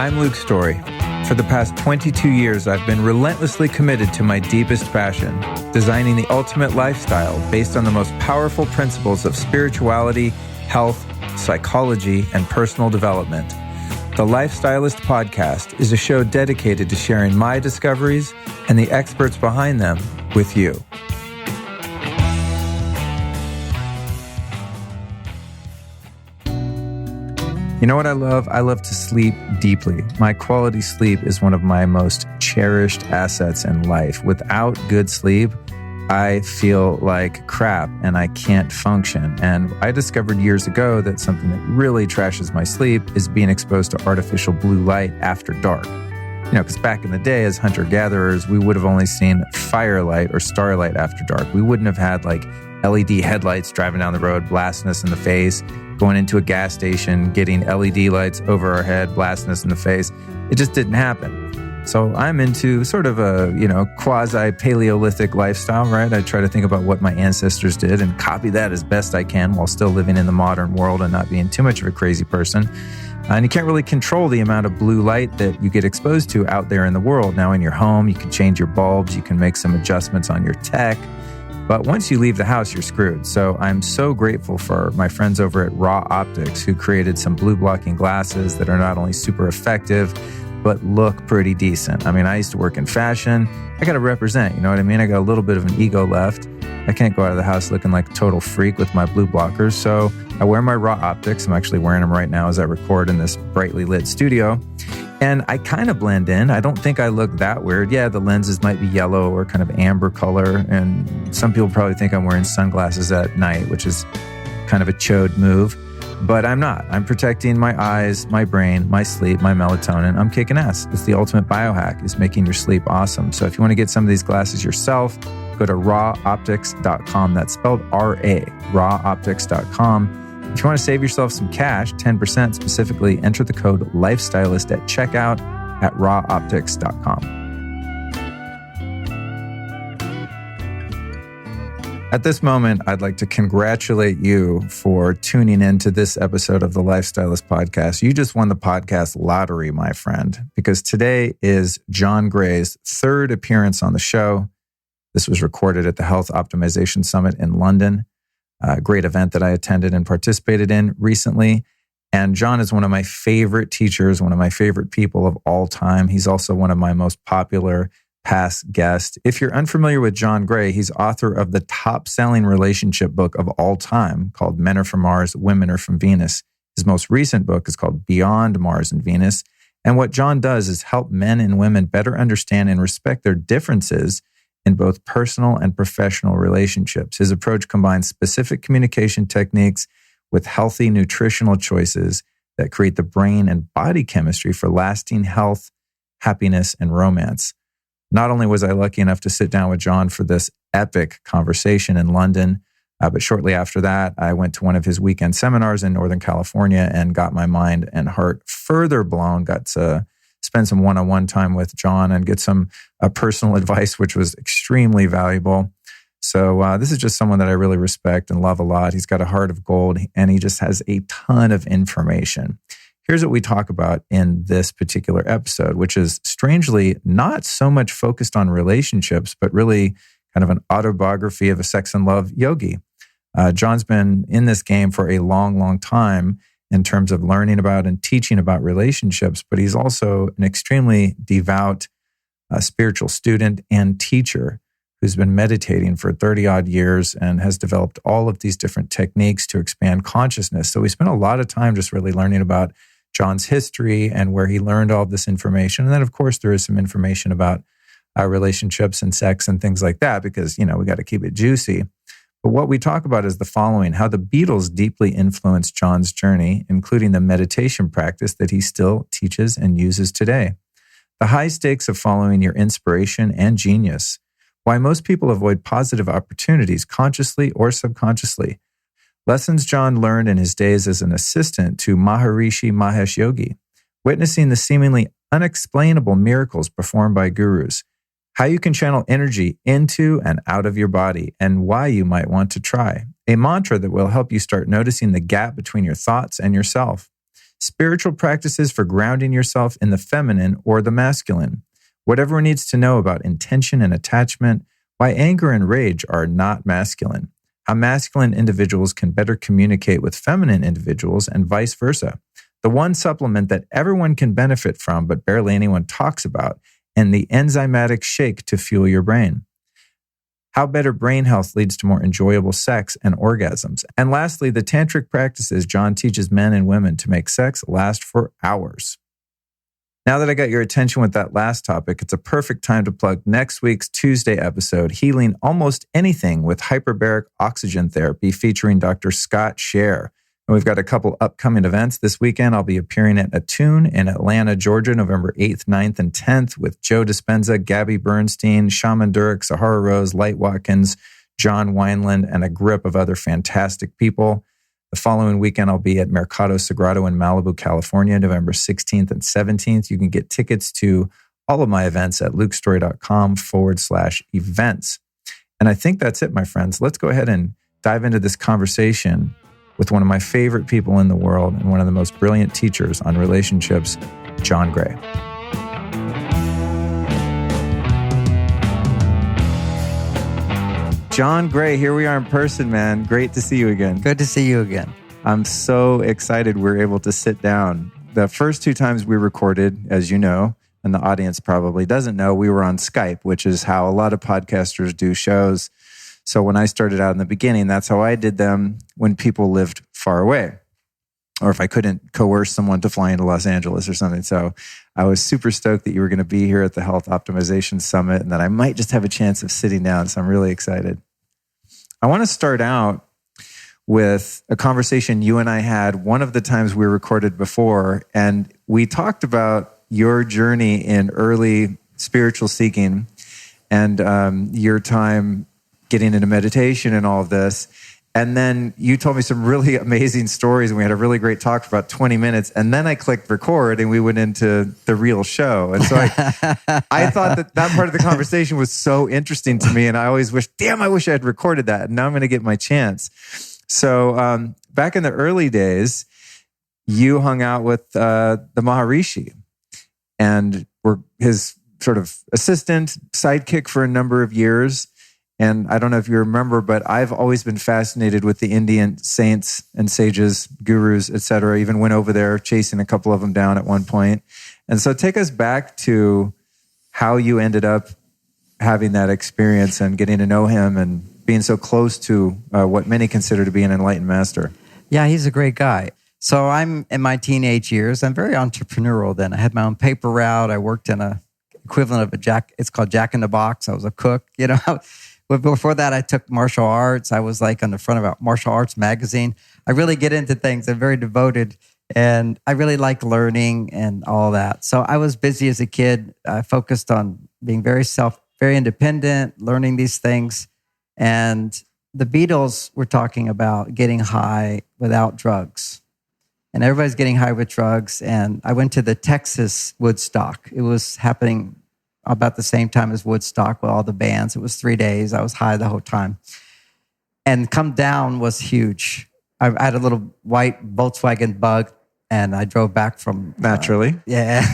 I'm Luke Story. For the past 22 years, I've been relentlessly committed to my deepest passion, designing the ultimate lifestyle based on the most powerful principles of spirituality, health, psychology, and personal development. The Lifestylist Podcast is a show dedicated to sharing my discoveries and the experts behind them with you. You know what I love? I love to sleep deeply. My quality sleep is one of my most cherished assets in life. Without good sleep, I feel like crap and I can't function. And I discovered years ago that something that really trashes my sleep is being exposed to artificial blue light after dark. You know, because back in the day as hunter-gatherers, we would have only seen firelight or starlight after dark. We wouldn't have had like LED headlights driving down the road, blasting us in the face, going into a gas station, getting LED lights over our head, blasting us in the face. It just didn't happen. So I'm into sort of a, quasi-Paleolithic lifestyle, right? I try to think about what my ancestors did and copy that as best I can while still living in the modern world and not being too much of a crazy person. And you can't really control the amount of blue light that you get exposed to out there in the world. Now in your home, you can change your bulbs, you can make some adjustments on your tech. But once you leave the house, you're screwed. So I'm so grateful for my friends over at Raw Optics who created some blue blocking glasses that are not only super effective, but look pretty decent. I mean, I used to work in fashion. I got to represent, you know what I mean? I got a little bit of an ego left. I can't go out of the house looking like a total freak with my blue blockers. So I wear my Raw Optics. I'm actually wearing them right now as I record in this brightly lit studio. And I kind of blend in. I don't think I look that weird. Yeah, the lenses might be yellow or kind of amber color. And some people probably think I'm wearing sunglasses at night, which is kind of a chode move. But I'm not. I'm protecting my eyes, my brain, my sleep, my melatonin. I'm kicking ass. It's the ultimate biohack. It's making your sleep awesome. So if you want to get some of these glasses yourself, go to rawoptics.com. That's spelled R-A, rawoptics.com. If you want to save yourself some cash, 10% specifically, enter the code LIFESTYLIST at checkout at rawoptics.com. At this moment, I'd like to congratulate you for tuning in to this episode of the Lifestylist Podcast. You just won the podcast lottery, my friend, because today is John Gray's third appearance on the show. This was recorded at the Health Optimization Summit in London. A great event that I attended and participated in recently. And John is one of my favorite teachers, one of my favorite people of all time. He's also one of my most popular past guests. If you're unfamiliar with John Gray, he's author of the top-selling relationship book of all time called Men Are From Mars, Women Are From Venus. His most recent book is called Beyond Mars and Venus. And what John does is help men and women better understand and respect their differences in both personal and professional relationships. His approach combines specific communication techniques with healthy nutritional choices that create the brain and body chemistry for lasting health, happiness, and romance. Not only was I lucky enough to sit down with John for this epic conversation in London, but shortly after that, I went to one of his weekend seminars in Northern California and got my mind and heart further blown, got to spend some one-on-one time with John and get some personal advice, which was extremely valuable. So this is just someone that I really respect and love a lot. He's got a heart of gold and he just has a ton of information. Here's what we talk about in this particular episode, which is strangely not so much focused on relationships, but really kind of an autobiography of a sex and love yogi. John's been in this game for a long, long time in terms of learning about and teaching about relationships, but he's also an extremely devout spiritual student and teacher who's been meditating for 30 odd years and has developed all of these different techniques to expand consciousness. So we spent a lot of time just really learning about John's history and where he learned all of this information. And then of course there is some information about relationships and sex and things like that because, we got to keep it juicy. But what we talk about is the following: how the Beatles deeply influenced John's journey, including the meditation practice that he still teaches and uses today. The high stakes of following your inspiration and genius. Why most people avoid positive opportunities consciously or subconsciously. Lessons John learned in his days as an assistant to Maharishi Mahesh Yogi. Witnessing the seemingly unexplainable miracles performed by gurus. How you can channel energy into and out of your body, and why you might want to try. A mantra that will help you start noticing the gap between your thoughts and yourself. spiritual practices for grounding yourself in the feminine or the masculine, what everyone needs to know about intention and attachment, why anger and rage are not masculine, how masculine individuals can better communicate with feminine individuals and vice versa, the one supplement that everyone can benefit from but barely anyone talks about, and the enzymatic shake to fuel your brain. How better brain health leads to more enjoyable sex and orgasms. And lastly, the tantric practices John teaches men and women to make sex last for hours. Now that I got your attention with that last topic, it's a perfect time to plug next week's Tuesday episode, Healing Almost Anything with Hyperbaric Oxygen Therapy, featuring Dr. Scott Scher. And we've got a couple upcoming events. This weekend, I'll be appearing at Attune in Atlanta, Georgia, November 8th, 9th, and 10th with Joe Dispenza, Gabby Bernstein, Shaman Durek, Sahara Rose, Light Watkins, John Wineland, and a grip of other fantastic people. The following weekend, I'll be at Mercado Sagrado in Malibu, California, November 16th and 17th. You can get tickets to all of my events at lukestory.com/events. And I think that's it, my friends. Let's go ahead and dive into this conversation with one of my favorite people in the world and one of the most brilliant teachers on relationships, John Gray. John Gray, here we are in person, man. Great to see you again. Good to see you again. I'm so excited we're able to sit down. The first two times we recorded, as you know, and the audience probably doesn't know, we were on Skype, which is how a lot of podcasters do shows. So when I started out in the beginning, that's how I did them when people lived far away, or if I couldn't coerce someone to fly into Los Angeles or something. So I was super stoked that you were going to be here at the Health Optimization Summit and that I might just have a chance of sitting down. So I'm really excited. I want to start out with a conversation you and I had one of the times we recorded before, and we talked about your journey in early spiritual seeking and your time getting into meditation and all of this. And then you told me some really amazing stories, and we had a really great talk for about 20 minutes. And then I clicked record and we went into the real show. And so I thought that part of the conversation was so interesting to me. And I always wish I had recorded that. And now I'm going to get my chance. So back in the early days, you hung out with the Maharishi and were his sort of assistant, sidekick for a number of years. And I don't know if you remember, but I've always been fascinated with the Indian saints and sages, gurus, etc. Even went over there chasing a couple of them down at one point. And so take us back to how you ended up having that experience and getting to know him and being so close to what many consider to be an enlightened master. Yeah, he's a great guy. So I'm in my teenage years. I'm very entrepreneurial then. I had my own paper route. I worked in a equivalent of it's called Jack in the Box. I was a cook, you know. But before that, I took martial arts. I was like on the front of a martial arts magazine. I really get into things. I'm very devoted, and I really like learning and all that. So I was busy as a kid. I focused on being very independent, learning these things. And the Beatles were talking about getting high without drugs. And everybody's getting high with drugs. And I went to the Texas Woodstock. It was happening about the same time as Woodstock with all the bands. It was 3 days. I was high the whole time. And come down was huge. I had a little white Volkswagen Bug, and I drove back from... Naturally. Yeah.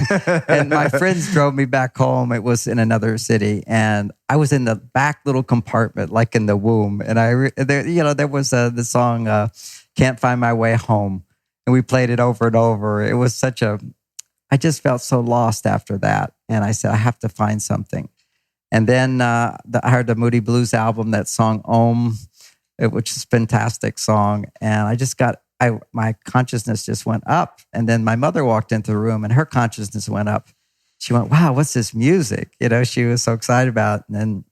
And my friends drove me back home. It was in another city. And I was in the back little compartment, like in the womb. And there was the song, Can't Find My Way Home. And we played it over and over. It was I just felt so lost after that. And I said, I have to find something. And then I heard the Moody Blues album, that song Om, which is a fantastic song. And I just my consciousness just went up. And then my mother walked into the room and her consciousness went up. She went, wow, what's this music? You know, she was so excited about it. And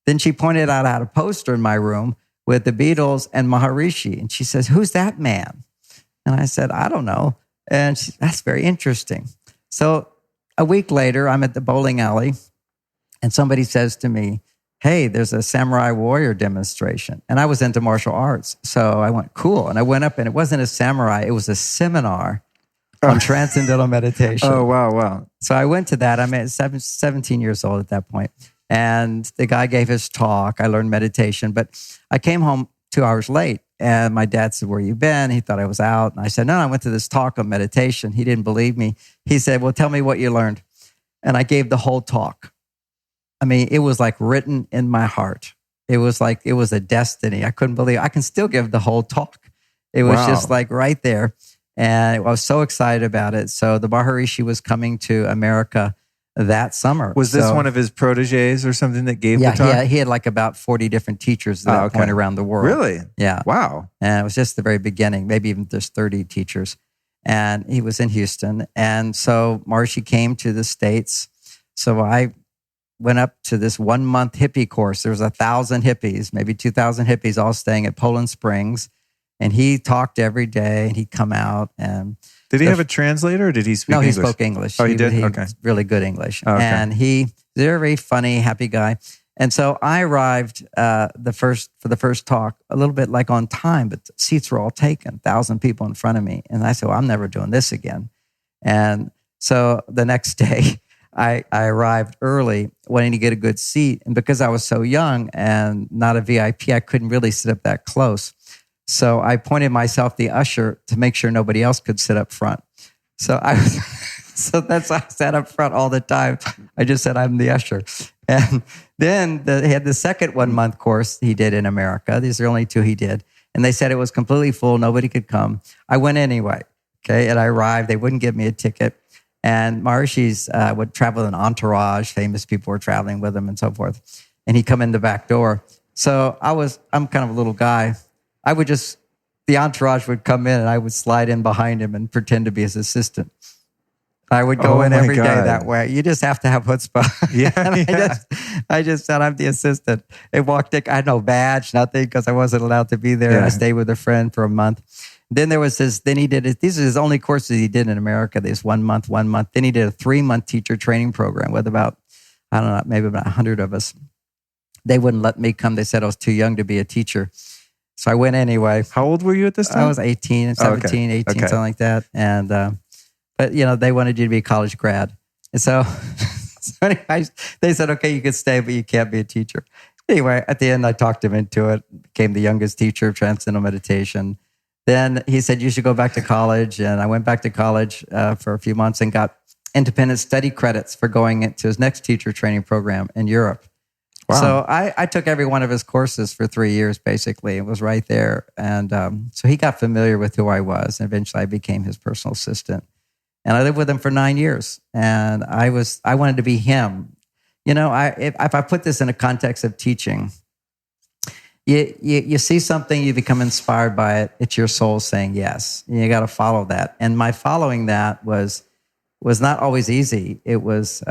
then she pointed out I had a poster in my room with the Beatles and Maharishi. And she says, who's that man? And I said, I don't know. And that's very interesting. So a week later, I'm at the bowling alley and somebody says to me, hey, there's a samurai warrior demonstration. And I was into martial arts. So I went, cool. And I went up and it wasn't a samurai, it was a seminar on transcendental meditation. Oh, wow. So I went to that. I'm 17 years old at that point. And the guy gave his talk. I learned meditation, but I came home 2 hours late And my dad said, where you been? He thought I was out. And I said, no, I went to this talk on meditation. He didn't believe me. He said, well, tell me what you learned. And I gave the whole talk. I mean, it was like written in my heart. It was like, it was a destiny. I couldn't believe it. I can still give the whole talk. It was just like right there. And I was so excited about it. So the Maharishi was coming to America that summer. Was this one of his proteges or something that gave the talk? Yeah, he had like about 40 different teachers at that point around the world. Really? Yeah. Wow. And it was just the very beginning, maybe even just 30 teachers. And he was in Houston. And so Maharishi came to the States. So I went up to this 1 month hippie course. There was 1,000 hippies, maybe 2,000 hippies all staying at Poland Springs. And he talked every day and he'd come out and... Did he have a translator or did he speak English? No, he spoke English. Oh, he did? He Okay. was really good English. Okay. And he's a very funny, happy guy. And so I arrived for the first talk a little bit like on time, but the seats were all taken, 1,000 people in front of me. And I said, well, I'm never doing this again. And so the next day, I arrived early, wanting to get a good seat. And because I was so young and not a VIP, I couldn't really sit up that close. So I appointed myself the usher to make sure nobody else could sit up front. So that's why I sat up front all the time. I just said, I'm the usher. And then he had the second 1 month course he did in America. These are the only 2 he did. And they said it was completely full. Nobody could come. I went anyway. Okay. And I arrived. They wouldn't give me a ticket. And Maharishi's would travel with an entourage. Famous people were traveling with him and so forth. And he'd come in the back door. So I'm kind of a little guy. The entourage would come in and I would slide in behind him and pretend to be his assistant. I would go in every day that way. You just have to have chutzpah. Yeah. I just said, I'm the assistant. And walked in. I had no badge, nothing, because I wasn't allowed to be there. Yeah. I stayed with a friend for a month. Then there was this, these are his only courses he did in America. This 1 month. Then he did a 3-month teacher training program with about, I don't know, maybe about 100 of us. They wouldn't let me come. They said I was too young to be a teacher. So I went anyway. How old were you at this time? I was 18, 17, 18, something like that. And, but they wanted you to be a college grad. And so anyway, they said, okay, you can stay, but you can't be a teacher. Anyway, at the end, I talked him into it, became the youngest teacher of Transcendental Meditation. Then he said, you should go back to college. And I went back to college for a few months and got independent study credits for going into his next teacher training program in Europe. Wow. So I took every one of his courses for 3 years, basically. It was right there. And so he got familiar with who I was. And eventually I became his personal assistant. And I lived with him for 9 years. And I wanted to be him. If I put this in a context of teaching, you see something, you become inspired by it. It's your soul saying yes. You got to follow that. And my following that was not always easy. It was...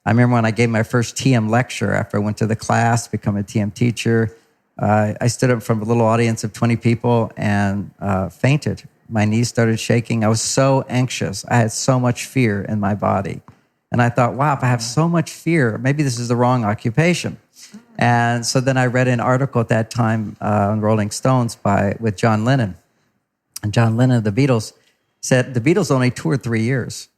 I remember when I gave my first TM lecture after I went to the class, become a TM teacher, I stood up from a little audience of 20 people and fainted. My knees started shaking. I was so anxious. I had so much fear in my body. And I thought, wow, if I have so much fear, maybe this is the wrong occupation. And so then I read an article at that time on Rolling Stones with John Lennon. And John Lennon of the Beatles said the Beatles only toured 3 years.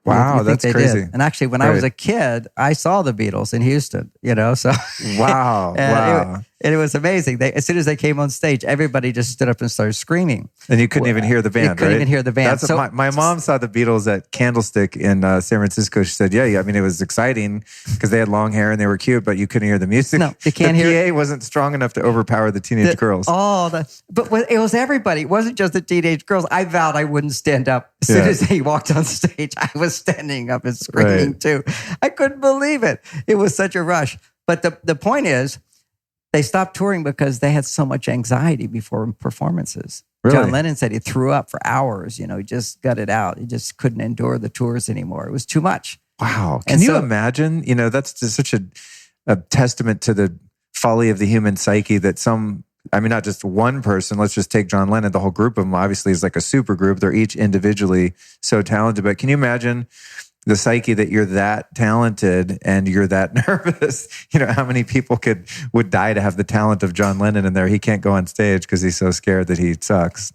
Wow, that's crazy. Did. And actually, when I was a kid, I saw the Beatles in Houston, so. Wow, wow. It was amazing. As soon as they came on stage, everybody just stood up and started screaming. And you couldn't even hear the band, You couldn't even hear the band. My mom saw the Beatles at Candlestick in San Francisco. She said, yeah, I mean, it was exciting because they had long hair and they were cute, but you couldn't hear the music. No, you can't hear it. The PA wasn't strong enough to overpower the teenage girls. But it was everybody. It wasn't just the teenage girls. I vowed I wouldn't stand up. As soon as they walked on stage, I was standing up and screaming too. I couldn't believe it. It was such a rush. But the point is, they stopped touring because they had so much anxiety before performances. Really? John Lennon said he threw up for hours. He just got it out. He just couldn't endure the tours anymore. It was too much. Wow. Can you imagine? That's just such a testament to the folly of the human psyche that not just one person, let's just take John Lennon, the whole group of them obviously is like a super group. They're each individually so talented. But can you imagine the psyche that you're that talented and you're that nervous? How many people would die to have the talent of John Lennon in there? He can't go on stage because he's so scared that he sucks,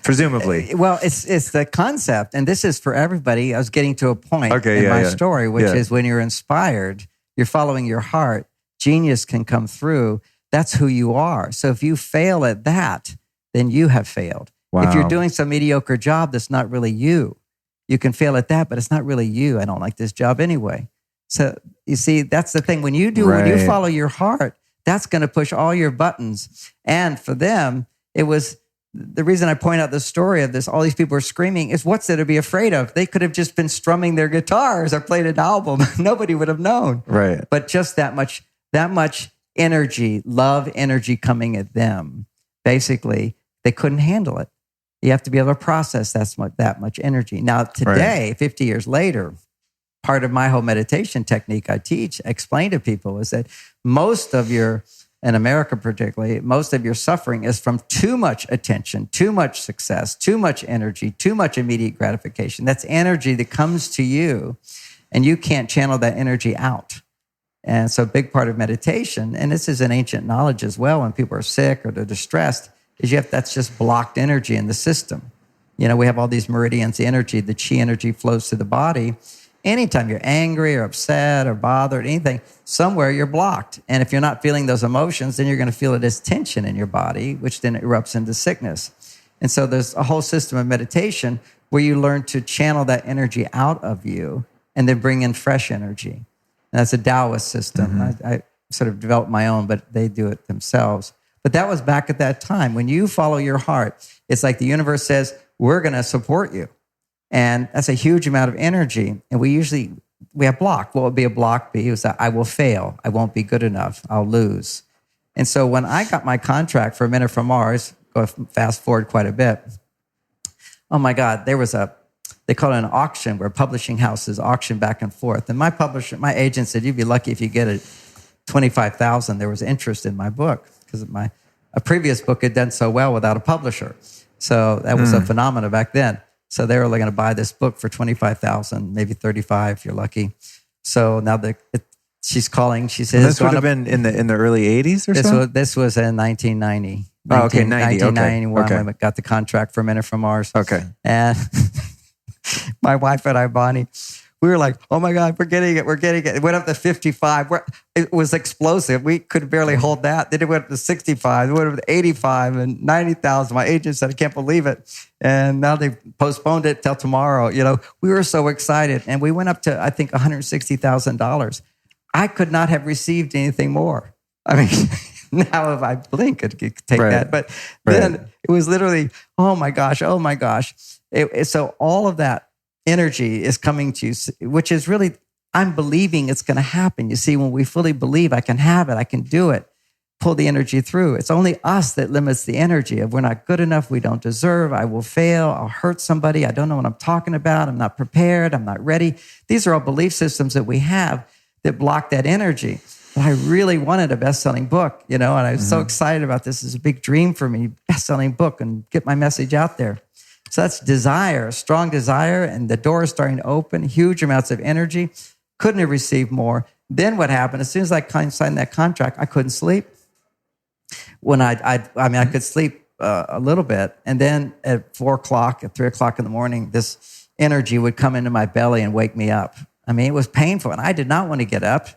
presumably. Well, it's the concept, and this is for everybody. I was getting to a point in my story, which is when you're inspired, you're following your heart, genius can come through. That's who you are. So if you fail at that, then you have failed. Wow. If you're doing some mediocre job that's not really you, you can fail at that, but it's not really you. I don't like this job anyway. So you see, that's the thing. When you follow your heart, that's going to push all your buttons. And for them, it was the reason I point out the story of this. All these people are screaming is what's there to be afraid of? They could have just been strumming their guitars or played an album. Nobody would have known. Right. But just that much energy, love energy coming at them. Basically, they couldn't handle it. You have to be able to process that much energy. Now, today, 50 years later, part of my whole meditation technique I explain to people is that most of your, in America particularly, most of your suffering is from too much attention, too much success, too much energy, too much immediate gratification. That's energy that comes to you, and you can't channel that energy out. And so a big part of meditation, and this is an ancient knowledge as well, when people are sick or they're distressed, is that's just blocked energy in the system. We have all these meridians, the energy, the chi energy flows to the body. Anytime you're angry or upset or bothered, anything, somewhere you're blocked. And if you're not feeling those emotions, then you're going to feel it as tension in your body, which then erupts into sickness. And so there's a whole system of meditation where you learn to channel that energy out of you and then bring in fresh energy. And that's a Taoist system. Mm-hmm. I sort of developed my own, but they do it themselves. But that was back at that time. When you follow your heart, it's like the universe says, we're going to support you. And that's a huge amount of energy. And we have block. What would be a block be? It was that I will fail. I won't be good enough. I'll lose. And so when I got my contract for A Minute from Mars, go fast forward quite a bit. Oh my God, there was they call it an auction where publishing houses auction back and forth. And my agent said, you'd be lucky if you get it $25,000. There was interest in my book because a previous book had done so well without a publisher. So that was a phenomenon back then. So they were going to buy this book for $25,000, maybe $35,000 if you're lucky. So now she's calling. She says, this would have been in the early 80s or so? This was in 1990. Oh, okay, 1991 okay. when we got the contract for A Minute from Mars. Okay. And my wife and I, Bonnie, we were like, oh my God, we're getting it. It went up to 55. It was explosive. We could barely hold that. Then it went up to 65. It went up to 85 and 90,000. My agent said, I can't believe it. And now they postponed it till tomorrow. We were so excited. And we went up to, I think, $160,000. I could not have received anything more. I mean, now if I blink, it could take that. But then it was literally, oh my gosh. So all of that energy is coming to you, which is really, I'm believing it's going to happen. You see, when we fully believe I can have it, I can do it, pull the energy through. It's only us that limits the energy of we're not good enough, we don't deserve, I will fail, I'll hurt somebody, I don't know what I'm talking about, I'm not prepared, I'm not ready. These are all belief systems that we have that block that energy. But I really wanted a best-selling book, and I was so excited about this. It's a big dream for me, best-selling book, and get my message out there. So that's desire, strong desire, and the door is starting to open, huge amounts of energy. Couldn't have received more. Then what happened? As soon as I signed that contract, I couldn't sleep. When I could sleep a little bit, and then at 4 o'clock, at 3 o'clock in the morning, this energy would come into my belly and wake me up. It was painful, and I did not want to get up,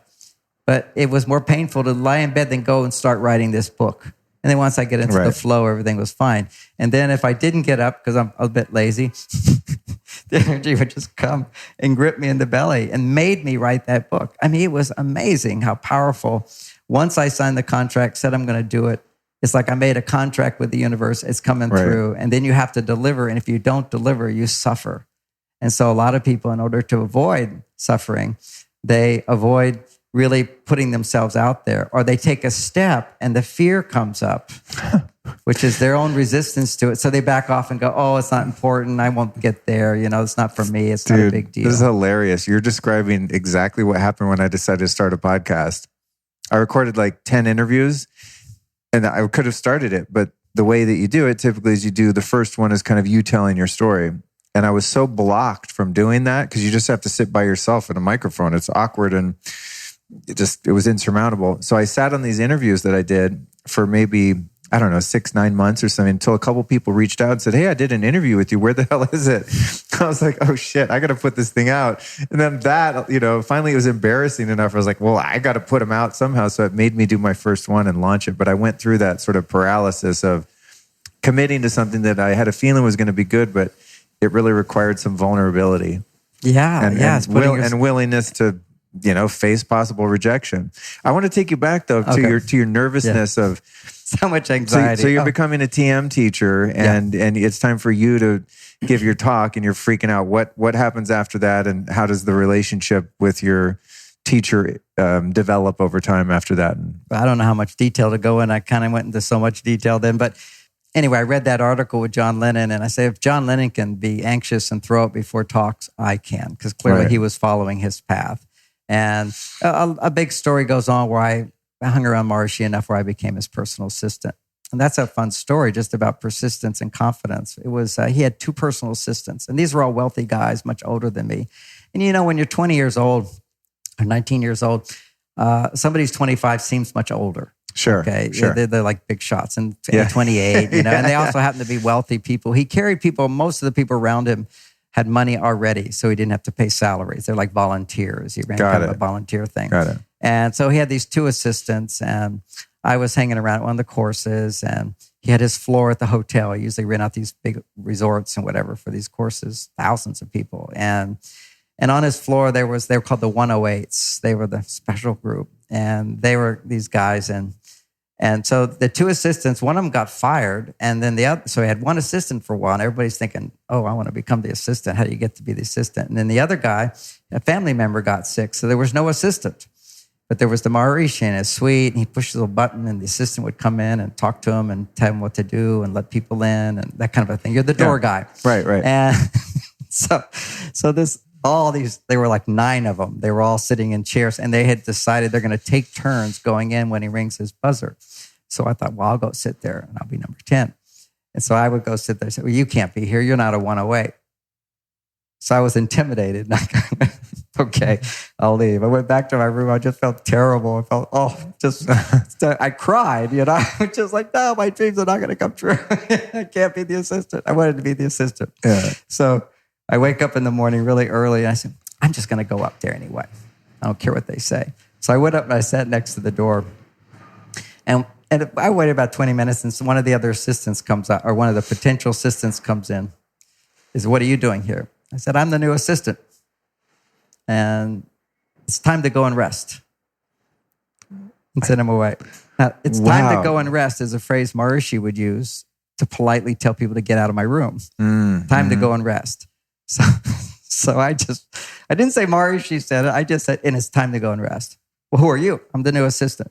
but it was more painful to lie in bed than go and start writing this book. And then once I get into the flow, everything was fine. And then if I didn't get up, because I'm a bit lazy, the energy would just come and grip me in the belly and made me write that book. It was amazing how powerful. Once I signed the contract, said I'm going to do it, it's like I made a contract with the universe. It's coming through. And then you have to deliver. And if you don't deliver, you suffer. And so a lot of people, in order to avoid suffering, they avoid really putting themselves out there, or they take a step and the fear comes up, which is their own resistance to it. So they back off and go, oh, it's not important. I won't get there. It's not for me. It's not a big deal. This is hilarious. You're describing exactly what happened when I decided to start a podcast. I recorded like 10 interviews and I could have started it, but the way that you do it typically is you do the first one is kind of you telling your story. And I was so blocked from doing that because you just have to sit by yourself in a microphone. It's awkward and it was insurmountable. So I sat on these interviews that I did for maybe, 6-9 months or something, until a couple people reached out and said, hey, I did an interview with you. Where the hell is it? I was like, oh shit, I got to put this thing out. And then that, finally it was embarrassing enough. I was like, well, I got to put them out somehow. So it made me do my first one and launch it. But I went through that sort of paralysis of committing to something that I had a feeling was going to be good, but it really required some vulnerability. Yeah. And willingness to, face possible rejection. I want to take you back though to your nervousness of so much anxiety. So you're becoming a TM teacher, and it's time for you to give your talk, and you're freaking out. What happens after that, and how does the relationship with your teacher develop over time after that? I don't know how much detail to go in. I kind of went into so much detail then, but anyway, I read that article with John Lennon, and I say, if John Lennon can be anxious and throw up before talks, I can, because clearly he was following his path. And a big story goes on where I hung around Maharishi enough where I became his personal assistant. And that's a fun story just about persistence and confidence. It was, he had 2 personal assistants, and these were all wealthy guys, much older than me. And when you're 20 years old or 19 years old, somebody who's 25 seems much older. Sure. Okay. Sure. They're like big shots, and 28, and they also happen to be wealthy people. He carried people, most of the people around him had money already, so he didn't have to pay salaries. They're like volunteers. He ran kind of a volunteer thing. Got it. And so he had these 2 assistants, and I was hanging around at one of the courses, and he had his floor at the hotel. He usually ran out these big resorts and whatever for these courses, thousands of people. And on his floor, they were called the 108s. They were the special group, and they were these guys. And so the 2 assistants, one of them got fired, and then the other, so he had one assistant for a while, and everybody's thinking, oh, I want to become the assistant. How do you get to be the assistant? And then the other guy, a family member, got sick, so there was no assistant. But there was the Maharishi in his suite, and he pushed a little button, and the assistant would come in and talk to him and tell him what to do and let people in and that kind of a thing. You're the door guy. Right. And so there were like 9 of them. They were all sitting in chairs, and they had decided they're going to take turns going in when he rings his buzzer. So I thought, well, I'll go sit there, and I'll be number 10. And so I would go sit there and say, well, you can't be here. You're not a 108. So I was intimidated. And I went, okay, I'll leave. I went back to my room. I just felt terrible. I felt, I cried, I was just like, no, my dreams are not going to come true. I can't be the assistant. I wanted to be the assistant. Yeah. So I wake up in the morning really early, and I said, I'm just going to go up there anyway. I don't care what they say. So I went up and I sat next to the door. And I waited about 20 minutes, and one of the other assistants comes out, or one of the potential assistants comes in. He said, what are you doing here? I said, I'm the new assistant, and it's time to go and rest. And send him away. Now, it's time to go and rest is a phrase Maharishi would use to politely tell people to get out of my room. Time to go and rest. So I didn't say Maharishi said it. I just said, and it's time to go and rest. Well, who are you? I'm the new assistant.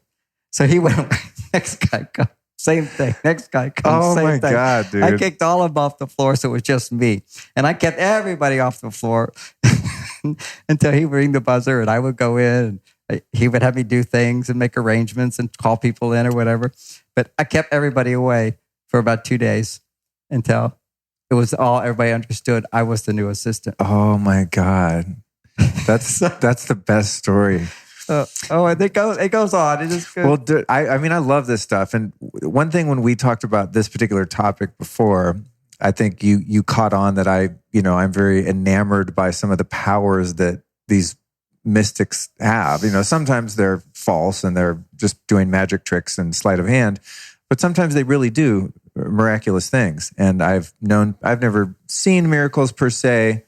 So he went away. Next guy comes. Same thing. Next guy comes. Same thing. God, dude. I kicked all of them off the floor, so it was just me. And I kept everybody off the floor until he would ring the buzzer, and I would go in. And he would have me do things and make arrangements and call people in or whatever. But I kept everybody away for about 2 days until it was everybody understood I was the new assistant. Oh my God. That's the best story. And it goes on. It is good. Well, I love this stuff. And one thing when we talked about this particular topic before, I think you caught on that I'm very enamored by some of the powers that these mystics have. Sometimes they're false and they're just doing magic tricks and sleight of hand, but sometimes they really do miraculous things. And I've never seen miracles per se,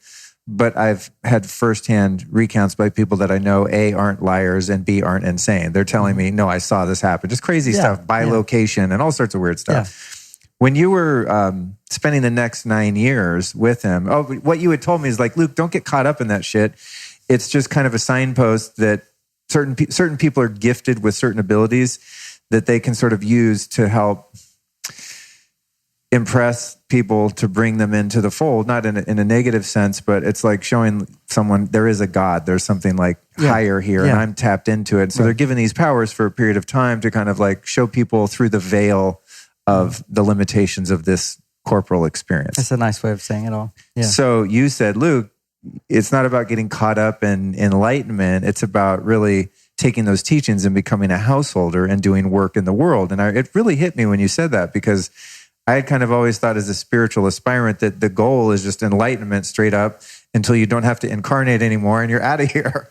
but I've had firsthand recounts by people that I know, A, aren't liars, and B, aren't insane. They're telling me, no, I saw this happen. Just crazy stuff by location and all sorts of weird stuff. Yeah. When you were spending the next 9 years with him, what you had told me is like, Luke, don't get caught up in that shit. It's just kind of a signpost that certain people are gifted with certain abilities that they can sort of use to help impress people to bring them into the fold, not in a negative sense, but it's like showing someone there is a God, there's something like higher here, and I'm tapped into it. So they're given these powers for a period of time to kind of like show people through the veil of the limitations of this corporal experience. That's a nice way of saying it all. Yeah. So you said, Luke, it's not about getting caught up in enlightenment. It's about really taking those teachings and becoming a householder and doing work in the world. And it really hit me when you said that, because I had kind of always thought as a spiritual aspirant that the goal is just enlightenment straight up until you don't have to incarnate anymore and you're out of here,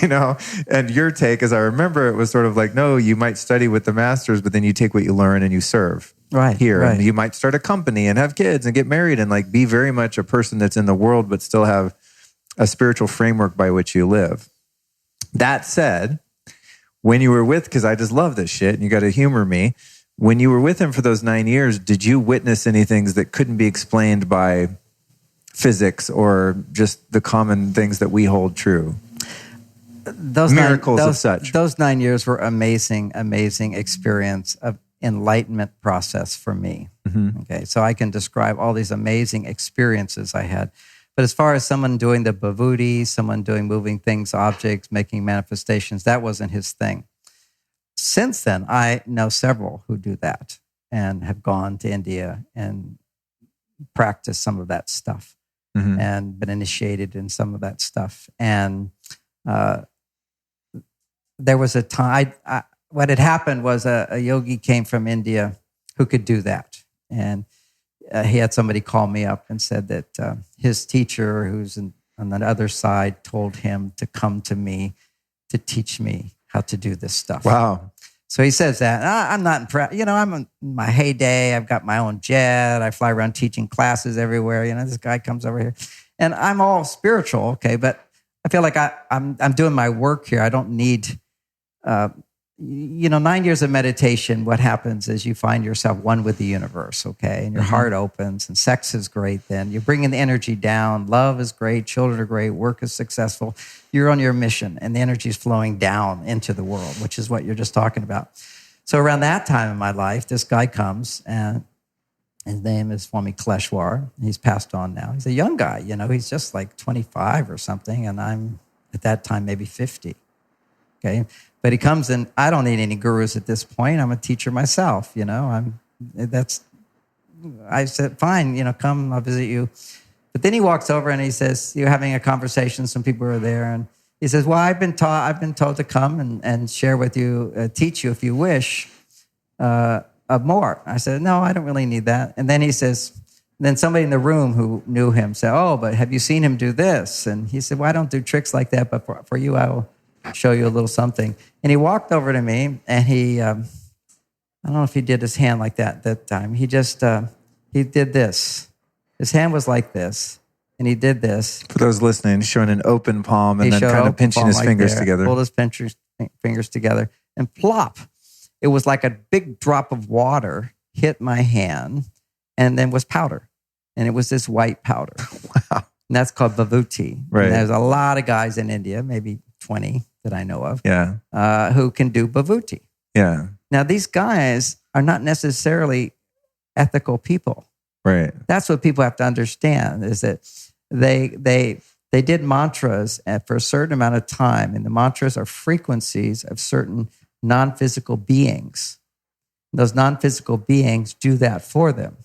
And your take, as I remember, it was sort of like, no, you might study with the masters, but then you take what you learn and you serve here. Right. And you might start a company and have kids and get married and like be very much a person that's in the world, but still have a spiritual framework by which you live. That said, when you were with, because I just love this shit and you got to humor me, when you were with him for those 9 years, did you witness any things that couldn't be explained by physics or just the common things that we hold true? Those miracles of such. Those 9 years were amazing experience of enlightenment process for me. Mm-hmm. Okay, so I can describe all these amazing experiences I had. But as far as someone doing the bhavudi, someone doing moving things, objects, making manifestations, that wasn't his thing. Since then, I know several who do that and have gone to India and practiced some of that stuff. Mm-hmm. And been initiated in some of that stuff. And there was a time, what had happened was a yogi came from India who could do that. And he had somebody call me up and said that his teacher, who's on the other side, told him to come to me to teach me how to do this stuff. Wow. So he says that. I'm not impressed. I'm in my heyday. I've got my own jet. I fly around teaching classes everywhere. This guy comes over here. And I'm all spiritual, okay? But I feel like I'm doing my work here. I don't need, 9 years of meditation, what happens is you find yourself one with the universe, okay? And your heart opens, and sex is great then. You're bringing the energy down. Love is great. Children are great. Work is successful. You're on your mission, and the energy is flowing down into the world, which is what you're just talking about. So around that time in my life, this guy comes, and his name is Swami Kleshwar. He's passed on now. He's a young guy, he's just like 25 or something, and I'm at that time maybe 50, okay? But he comes in, I don't need any gurus at this point. I'm a teacher myself, I said, fine, come, I'll visit you. But then he walks over and he says, you're having a conversation, some people are there, and he says, well, I've been told to come and share with you, teach you if you wish, more. I said, no, I don't really need that. And then he says, then somebody in the room who knew him said, oh, but have you seen him do this? And he said, well, I don't do tricks like that, but for you, I will show you a little something. And he walked over to me and he, I don't know if he did his hand like that time. He just, he did this. His hand was like this. And he did this. For those listening, he's showing an open palm and then kind of pinching his fingers together. Pulled his fingers together and plop. It was like a big drop of water hit my hand and then was powder. And it was this white powder. Wow. And that's called vibhuti. Right. And there's a lot of guys in India, maybe 20 that I know of, who can do vibhuti. Yeah. Now, these guys are not necessarily ethical people. Right. That's what people have to understand, is that they did mantras for a certain amount of time, and the mantras are frequencies of certain non-physical beings. Those non-physical beings do that for them.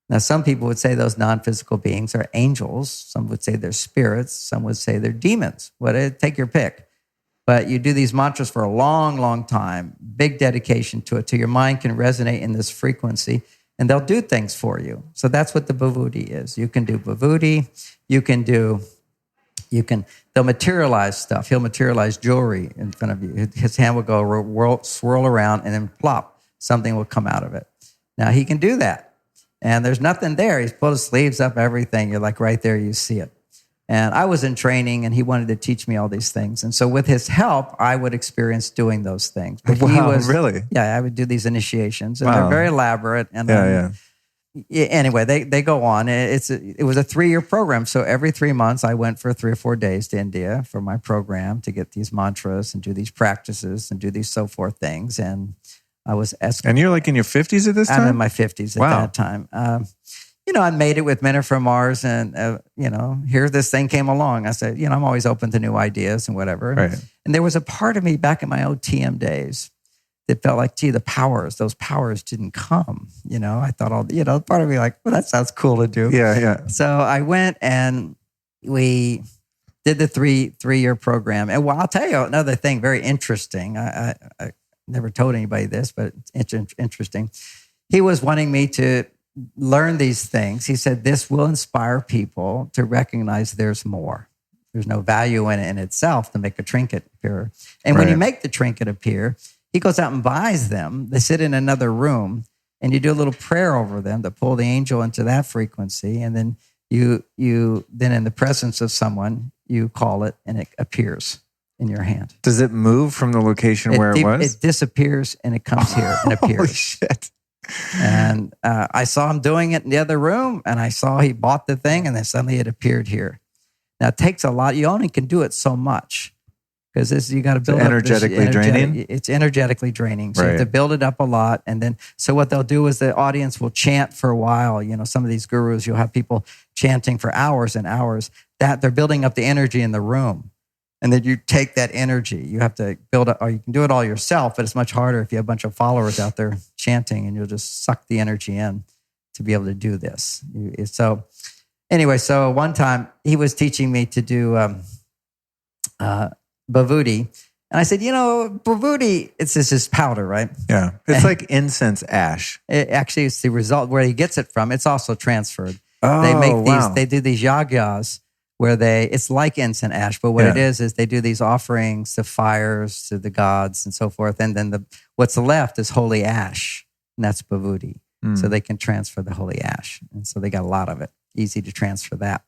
Now, some people would say those non-physical beings are angels. Some would say they're spirits. Some would say they're demons. Take your pick. But you do these mantras for a long, long time, big dedication to it, till your mind can resonate in this frequency, and they'll do things for you. So that's what the vibhuti is. You can do vibhuti. They'll materialize stuff. He'll materialize jewelry in front of you. His hand will go swirl around, and then plop, something will come out of it. Now, he can do that. And there's nothing there. He's pulled his sleeves up, everything. You're like right there, you see it. And I was in training, and he wanted to teach me all these things. And so with his help, I would experience doing those things. But really? Yeah, I would do these initiations. And they're very elaborate. And anyway, they go on. It was a 3-year program. So every 3 months, I went for 3 or 4 days to India for my program to get these mantras and do these practices and do these so forth things. And I was And you're like in your 50s at this time? I'm in my 50s at that time. I made it with Men Are From Mars, and, here this thing came along. I said, I'm always open to new ideas and whatever. Right. And there was a part of me back in my old TM days that felt like, gee, those powers didn't come. I thought part of me like, well, that sounds cool to do. Yeah. So I went and we did the 3-year program. And I'll tell you another thing, very interesting. I never told anybody this, but it's interesting. He was wanting me to learn these things, he said, this will inspire people to recognize there's more. There's no value in it in itself to make a trinket appear. And when you make the trinket appear, he goes out and buys them. They sit in another room, and you do a little prayer over them to pull the angel into that frequency. And then you then in the presence of someone, you call it, and it appears in your hand. Does it move from the location where it was? It disappears, and it comes here and appears. Holy shit. And I saw him doing it in the other room, and I saw he bought the thing, and then suddenly it appeared here. Now, it takes a lot. You only can do it so much because you got to build energetically draining. It's energetically draining. So you have to build it up a lot. And then, so what they'll do is the audience will chant for a while. You know, some of these gurus, you'll have people chanting for hours and hours. That they're building up the energy in the room. And then you take that energy. You have to build up, or you can do it all yourself, but it's much harder if you have a bunch of followers out there chanting, and you'll just suck the energy in to be able to do this. So anyway, so one time he was teaching me to do bhavudi. And I said, bhavudi, it's this powder, right? Yeah. It's like incense ash. Actually, it's the result where he gets it from. It's also transferred. Oh, they make these, wow. They do these yagyas where it's like incense ash, but what it is they do these offerings to fires, to the gods and so forth. And then what's left is holy ash, and that's bhavudi. So they can transfer the holy ash. And so they got a lot of it. Easy to transfer that.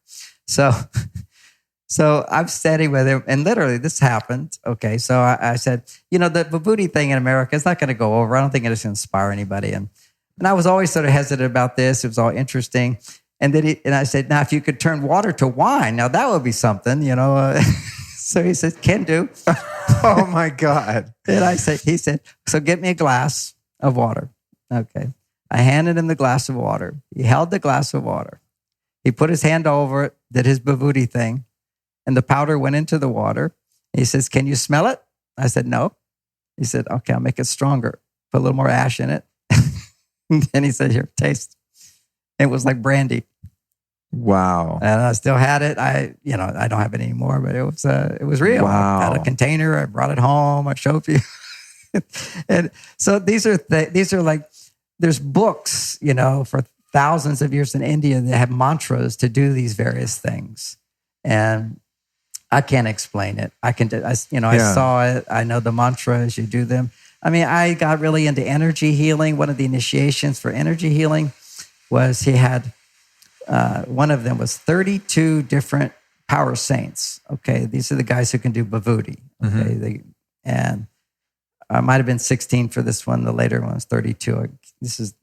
So I'm studying with him, and literally this happened. Okay, so I said, the bhavudi thing in America is not going to go over. I don't think it's going to inspire anybody. And I was always sort of hesitant about this. It was all interesting. And then I said, now, if you could turn water to wine, now that would be something, So he said, can do. Oh, my God. And he said, so get me a glass of water. Okay. I handed him the glass of water. He held the glass of water. He put his hand over it, did his bhavudi thing, and the powder went into the water. He says, can you smell it? I said, no. He said, okay, I'll make it stronger. Put a little more ash in it. And he said, here, taste. It was like brandy. Wow. And I still had it. I don't have it anymore, but it was real. Wow. I had a container. I brought it home. I showed you. And so these are like, there's books, for thousands of years in India that have mantras to do these various things. And I can't explain it. I saw it. I know the mantras, you do them. I mean, I got really into energy healing. One of the initiations for energy healing was he had, one of them was 32 different power saints. Okay, these are the guys who can do bhavudi. Okay, and I might have been 16 for this one. The later one was 32. This is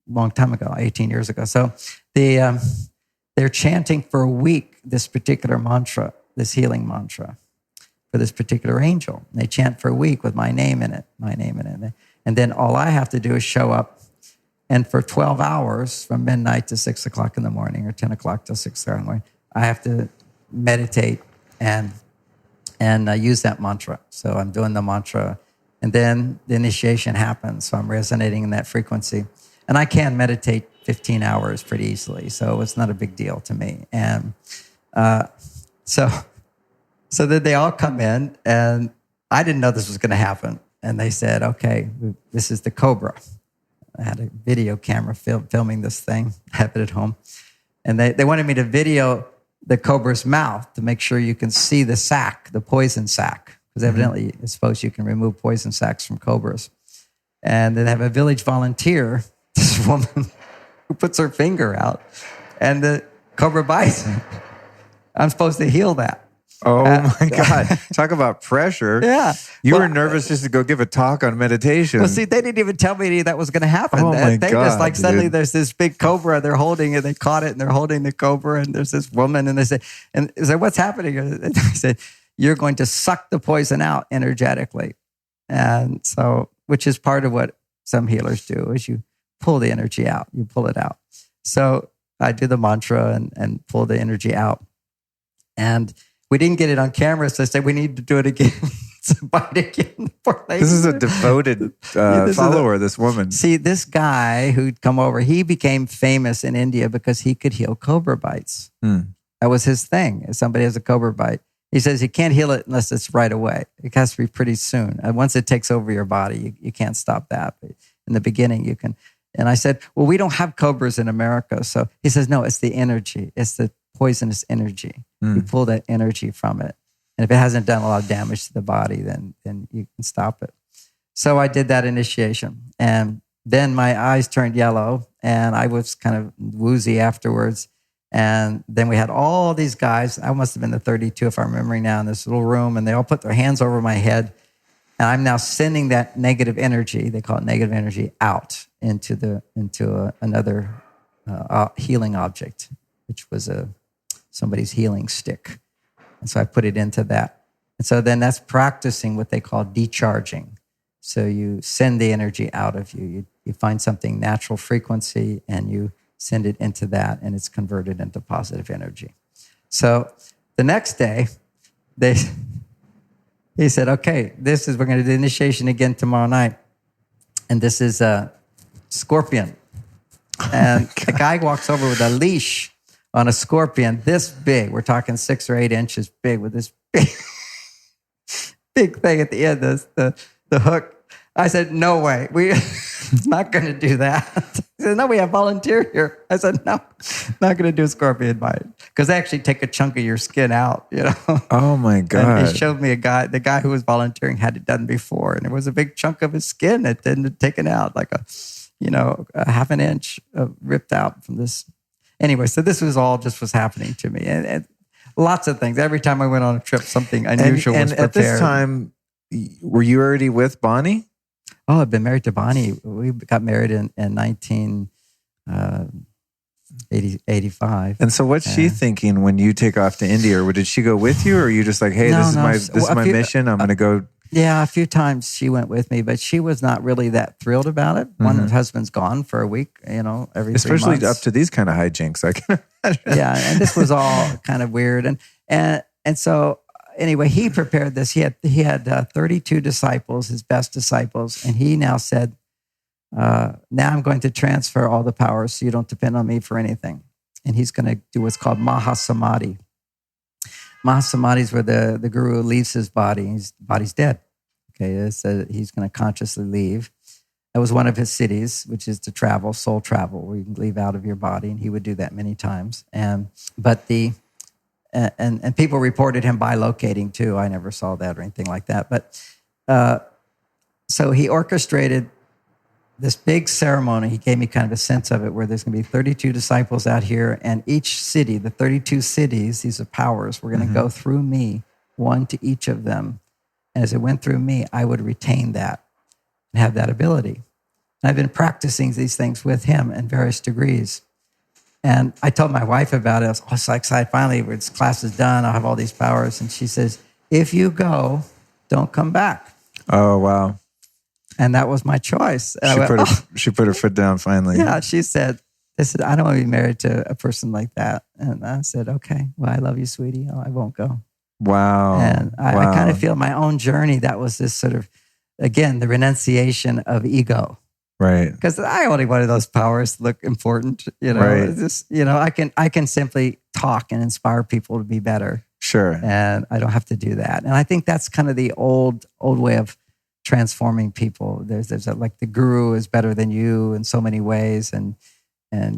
a long time ago, 18 years ago. So they're chanting for a week this particular mantra, this healing mantra for this particular angel. And they chant for a week with my name in it. And then all I have to do is show up. And for 12 hours, from midnight to 6 o'clock in the morning, or 10 o'clock till 6 o'clock in the morning, I have to meditate and use that mantra. So I'm doing the mantra, and then the initiation happens. So I'm resonating in that frequency. And I can meditate 15 hours pretty easily, so it's not a big deal to me. And so then they all come in, and I didn't know this was going to happen. And they said, okay, this is the cobra. I had a video camera filming this thing. I have it at home. And they wanted me to video the cobra's mouth to make sure you can see the sac, the poison sac. Because evidently, it's supposed you can remove poison sacs from cobras. And then they have a village volunteer, this woman who puts her finger out, and the cobra bites. I'm supposed to heal that. Oh my God. Talk about pressure. Yeah. You were nervous just to go give a talk on meditation. Well, see, they didn't even tell me that was going to happen. Oh my they God, just like, suddenly dude. there's this big cobra, they're holding it, they caught it, and they're holding the cobra, and there's this woman, and they say, what's happening? And I said, you're going to suck the poison out energetically. And so, which is part of what some healers do, is you pull the energy out, you pull it out. So I do the mantra and pull the energy out. And we didn't get it on camera, so I said, we need to do it again. So bite again. This is a devoted follower, this woman. See, this guy who'd come over, he became famous in India because he could heal cobra bites. That was his thing. If somebody has a cobra bite, he says he can't heal it unless it's right away. It has to be pretty soon. And once it takes over your body, you can't stop that. But in the beginning, you can. And I said, well, we don't have cobras in America. So he says, no, it's the energy. It's the poisonous energy. You pull that energy from it. And if it hasn't done a lot of damage to the body, then you can stop it. So I did that initiation. And then my eyes turned yellow and I was kind of woozy afterwards. And then we had all these guys. I must have been the 32, if I'm remembering now, in this little room. And they all put their hands over my head. And I'm now sending that negative energy, they call it negative energy, out into another healing object, which was somebody's healing stick. And so I put it into that. And so then that's practicing what they call decharging. So you send the energy out of you. You find something natural frequency and you send it into that and it's converted into positive energy. So the next day, he said, okay, we're going to do the initiation again tomorrow night. And this is a scorpion. And the guy walks over with a leash on a scorpion this big. We're talking 6 or 8 inches big with this big thing at the end, the hook. I said, no way. We're not going to do that. He said, no, we have volunteer here. I said, no, not going to do a scorpion bite. Because they actually take a chunk of your skin out, Oh, my God. And he showed me the guy who was volunteering had it done before. And it was a big chunk of his skin that had taken out, like a half an inch ripped out from this. Anyway, so this was all just was happening to me. And lots of things. Every time I went on a trip, something unusual was prepared. And at this time, were you already with Bonnie? Oh, I've been married to Bonnie. We got married in 1985. And so what's she thinking when you take off to India? Or did she go with you? Or are you just like, hey, this is my mission. I'm going to go. Yeah, a few times she went with me, but she was not really that thrilled about it. One, her husband's gone for a week, every 3 months. Especially up to these kind of hijinks. I can imagine. Yeah, and this was all kind of weird. And so anyway, he prepared this. He had 32 disciples, his best disciples, and he now said, now I'm going to transfer all the powers so you don't depend on me for anything. And he's going to do what's called Maha Samadhi. Maha Samadhi is where the guru leaves his body. His body's dead. Okay, so he's going to consciously leave. That was one of his cities, which is to travel, soul travel, where you can leave out of your body, and he would do that many times. And people reported him bilocating too. I never saw that or anything like that. But so he orchestrated this big ceremony. He gave me kind of a sense of it, where there's going to be 32 disciples out here, and each city, the 32 cities, these are powers, were going to go through me, one to each of them. And as it went through me, I would retain that and have that ability. And I've been practicing these things with him in various degrees. And I told my wife about it. I was so excited. Finally, this class is done. I'll have all these powers. And she says, if you go, don't come back. Oh, wow. And that was my choice. She put her foot down finally. Yeah, she said, I don't want to be married to a person like that. And I said, okay, well, I love you, sweetie. Oh, I won't go. Wow. And I kind of feel my own journey, that was this sort of, again, the renunciation of ego. Right. Because I only wanted those powers to look important. Right. I can simply talk and inspire people to be better. Sure. And I don't have to do that. And I think that's kind of the old way of transforming people. There's like the guru is better than you in so many ways, and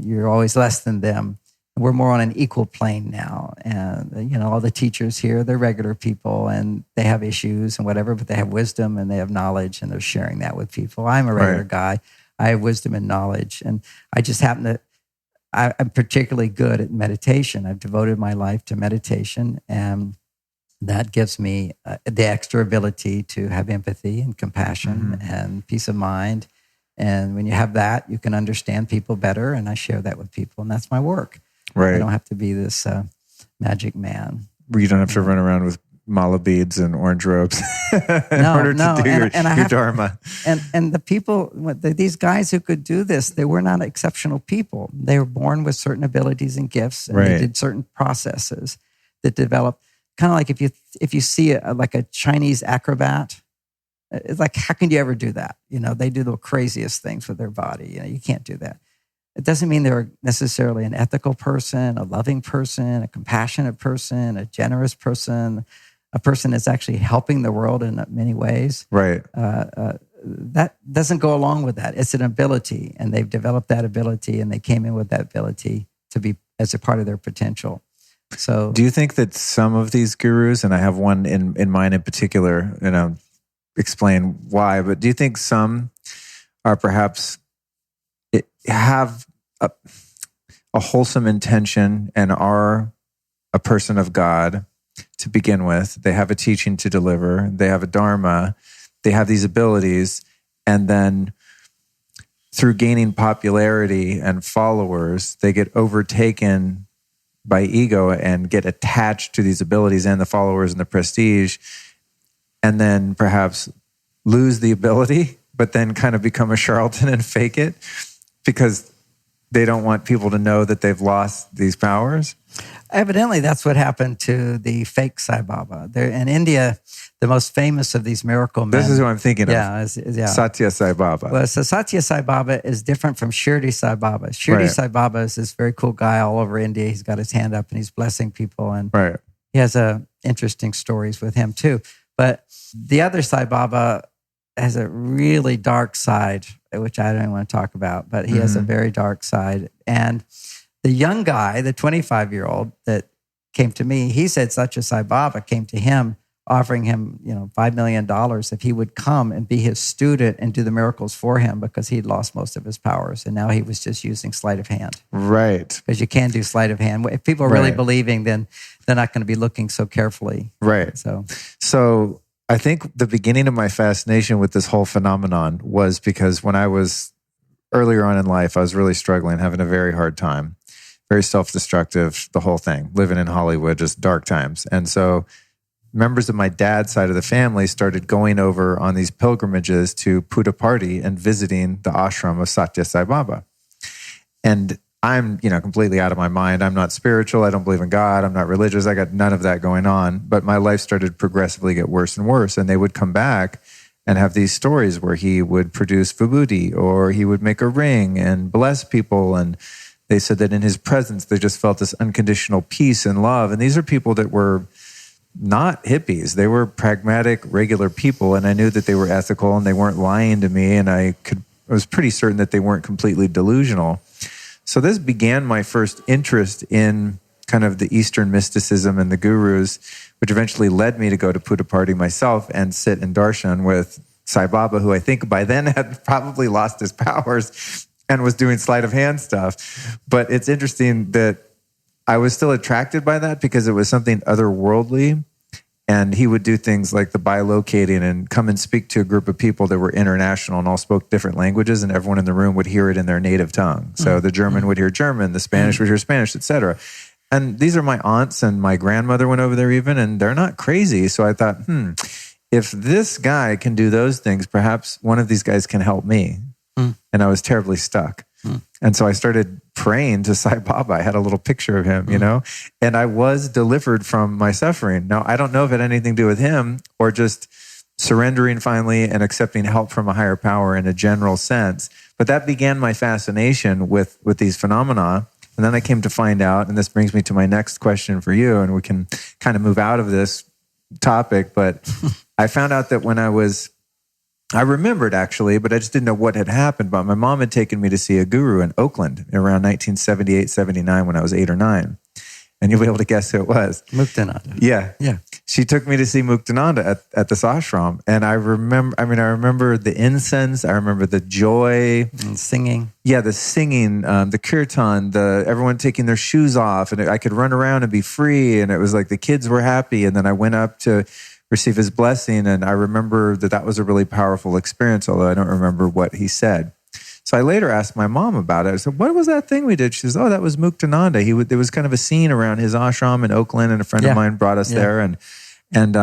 you're always less than them. We're more on an equal plane now. And, all the teachers here, they're regular people and they have issues and whatever, but they have wisdom and they have knowledge and they're sharing that with people. I'm a regular guy. I have wisdom and knowledge. And I just happen to, I'm particularly good at meditation. I've devoted my life to meditation, and that gives me the extra ability to have empathy and compassion and peace of mind. And when you have that, you can understand people better. And I share that with people, and that's my work. Right. I don't have to be this magic man. You don't have to run around with mala beads and orange robes in order to do your dharma. And the people, these guys who could do this, they were not exceptional people. They were born with certain abilities and gifts, and they did certain processes that developed. Kind of like if you see like a Chinese acrobat, it's like, how can you ever do that? They do the craziest things with their body. You can't do that. It doesn't mean they're necessarily an ethical person, a loving person, a compassionate person, a generous person, a person that's actually helping the world in many ways. Right. that doesn't go along with that. It's an ability, and they've developed that ability, and they came in with that ability to be as a part of their potential. So, do you think that some of these gurus, and I have one in mind in particular, and I'll explain why, but do you think some are perhaps have a wholesome intention and are a person of God to begin with? They have a teaching to deliver. They have a dharma. They have these abilities. And then through gaining popularity and followers, they get overtaken by ego and get attached to these abilities and the followers and the prestige, and then perhaps lose the ability, but then kind of become a charlatan and fake it because they don't want people to know that they've lost these powers? Evidently, that's what happened to the fake Sai Baba. There in India, the most famous of these miracle men. This is who I'm thinking of. Satya Sai Baba. Well, so Satya Sai Baba is different from Shirdi Sai Baba. Shirdi Sai Baba is this very cool guy all over India. He's got his hand up and he's blessing people, and he has interesting stories with him too. But the other Sai Baba has a really dark side, which I don't even want to talk about, but he has a very dark side. And the young guy, the 25-year-old that came to me, he said Satya Sai Baba came to him offering him, $5 million if he would come and be his student and do the miracles for him, because he'd lost most of his powers. And now he was just using sleight of hand. Right. Because you can do sleight of hand. If people are really believing, then they're not going to be looking so carefully. Right. So I think the beginning of my fascination with this whole phenomenon was because when I was earlier on in life, I was really struggling, having a very hard time, very self-destructive, the whole thing, living in Hollywood, just dark times. And so members of my dad's side of the family started going over on these pilgrimages to Puttaparthi and visiting the ashram of Satya Sai Baba. And I'm, completely out of my mind. I'm not spiritual. I don't believe in God. I'm not religious. I got none of that going on. But my life started progressively get worse and worse. And they would come back and have these stories where he would produce vibhuti, or he would make a ring and bless people. And they said that in his presence, they just felt this unconditional peace and love. And these are people that were not hippies. They were pragmatic, regular people. And I knew that they were ethical and they weren't lying to me. And I was pretty certain that they weren't completely delusional. So this began my first interest in kind of the Eastern mysticism and the gurus, which eventually led me to go to Puttaparthi myself and sit in darshan with Sai Baba, who I think by then had probably lost his powers and was doing sleight of hand stuff. But it's interesting that I was still attracted by that because it was something otherworldly. And he would do things like the bilocating and come and speak to a group of people that were international and all spoke different languages, and everyone in the room would hear it in their native tongue. So the German would hear German, the Spanish would hear Spanish, etc. And these are my aunts, and my grandmother went over there even, and they're not crazy. So I thought, if this guy can do those things, perhaps one of these guys can help me. And I was terribly stuck. And so I started praying to Sai Baba. I had a little picture of him, and I was delivered from my suffering. Now, I don't know if it had anything to do with him or just surrendering finally and accepting help from a higher power in a general sense. But that began my fascination with these phenomena. And then I came to find out, and this brings me to my next question for you, and we can kind of move out of this topic. But I found out that when I remembered actually, but I just didn't know what had happened. But my mom had taken me to see a guru in Oakland around 1978, 79 when I was 8 or 9. And you'll be able to guess who it was. Muktananda. Yeah. She took me to see Muktananda at this ashram. And I remember the incense. I remember the joy. And singing. Yeah, the singing, the kirtan, everyone taking their shoes off. And I could run around and be free. And it was like the kids were happy. And then I went up to receive his blessing. And I remember that was a really powerful experience, although I don't remember what he said. So I later asked my mom about it. I said, what was that thing we did? She says, that was Muktananda. There was kind of a scene around his ashram in Oakland, and a friend of mine brought us there. And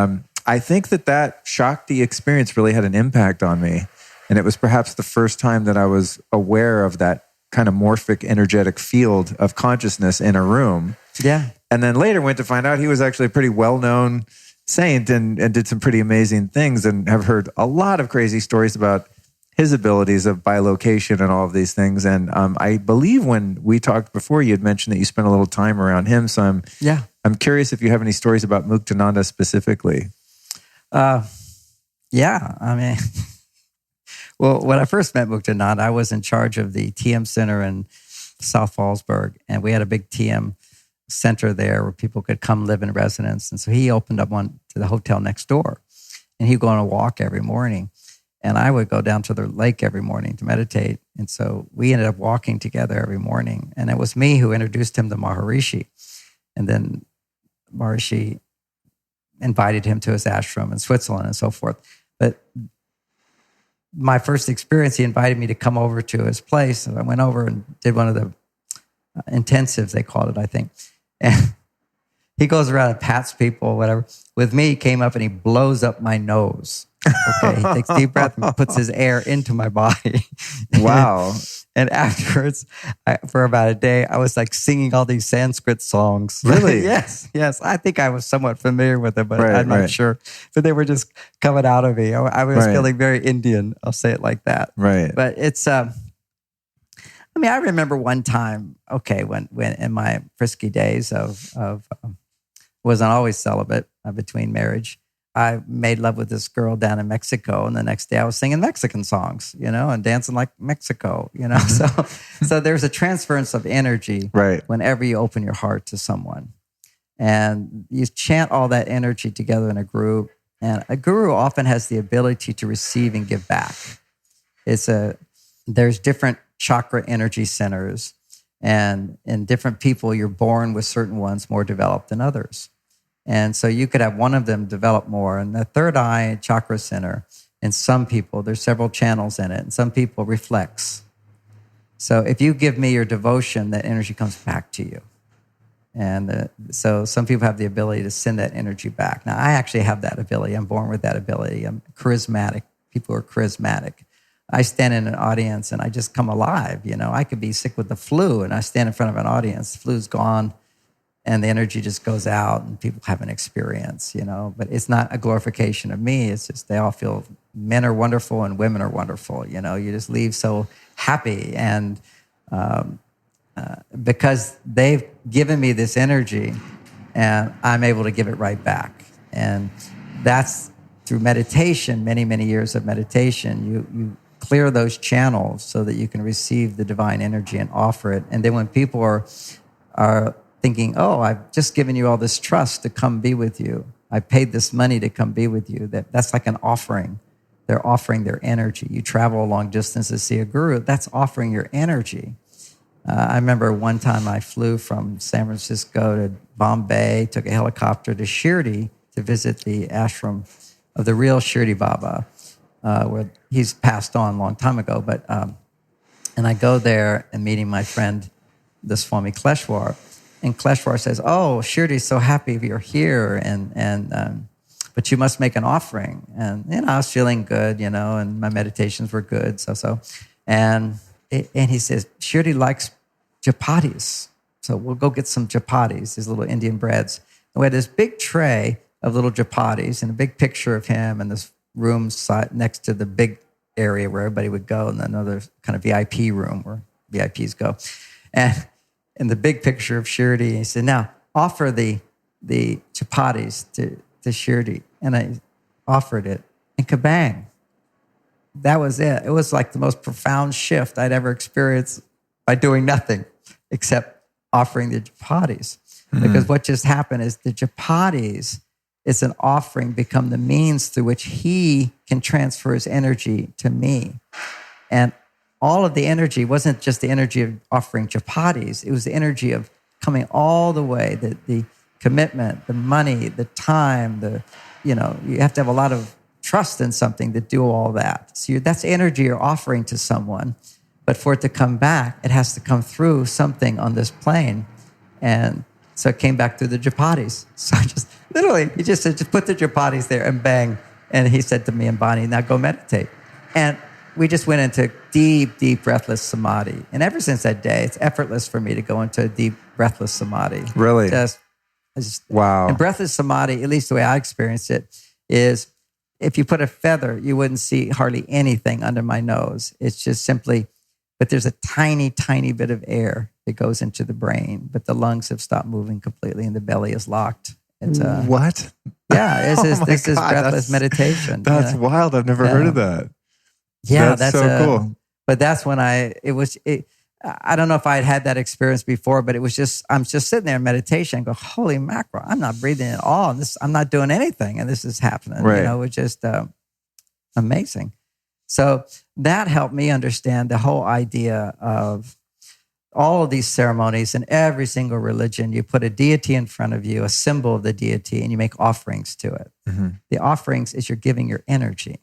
I think that Shakti experience really had an impact on me. And it was perhaps the first time that I was aware of that kind of morphic, energetic field of consciousness in a room. Yeah. And then later went to find out he was actually a pretty well-known saint and did some pretty amazing things, and have heard a lot of crazy stories about his abilities of bilocation and all of these things. And I believe when we talked before, you had mentioned that you spent a little time around him. So I'm curious if you have any stories about Muktananda specifically. Yeah. I mean, Well, when I first met Muktanand, I was in charge of the TM Center in South Fallsburg, and we had a big TM center there where people could come live in residence. And so he opened up one to the hotel next door, and he'd go on a walk every morning. And I would go down to the lake every morning to meditate. And so we ended up walking together every morning. And it was me who introduced him to Maharishi. And then Maharishi invited him to his ashram in Switzerland and so forth. But my first experience, he invited me to come over to his place. And I went over and did one of the intensives, they called it, I think. And he goes around and pats people, whatever. With me, he came up and he blows up my nose. Okay, he takes a deep breath and puts his air into my body. Wow. And afterwards, for about a day, I was like singing all these Sanskrit songs. Really? Yes. I think I was somewhat familiar with them, but I'm not sure. But they were just coming out of me. I was feeling very Indian. I'll say it like that. Right. But it's, I remember one time, when in my frisky days of wasn't always celibate between marriage, I made love with this girl down in Mexico, and the next day I was singing Mexican songs, and dancing like Mexico, So there's a transference of energy whenever you open your heart to someone. And you chant all that energy together in a group. And a guru often has the ability to receive and give back. There's different chakra energy centers, and in different people, you're born with certain ones more developed than others. And so you could have one of them develop more. And the third eye chakra center, in some people, there's several channels in it, and some people reflects. So if you give me your devotion, that energy comes back to you. And so some people have the ability to send that energy back. Now, I actually have that ability. I'm born with that ability. I'm charismatic. People are charismatic. I stand in an audience and I just come alive. I could be sick with the flu and I stand in front of an audience. The flu's gone. And the energy just goes out and people have an experience, But it's not a glorification of me. It's just they all feel men are wonderful and women are wonderful, You just leave so happy. And because they've given me this energy and I'm able to give it right back. And that's through meditation, many, many years of meditation. You clear those channels so that you can receive the divine energy and offer it. And then when people are thinking, I've just given you all this trust to come be with you. I paid this money to come be with you. That's like an offering. They're offering their energy. You travel a long distance to see a guru. That's offering your energy. I remember one time I flew from San Francisco to Bombay, took a helicopter to Shirdi to visit the ashram of the real Shirdi Baba, where he's passed on a long time ago. And I go there and meeting my friend, the Swami Kleshwar. And Kleshwar says, Shirdi's so happy you're here, but you must make an offering. And I was feeling good, and my meditations were good, And he says, Shirdi likes chapatis, so we'll go get some chapatis, these little Indian breads. And we had this big tray of little chapatis and a big picture of him in this room next to the big area where everybody would go, and another kind of VIP room where VIPs go. And in the big picture of Shirdi, he said, now offer the chapatis to Shirdi. And I offered it, and kabang. That was it. It was like the most profound shift I'd ever experienced by doing nothing except offering the chapatis. Mm-hmm. Because what just happened is the chapatis, it's an offering, become the means through which he can transfer his energy to me. And all of the energy wasn't just the energy of offering chapatis. It was the energy of coming all the way, the commitment, the money, the time, you have to have a lot of trust in something to do all that. So that's energy you're offering to someone. But for it to come back, it has to come through something on this plane. And so it came back through the chapatis. So he just said, just put the chapatis there and bang. And he said to me and Bonnie, now go meditate. And we just went into deep, deep breathless samadhi. And ever since that day, it's effortless for me to go into a deep breathless samadhi. Really? Wow. And breathless samadhi, at least the way I experience it, is if you put a feather, you wouldn't see hardly anything under my nose. It's just simply, but there's a tiny, tiny bit of air that goes into the brain, but the lungs have stopped moving completely and the belly is locked. It's what? Yeah, this is breathless meditation. That's wild. I've never heard of that. Yeah, that's so cool. But that's when I don't know if I had that experience before, but I'm just sitting there in meditation and go, holy mackerel, I'm not breathing at all. And I'm not doing anything. And this is happening. Right. It was just amazing. So that helped me understand the whole idea of all of these ceremonies. In every single religion, you put a deity in front of you, a symbol of the deity, and you make offerings to it. Mm-hmm. The offerings is you're giving your energy.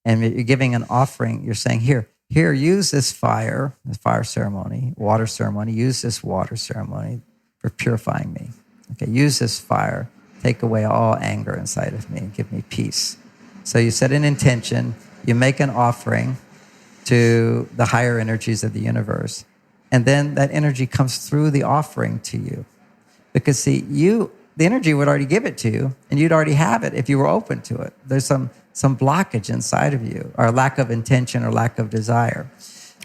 And you're giving an offering. You're saying, here, use this fire ceremony, water ceremony. Use this water ceremony for purifying me. Okay, use this fire. Take away all anger inside of me and give me peace. So you set an intention. You make an offering to the higher energies of the universe. And then that energy comes through the offering to you. Because see, the energy would already give it to you, and you'd already have it if you were open to it. There's some blockage inside of you, or lack of intention or lack of desire.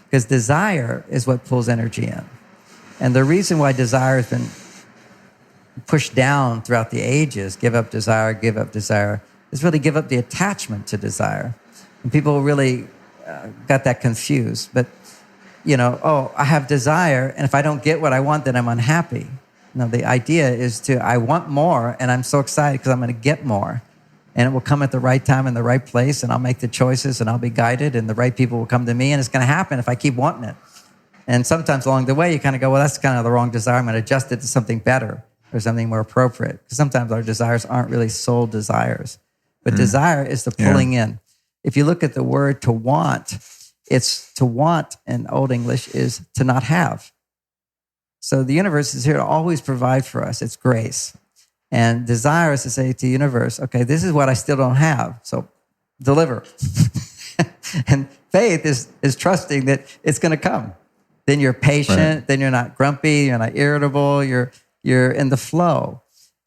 Because desire is what pulls energy in. And the reason why desire has been pushed down throughout the ages, give up desire, is really give up the attachment to desire. And people really got that confused. But, I have desire, and if I don't get what I want, then I'm unhappy. No, the idea is I want more, and I'm so excited because I'm going to get more. And it will come at the right time in the right place, and I'll make the choices, and I'll be guided, and the right people will come to me, and it's going to happen if I keep wanting it. And sometimes along the way, you kind of go, well, that's kind of the wrong desire. I'm going to adjust it to something better or something more appropriate. Because sometimes our desires aren't really soul desires. But desire is the pulling in. If you look at the word to want, it's to want in Old English is to not have. So the universe is here to always provide for us. It's grace. And desire is to say to the universe, okay, this is what I still don't have, so deliver. And faith is trusting that it's going to come. Then you're patient, right. Then you're not grumpy, you're not irritable, you're in the flow.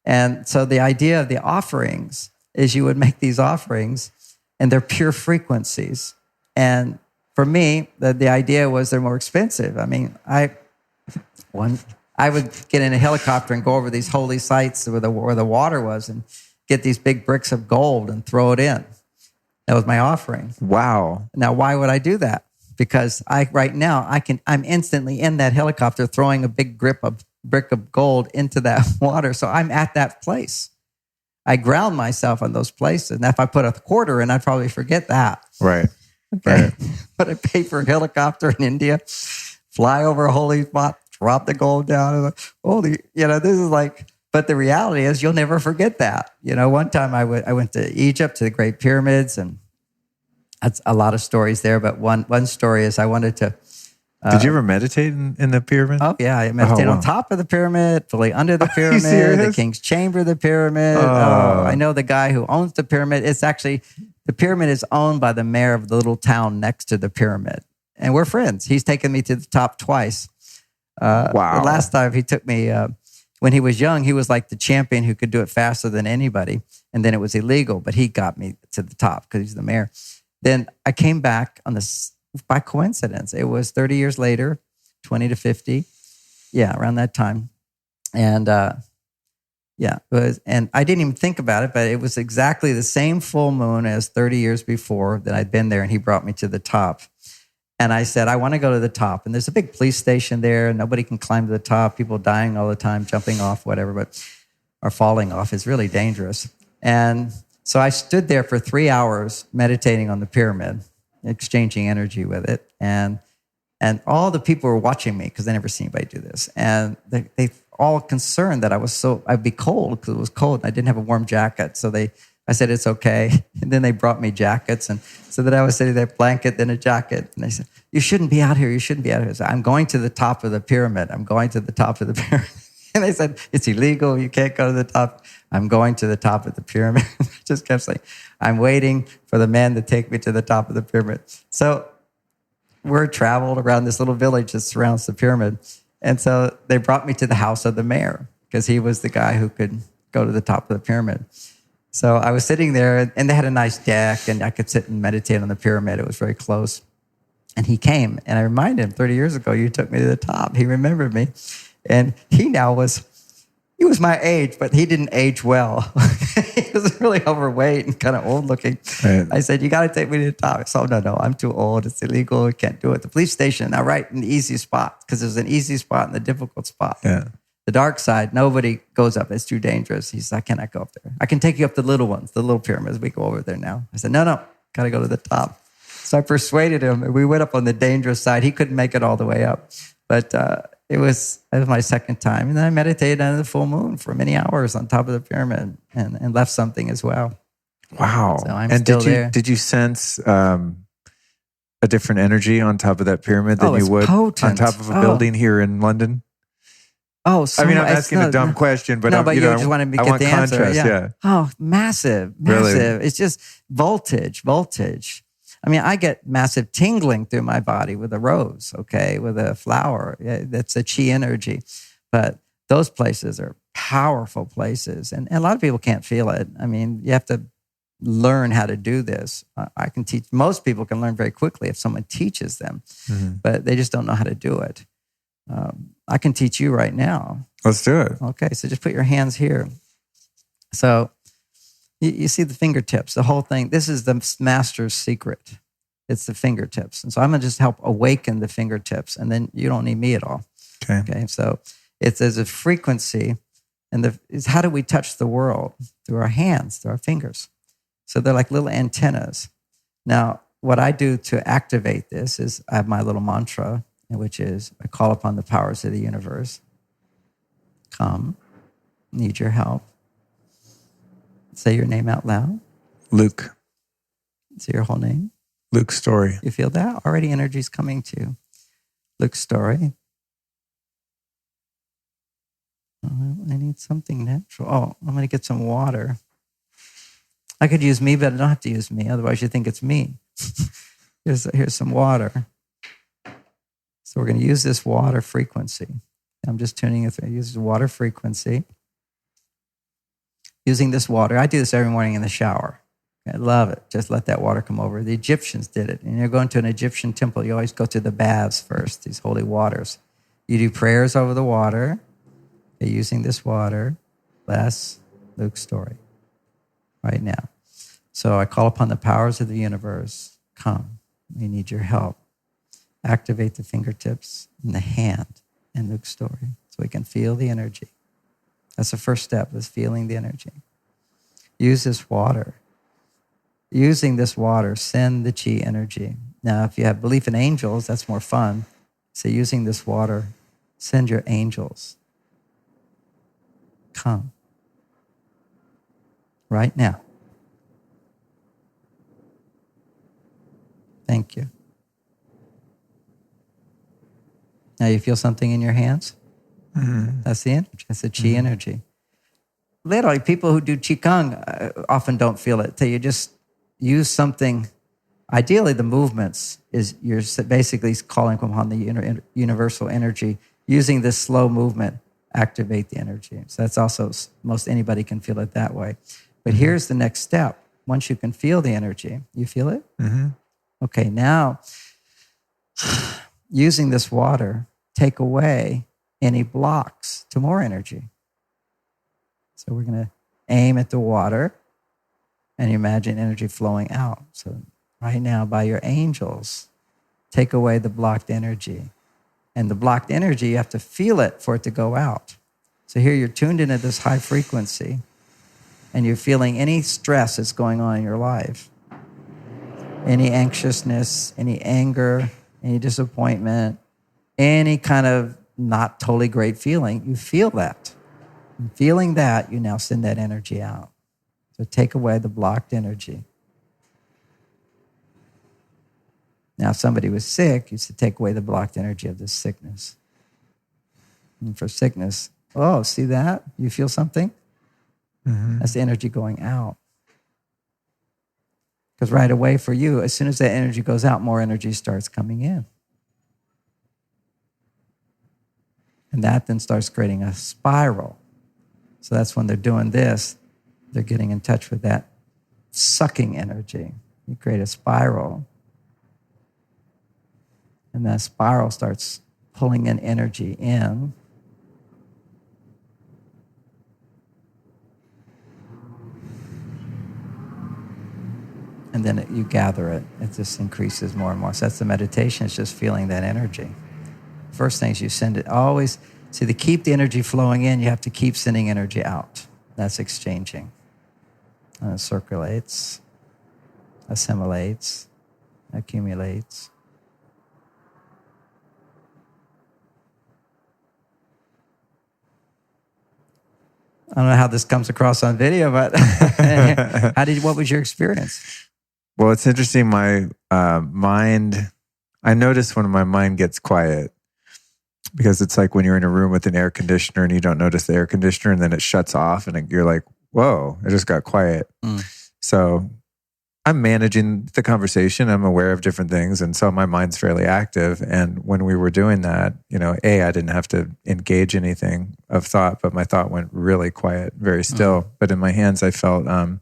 And so the idea of the offerings is you would make these offerings, and they're pure frequencies. And for me, the idea was they're more expensive. I mean, I would get in a helicopter and go over these holy sites where the water was and get these big bricks of gold and throw it in. That was my offering. Wow. Now, why would I do that? Because I'm instantly in that helicopter throwing a big brick of gold into that water. So I'm at that place. I ground myself on those places. And if I put a quarter in, I'd probably forget that. Right. Okay. Right. But I pay for a helicopter in India, fly over a holy spot, drop the gold down. And holy, this is like, but the reality is you'll never forget that. One time I went to Egypt to the Great Pyramids, and that's a lot of stories there. But one story is I wanted to. Did you ever meditate in the pyramid? Oh, yeah. I meditated on top of the pyramid, fully under the pyramid, the king's chamber of the pyramid. I know the guy who owns the pyramid. It's actually, the pyramid is owned by the mayor of the little town next to the pyramid. And we're friends. He's taken me to the top twice. Wow. The last time he took me, when he was young, he was like the champion who could do it faster than anybody. And then it was illegal, but he got me to the top because he's the mayor. Then I came back on this by coincidence. It was 30 years later, 20 to 50. Yeah, around that time. And it was, and I didn't even think about it, but it was exactly the same full moon as 30 years before that I'd been there, and he brought me to the top. And I said, I want to go to the top. And there's a big police station there. Nobody can climb to the top. People dying all the time, jumping off, whatever, or falling off. It's really dangerous. And so I stood there for 3 hours meditating on the pyramid, exchanging energy with it. And all the people were watching me because they never seen anybody do this. And they all concerned that I'd be cold because it was cold. And I didn't have a warm jacket. So I said, it's okay. And then they brought me jackets. And so that I was sitting there, blanket, then a jacket. And they said, you shouldn't be out here. You shouldn't be out here. I said, I'm going to the top of the pyramid. I'm going to the top of the pyramid. And they said, it's illegal. You can't go to the top. I'm going to the top of the pyramid. I just kept saying, I'm waiting for the man to take me to the top of the pyramid. So we're traveled around this little village that surrounds the pyramid. And so they brought me to the house of the mayor because he was the guy who could go to the top of the pyramid. So I was sitting there, and they had a nice deck, and I could sit and meditate on the pyramid. It was very close. And he came, and I reminded him, 30 years ago, you took me to the top. He remembered me. And he now was He was my age, but he didn't age well. He was really overweight and kind of old looking. Right. I said, you got to take me to the top. So, no, I'm too old. It's illegal. I can't do it. The police station, now right in the easy spot, because there's an easy spot and a difficult spot. Yeah. The dark side, nobody goes up. It's too dangerous. He said, I cannot go up there. I can take you up the little ones, the little pyramids. We go over there now. I said, no, got to go to the top. So I persuaded him, and we went up on the dangerous side. He couldn't make it all the way up. But it was my second time. And then I meditated under the full moon for many hours on top of the pyramid and left something as well. Wow. So I'm and still there. Did you sense a different energy on top of that pyramid than you would potent. on top of a building here in London? Oh, I mean, I'm asking a dumb question, but you just wanted me to get the answer. Contrast, yeah. Oh, massive. Really? It's just voltage. I mean, I get massive tingling through my body with a rose, okay, with a flower. Yeah, that's a chi energy. But those places are powerful places. And a lot of people can't feel it. I mean, you have to learn how to do this. I can teach. Most people can learn very quickly if someone teaches them, but they just don't know how to do it. I can teach you right now. Let's do it. Okay, so just put your hands here. So you see the fingertips, the whole thing. This is the master's secret. It's the fingertips. And so I'm going to just help awaken the fingertips, and then you don't need me at all. Okay, so it's as a frequency, and it's how do we touch the world? Through our hands, through our fingers. So they're like little antennas. Now, what I do to activate this is I have my little mantra, which is I call upon the powers of the universe. Come, need your help. Say your name out loud. Luke. Say your whole name. Luke Story. You feel that? Already energy's coming to you. Luke Story. Oh, I need something natural. Oh, I'm going to get some water. I could use me, but I don't have to use me. Otherwise, you think it's me. Here's some water. So we're going to use this water frequency. I'm just tuning it through. Use the water frequency. Using this water. I do this every morning in the shower. I love it. Just let that water come over. The Egyptians did it. And you're going to an Egyptian temple, you always go to the baths first, these holy waters. You do prayers over the water. Okay, using this water. Bless Luke's story right now. So I call upon the powers of the universe. Come. We need your help. Activate the fingertips and the hand in Luke's story so we can feel the energy. That's the first step, is feeling the energy. Use this water. Using this water, send the chi energy. Now, if you have belief in angels, that's more fun. So using this water, send your angels. Come. Right now. Thank you. Now you feel something in your hands? Mm-hmm. That's the energy. That's the chi energy. Literally, people who do Qigong often don't feel it. So you just use something. Ideally, the movements is you're basically calling upon the universal energy. Using this slow movement, activate the energy. So that's also, most anybody can feel it that way. But here's the next step. Once you can feel the energy, you feel it? Mm-hmm. Okay, now, using this water, take away any blocks to more energy. So we're going to aim at the water and you imagine energy flowing out. So right now, by your angels, take away the blocked energy. And the blocked energy, you have to feel it for it to go out. So here you're tuned into this high frequency and you're feeling any stress that's going on in your life. Any anxiousness, any anger, any disappointment, any kind of not totally great feeling, you feel that. And feeling that, you now send that energy out. So take away the blocked energy. Now, if somebody was sick, you should take away the blocked energy of this sickness. And for sickness, oh, see that? You feel something? Mm-hmm. That's the energy going out. Because right away for you, as soon as that energy goes out, more energy starts coming in. And that then starts creating a spiral. So that's when they're doing this, they're getting in touch with that sucking energy. You create a spiral. And that spiral starts pulling in energy in. and then you gather it. It just increases more and more. So that's the meditation. It's just feeling that energy. First thing is you send it always. See, to keep the energy flowing in, you have to keep sending energy out. That's exchanging. And it circulates, assimilates, accumulates. I don't know how this comes across on video, but what was your experience? Well, it's interesting. My mind, I notice when my mind gets quiet, because it's like when you're in a room with an air conditioner and you don't notice the air conditioner and then it shuts off and you're like, whoa, it just got quiet. So I'm managing the conversation. I'm aware of different things. And so my mind's fairly active. And when we were doing that, I didn't have to engage anything of thought, but my thought went really quiet, very still. But in my hands, I felt kind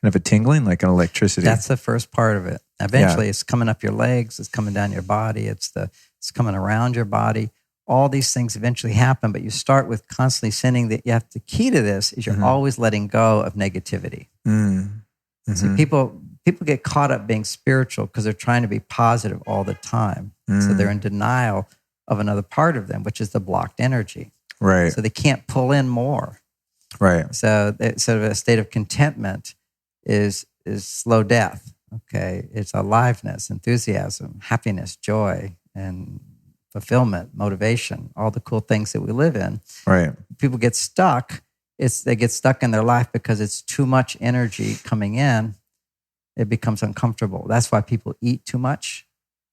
of a tingling, like an electricity. That's the first part of it. Eventually, It's coming up your legs. It's coming down your body. It's coming around your body. All these things eventually happen, but you start with constantly sending that. The key to this is you're always letting go of negativity. See, people get caught up being spiritual because they're trying to be positive all the time. So they're in denial of another part of them, which is the blocked energy. Right. So they can't pull in more. Right. So sort of a state of contentment is slow death. Okay. It's aliveness, enthusiasm, happiness, joy, and fulfillment, motivation, all the cool things that we live in. Right. People get stuck. They get stuck in their life because it's too much energy coming in. It becomes uncomfortable. That's why people eat too much.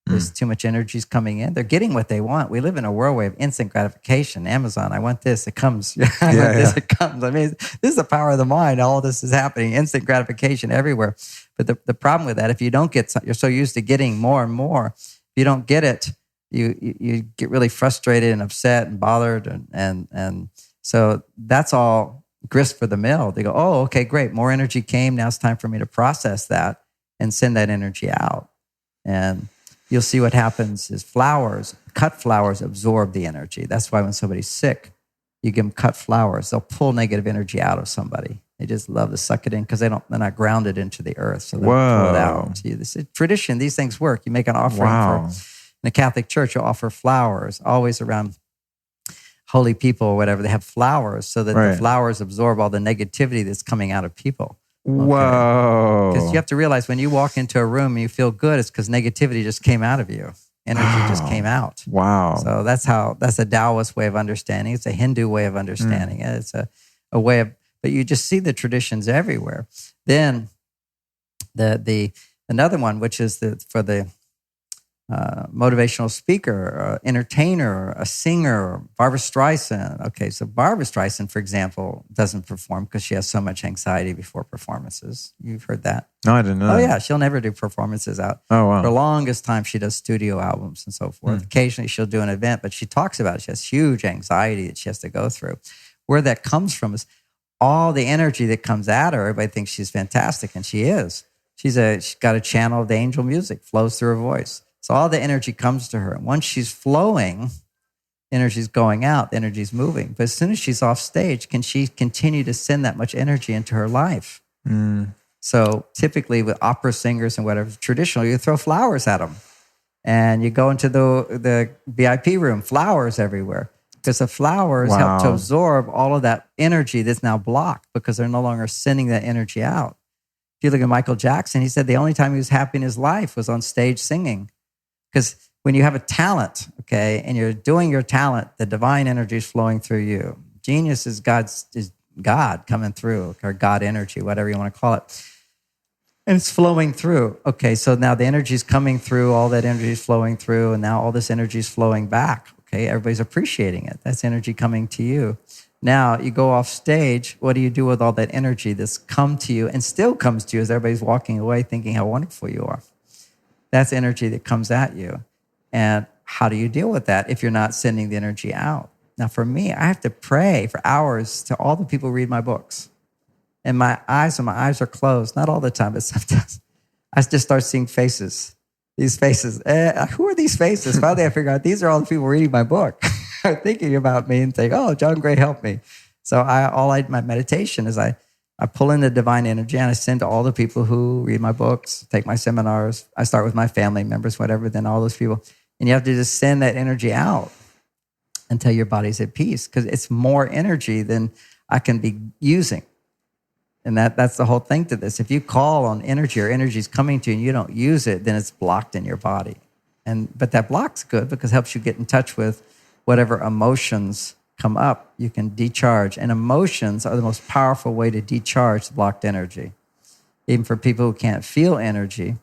There's too much energy coming in. They're getting what they want. We live in a world of instant gratification. Amazon, I want this, it comes. I want this, it comes. I mean, this is the power of the mind. All this is happening. Instant gratification everywhere. But the problem with that, if you don't get, you're so used to getting more and more. If you don't get it, you get really frustrated and upset and bothered, and so that's all grist for the mill. They go, oh, okay, great, more energy came. Now it's time for me to process that and send that energy out. And you'll see what happens is cut flowers absorb the energy. That's why when somebody's sick, you give them cut flowers. They'll pull negative energy out of somebody. They just love to suck it in because they're not grounded into the earth, so they'll pull it out. See, this is tradition. These things work. You make an offering in the Catholic Church, you'll offer flowers, always around holy people or whatever. They have flowers so that the flowers absorb all the negativity that's coming out of people. Okay? Whoa. Because you have to realize when you walk into a room and you feel good, it's because negativity just came out of you. Energy just came out. Wow. So that's a Taoist way of understanding. It's a Hindu way of understanding it. It's a way of, but you just see the traditions everywhere. Then another one, which is for the motivational speaker, or entertainer, or a singer, or Barbra Streisand. Okay, so Barbra Streisand, for example, doesn't perform because she has so much anxiety before performances. You've heard that? No, I didn't know. Oh, yeah, she'll never do performances out. Oh, wow. For the longest time, she does studio albums and so forth. Occasionally, she'll do an event, but she talks about it. She has huge anxiety that she has to go through. Where that comes from is all the energy that comes at her. Everybody thinks she's fantastic, and she is. She's got a channel of the angel music, flows through her voice. So all the energy comes to her. Once she's flowing, energy's going out, energy's moving. But as soon as she's off stage, can she continue to send that much energy into her life? So typically with opera singers and whatever, traditionally, you throw flowers at them. And you go into the VIP room, flowers everywhere. Because the flowers help to absorb all of that energy that's now blocked because they're no longer sending that energy out. If you look at Michael Jackson, he said the only time he was happy in his life was on stage singing. Because when you have a talent, okay, and you're doing your talent, the divine energy is flowing through you. Genius is God coming through, or God energy, whatever you want to call it. And it's flowing through. Okay, so now the energy is coming through, all that energy is flowing through, and now all this energy is flowing back. Okay, everybody's appreciating it. That's energy coming to you. Now you go off stage. What do you do with all that energy that's come to you and still comes to you as everybody's walking away thinking how wonderful you are? That's energy that comes at you. And how do you deal with that if you're not sending the energy out? Now, for me, I have to pray for hours to all the people who read my books. And when my eyes are closed, not all the time, but sometimes, I just start seeing faces. These faces. Who are these faces? Finally, I figure out these are all the people reading my book, thinking about me and saying, oh, John Gray helped me. So my meditation is I I pull in the divine energy and I send to all the people who read my books, take my seminars. I start with my family members, whatever, then all those people. And you have to just send that energy out until your body's at peace, because it's more energy than I can be using. And that's the whole thing to this. If you call on energy or energy is coming to you and you don't use it, then it's blocked in your body. But that block's good because it helps you get in touch with whatever emotions come up. You can decharge. And emotions are the most powerful way to decharge the blocked energy. Even for people who can't feel energy,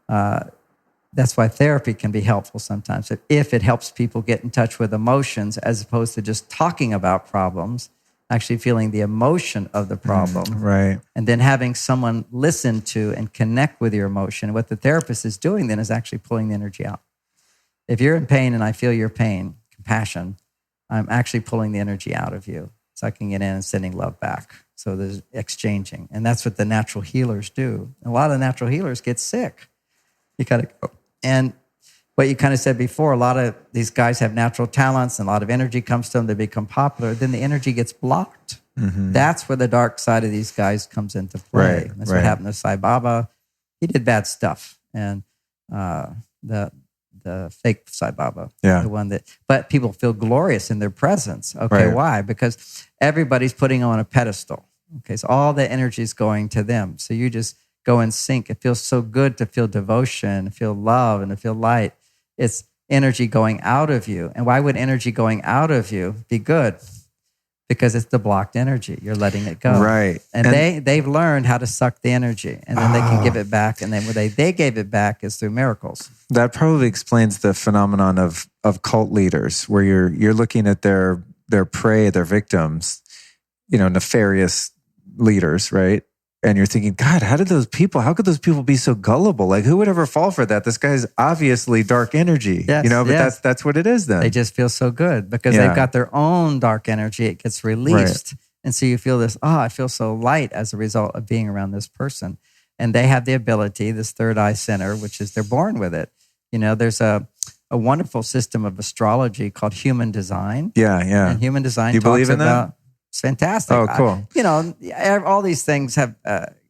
that's why therapy can be helpful sometimes. If it helps people get in touch with emotions as opposed to just talking about problems, actually feeling the emotion of the problem. Right. And then having someone listen to and connect with your emotion. What the therapist is doing then is actually pulling the energy out. If you're in pain and I feel your pain, compassion, I'm actually pulling the energy out of you, sucking it in and sending love back. So there's exchanging. And that's what the natural healers do. A lot of natural healers get sick. You got to go. And what you kind of said before, a lot of these guys have natural talents and a lot of energy comes to them, they become popular, then the energy gets blocked. Mm-hmm. That's where the dark side of these guys comes into play. Right, That's what happened to Sai Baba. He did bad stuff. And the fake Sai Baba, the one that, but people feel glorious in their presence. Okay, right. Why? Because everybody's putting on a pedestal. Okay, so all the energy is going to them. So you just go in sync. It feels so good to feel devotion, to feel love, and to feel light. It's energy going out of you. And why would energy going out of you be good? Because it's the blocked energy. You're letting it go. Right. And they've learned how to suck the energy, and then they can give it back. And then when they gave it back is through miracles. That probably explains the phenomenon of cult leaders, where you're looking at their prey, their victims, nefarious leaders, right? And you're thinking, God, how could those people be so gullible? Like, who would ever fall for that? This guy's obviously dark energy, but that's what it is then. They just feel so good because they've got their own dark energy. It gets released. Right. And so you feel this, I feel so light as a result of being around this person. And they have the ability, this third eye center, which is they're born with it. There's a wonderful system of astrology called human design. Yeah, yeah. And human design you believe in that? It's fantastic. Oh, cool. All these things have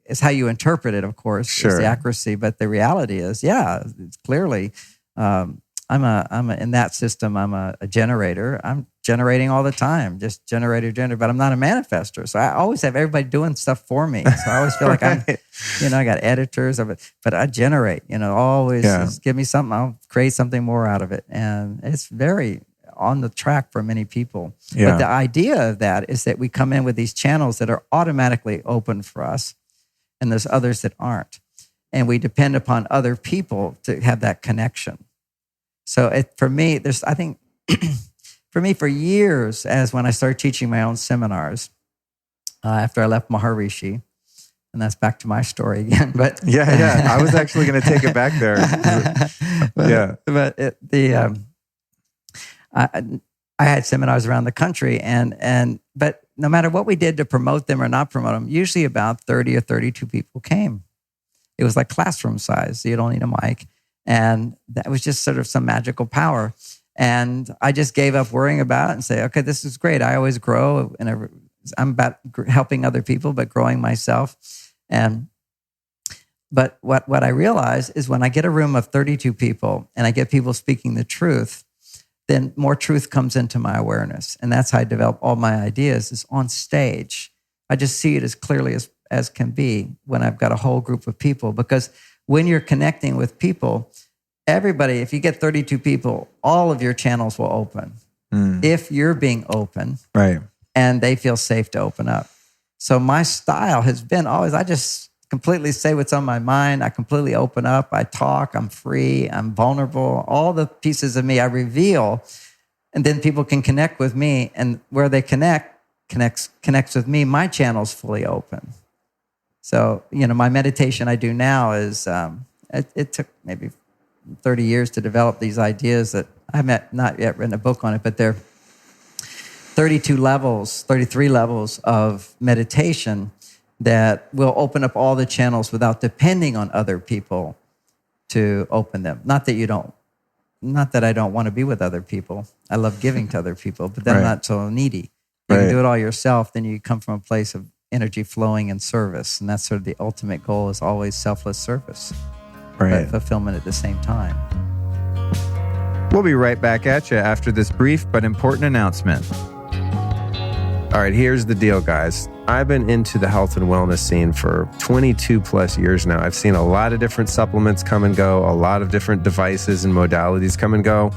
is how you interpret it, of course, sure. Is the accuracy. But the reality is, it's clearly, I'm in that system. I'm a generator. I'm generating all the time, just generator. But I'm not a manifester, so I always have everybody doing stuff for me. So I always feel like I'm, I got editors of it, but I generate. Always just give me something. I'll create something more out of it, and it's very on the track for many people. Yeah. But the idea of that is that we come in with these channels that are automatically open for us, and there's others that aren't. And we depend upon other people to have that connection. So for me, for years, as when I started teaching my own seminars, after I left Maharishi, and that's back to my story again. But I was actually going to take it back there. I had seminars around the country, but no matter what we did to promote them or not promote them, usually about 30 or 32 people came. It was like classroom size, so you don't need a mic. And that was just sort of some magical power. And I just gave up worrying about it and say, okay, this is great. I always grow, and I'm about helping other people, but growing myself. But what I realize is when I get a room of 32 people and I get people speaking the truth, then more truth comes into my awareness. And that's how I develop all my ideas, is on stage. I just see it as clearly as can be when I've got a whole group of people. Because when you're connecting with people, everybody, if you get 32 people, all of your channels will open. If you're being open, right, and they feel safe to open up. So my style has been always, I just completely say what's on my mind. I completely open up. I talk. I'm free. I'm vulnerable. All the pieces of me I reveal, and then people can connect with me. And where they connects with me, my channel's fully open. So, my meditation I do now is, it took maybe 30 years to develop these ideas that I've not yet written a book on it, but they're 33 levels of meditation that will open up all the channels without depending on other people to open them. Not that I don't want to be with other people. I love giving to other people, but then I'm not so needy. You can do it all yourself, then you come from a place of energy flowing in service. And that's sort of the ultimate goal, is always selfless service, Right. but fulfillment at the same time. We'll be right back at you after this brief but important announcement. All right, here's the deal, guys. I've been into the health and wellness scene for 22 plus years now. I've seen a lot of different supplements come and go, a lot of different devices and modalities come and go.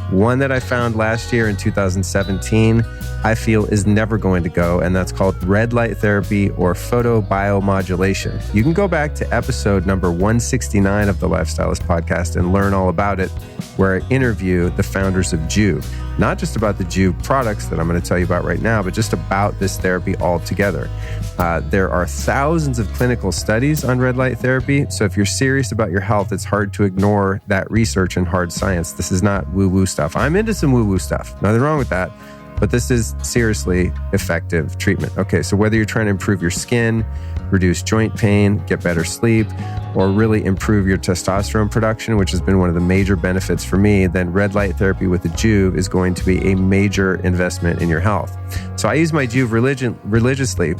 One that I found last year in 2017, I feel is never going to go, and that's called red light therapy or photobiomodulation. You can go back to episode number 169 of the Lifestylist podcast and learn all about it, where I interview the founders of Juve. Not just about the Juve products that I'm going to tell you about right now, but just about this therapy altogether. There are thousands of clinical studies on red light therapy. So if you're serious about your health, it's hard to ignore that research and hard science. This is not woo-woo stuff. I'm into some woo-woo stuff. Nothing wrong with that. But this is seriously effective treatment. Okay, so whether you're trying to improve your skin, reduce joint pain, get better sleep, or really improve your testosterone production, which has been one of the major benefits for me, then red light therapy with the Juve is going to be a major investment in your health. So I use my Juve religiously.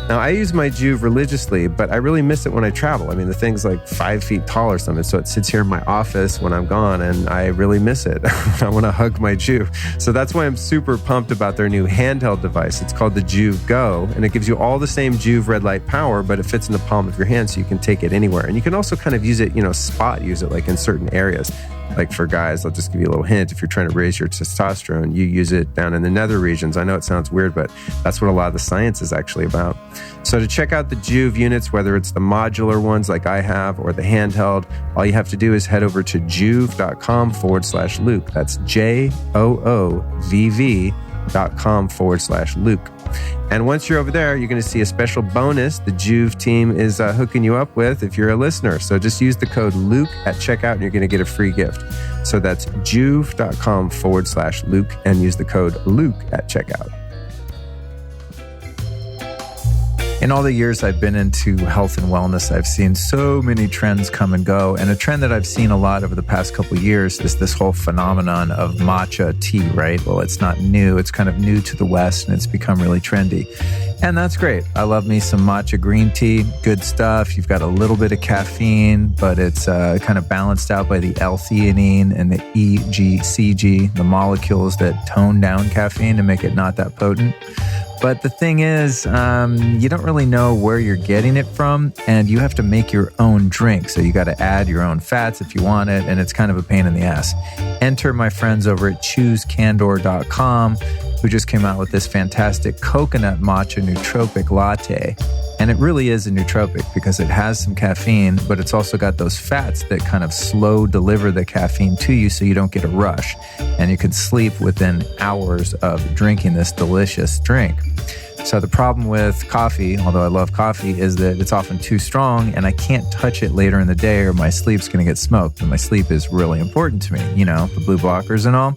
Now, I use my Juve religiously, but I really miss it when I travel. I mean, the thing's like 5 feet tall or something, so it sits here in my office when I'm gone, and I really miss it. I want to hug my Juve. So that's why I'm super pumped about their new handheld device. It's called the Juve Go, and it gives you all the same Juve red light power, but it fits in the palm of your hand, so you can take it anywhere. And you can also kind of use it, spot use it, like in certain areas. Like for guys, I'll just give you a little hint. If you're trying to raise your testosterone, you use it down in the nether regions. I know it sounds weird, but that's what a lot of the science is actually about. So to check out the Juve units, whether it's the modular ones like I have or the handheld, all you have to do is head over to juve.com/Luke. That's JOOVV.com/Luke. And once you're over there, you're going to see a special bonus the Juve team is hooking you up with if you're a listener. So just use the code Luke at checkout and you're going to get a free gift. So that's juve.com/Luke and use the code Luke at checkout. In all the years I've been into health and wellness, I've seen so many trends come and go. And a trend that I've seen a lot over the past couple of years is this whole phenomenon of matcha tea, right? Well, it's not new. It's kind of new to the West, and it's become really trendy. And that's great. I love me some matcha green tea. Good stuff. You've got a little bit of caffeine, but it's kind of balanced out by the L-theanine and the EGCG, the molecules that tone down caffeine to make it not that potent. But the thing is, you don't really know where you're getting it from, and you have to make your own drink. So you got to add your own fats if you want it, and it's kind of a pain in the ass. Enter my friends over at choosecandor.com, who just came out with this fantastic coconut matcha nootropic latte. And it really is a nootropic because it has some caffeine, but it's also got those fats that kind of slow deliver the caffeine to you so you don't get a rush. And you can sleep within hours of drinking this delicious drink. So the problem with coffee, although I love coffee, is that it's often too strong and I can't touch it later in the day or my sleep's going to get smoked. And my sleep is really important to me, the blue blockers and all.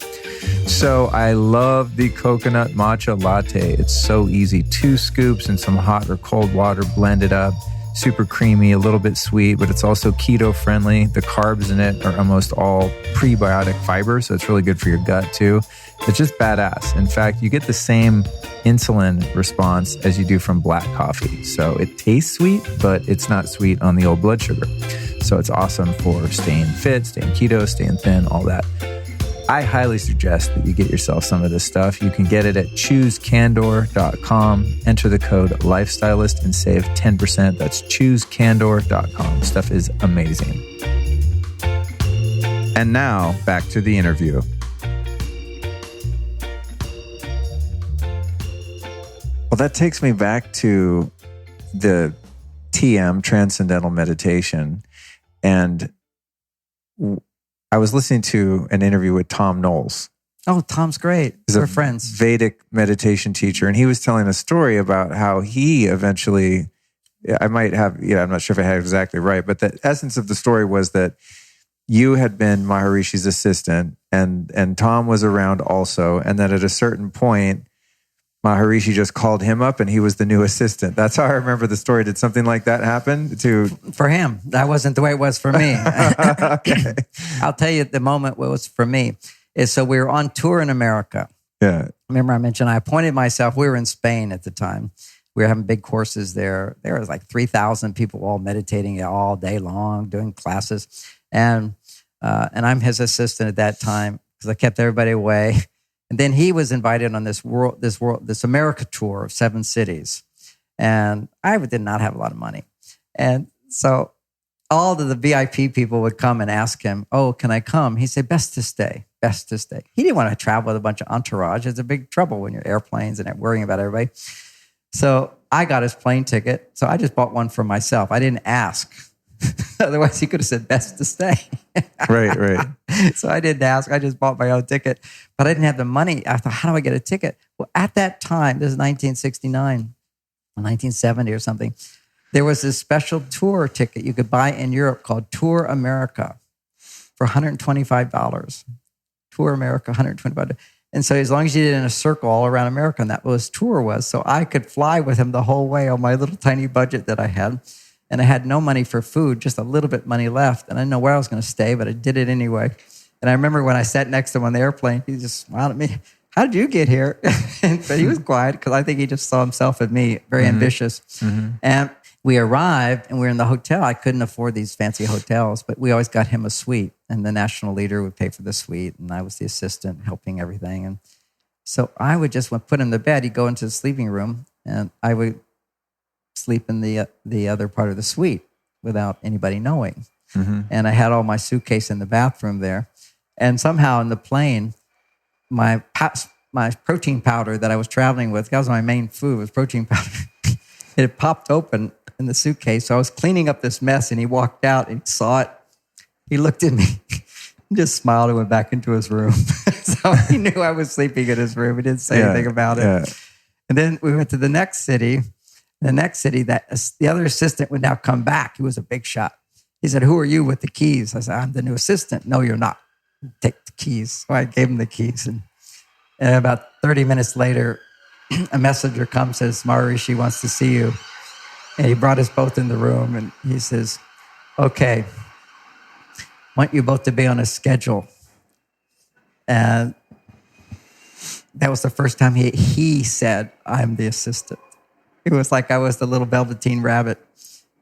So I love the coconut matcha latte. It's so easy. 2 scoops and some hot or cold water blended up. Super creamy, a little bit sweet, but it's also keto friendly. The carbs in it are almost all prebiotic fiber, so it's really good for your gut too. It's just badass. In fact, you get the same insulin response as you do from black coffee. So it tastes sweet, but it's not sweet on the old blood sugar. So it's awesome for staying fit, staying keto, staying thin, all that. I highly suggest that you get yourself some of this stuff. You can get it at choosecandor.com. Enter the code Lifestylist and save 10%. That's choosecandor.com. Stuff is amazing. And now back to the interview. Well, that takes me back to the TM, Transcendental Meditation. And I was listening to an interview with Tom Knowles. Oh, Tom's great. We're friends. Vedic meditation teacher. And he was telling a story about how he eventually, I'm not sure if I had it exactly right, but the essence of the story was that you had been Maharishi's assistant and Tom was around also. And then at a certain point, Maharishi just called him up and he was the new assistant. That's how I remember the story. Did something like that happen for him? That wasn't the way it was for me. Okay. I'll tell you the moment it was for me is so we were on tour in America. Yeah. remember I mentioned I appointed myself. We were in Spain at the time. We were having big courses there. There was like 3,000 people all meditating all day long, doing classes. And I'm his assistant at that time because I kept everybody away. And then he was invited on this America tour of 7 cities. And I did not have a lot of money. And so all of the VIP people would come and ask him, oh, can I come? He'd say, best to stay, best to stay. He didn't want to travel with a bunch of entourage. It's a big trouble when you're airplanes and worrying about everybody. So I got his plane ticket. So I just bought one for myself. I didn't ask. Otherwise, he could have said best to stay. Right. So I didn't ask. I just bought my own ticket. But I didn't have the money. I thought, how do I get a ticket? Well, at that time, this is 1969, 1970 or something, there was this special tour ticket you could buy in Europe called Tour America for $125. Tour America, $125. And so as long as you did it in a circle all around America, and that was tour was, so I could fly with him the whole way on my little tiny budget that I had. And I had no money for food, just a little bit money left. And I didn't know where I was going to stay, but I did it anyway. And I remember when I sat next to him on the airplane, he just smiled at me. How did you get here? But he was quiet because I think he just saw himself and me, very ambitious. And we arrived and we were in the hotel. I couldn't afford these fancy hotels, but we always got him a suite. And the national leader would pay for the suite. And I was the assistant helping everything. And so I would just put him to bed. He'd go into the sleeping room and I would sleep in the other part of the suite without anybody knowing. And I had all my suitcase in the bathroom there. And somehow in the plane, my protein powder that I was traveling with, that was my main food, was protein powder. It had popped open in the suitcase. So I was cleaning up this mess and he walked out and he saw it. He looked at me and just smiled and went back into his room. So he knew I was sleeping in his room. He didn't say anything about it. Yeah. And then we went to the next city. The other assistant would now come back. He was a big shot. He said, who are you with the keys? I said, I'm the new assistant. No, you're not. Take the keys. So I gave him the keys. And about 30 minutes later, a messenger comes, says, Maharishi wants to see you. And he brought us both in the room. And he says, okay, want you both to be on a schedule. And that was the first time he said, I'm the assistant. It was like I was the little Velveteen Rabbit.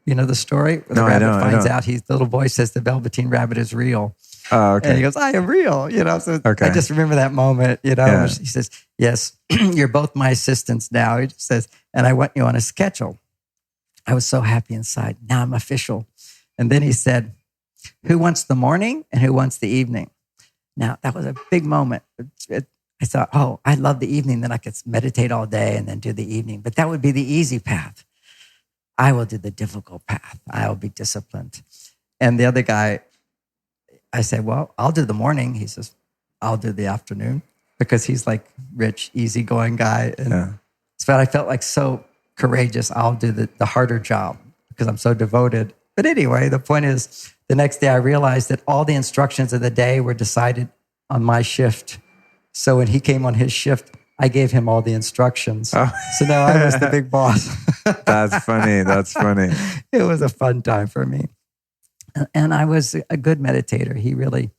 You know the story? Where the rabbit finds out, the little boy says the Velveteen Rabbit is real. Oh, okay. And he goes, I am real. So I just remember that moment, He says, yes, you're both my assistants now. He just says, and I want you on a schedule. I was so happy inside. Now I'm official. And then he said, who wants the morning and who wants the evening? Now, that was a big moment. I thought, oh, I love the evening. Then I could meditate all day and then do the evening. But that would be the easy path. I will do the difficult path. I'll be disciplined. And the other guy, I said, well, I'll do the morning. He says, I'll do the afternoon, because he's like rich, easygoing guy. And so I felt like so courageous. I'll do the harder job because I'm so devoted. But anyway, the point is, the next day I realized that all the instructions of the day were decided on my shift. So when he came on his shift, I gave him all the instructions. Oh. So now I was the big boss. That's funny. That's funny. It was a fun time for me. And I was a good meditator. He really,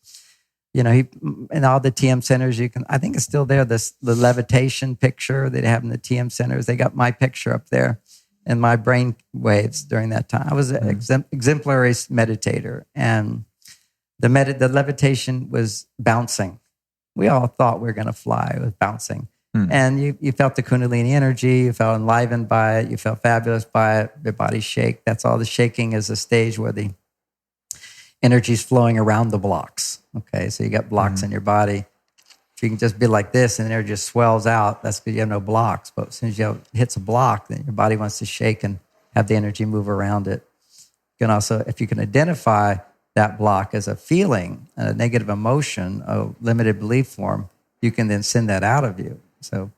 in all the TM centers, I think it's still there, the levitation picture they have in the TM centers. They got my picture up there and my brain waves during that time. I was an exemplary meditator. And the levitation was bouncing. We all thought we were going to fly. It was bouncing. And you felt the Kundalini energy. You felt enlivened by it. You felt fabulous by it. Your body shake. That's all. The shaking is a stage where the energy's flowing around the blocks. Okay, so you got blocks in your body. If you can just be like this and the energy just swells out, that's because you have no blocks. But as soon as it hits a block, then your body wants to shake and have the energy move around it. You can also, if you can identify that block as a feeling, a negative emotion, a limited belief form, you can then send that out of you. So,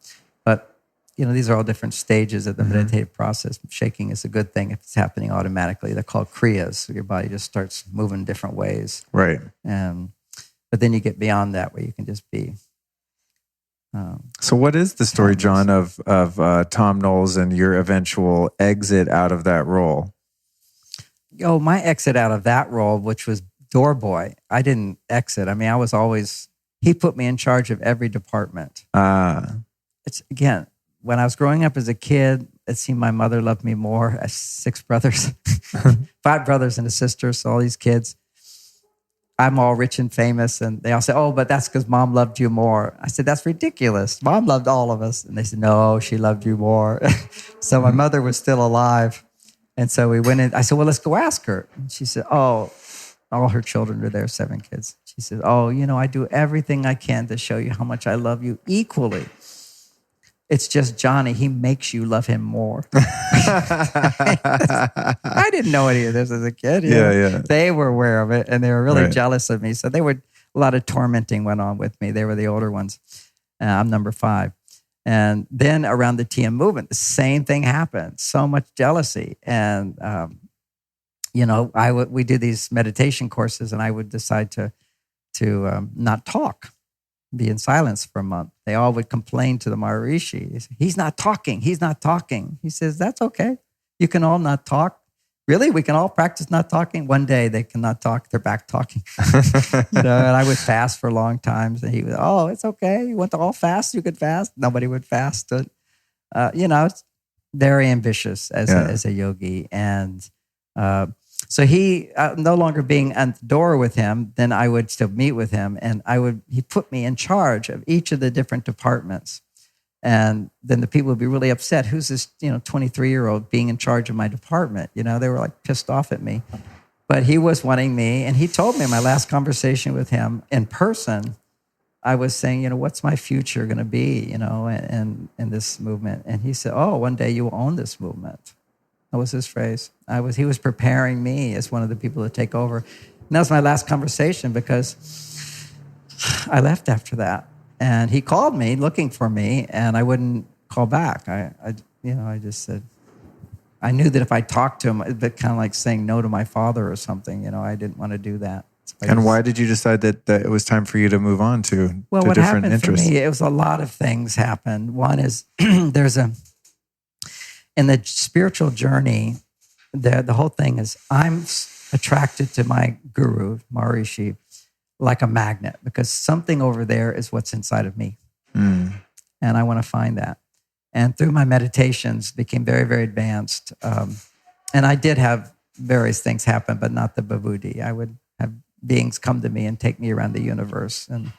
but these are all different stages of the meditative process. Shaking is a good thing if it's happening automatically. They're called kriyas. So your body just starts moving different ways. Right. But then you get beyond that where you can just be. So what is the story, John, of Tom Knowles and your eventual exit out of that role? Oh, my exit out of that role, which was door boy, I didn't exit. I mean, I was always... He put me in charge of every department. it's again, when I was growing up as a kid, it seemed my mother loved me more. I have 6 brothers, 5 brothers and a sister, so all these kids. I'm all rich and famous, and they all say, oh, but that's because mom loved you more. I said, that's ridiculous. Mom loved all of us. And they said, no, she loved you more. So my mother was still alive. And so we went in. I said, well, let's go ask her. And she said, oh, all her children are there, 7 kids. She said, oh, I do everything I can to show you how much I love you equally. It's just Johnny, he makes you love him more. I didn't know any of this as a kid. Yeah. They were aware of it, and they were really jealous of me. So a lot of tormenting went on with me. They were the older ones. I'm number 5. And then around the TM movement, the same thing happened. So much jealousy. And, we did these meditation courses, and I would decide to not talk, be in silence for a month. They all would complain to the Maharishi. He's not talking. He's not talking. He says, that's okay. You can all not talk. Really? We can all practice not talking? One day they cannot talk. They're back talking. And I would fast for long times. And he was, oh, it's okay. You want to all fast? You could fast. Nobody would fast. It's very ambitious as a yogi. And so he, no longer being at the door with him, then I would still meet with him, and he put me in charge of each of the different departments. And then the people would be really upset. Who's this, 23-year-old being in charge of my department? They were like pissed off at me. But he was wanting me, and he told me in my last conversation with him in person, I was saying, what's my future going to be, in this movement? And he said, oh, one day you will own this movement. That was his phrase. He was preparing me as one of the people to take over. And that was my last conversation, because I left after that. And he called me looking for me, and I wouldn't call back. I just said, I knew that if I talked to him, it'd be kind of like saying no to my father or something. I didn't want to do that. So why did you decide that it was time for you to move on to different interests? Well, what happened for me, it was a lot of things happened. One is in the spiritual journey, the whole thing is I'm attracted to my guru, Maharishi, like a magnet, because something over there is what's inside of me. And I want to find that. And through my meditations, became very, very advanced. And I did have various things happen, but not the vibhuti. I would have beings come to me and take me around the universe. And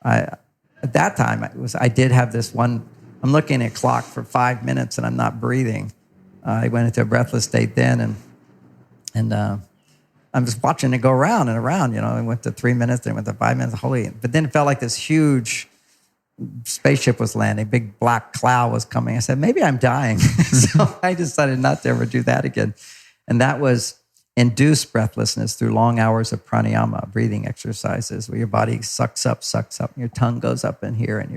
at that time, I did have this one. I'm looking at a clock for 5 minutes and I'm not breathing. I went into a breathless state then, and I'm just watching it go around and around. I went to 3 minutes, then went to 5 minutes. But then it felt like this huge spaceship was landing, big black cloud was coming. I said, maybe I'm dying. So I decided not to ever do that again. And that was induced breathlessness through long hours of pranayama, breathing exercises, where your body sucks up, and your tongue goes up in here, and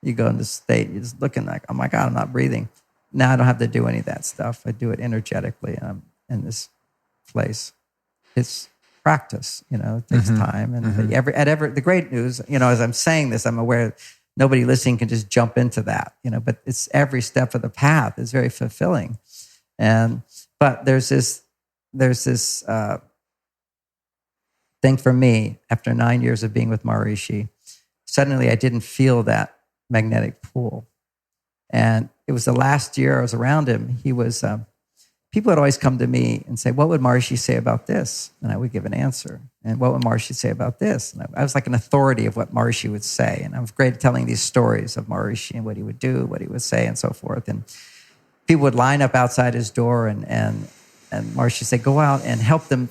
you go in this state, you're just looking like, oh my God, I'm not breathing. Now I don't have to do any of that stuff. I do it energetically, and I'm in this place. It's practice, it takes time. And the great news, as I'm saying this, I'm aware nobody listening can just jump into that, but it's every step of the path is very fulfilling. But there's this thing for me, after 9 years of being with Maharishi, suddenly I didn't feel that magnetic pull. And it was the last year I was around him. He was, people would always come to me and say, what would Maharishi say about this? And I would give an answer. And what would Maharishi say about this? And I was like an authority of what Maharishi would say. And I was great at telling these stories of Maharishi and what he would do, what he would say, and so forth. And people would line up outside his door, and Maharishi said, go out and help them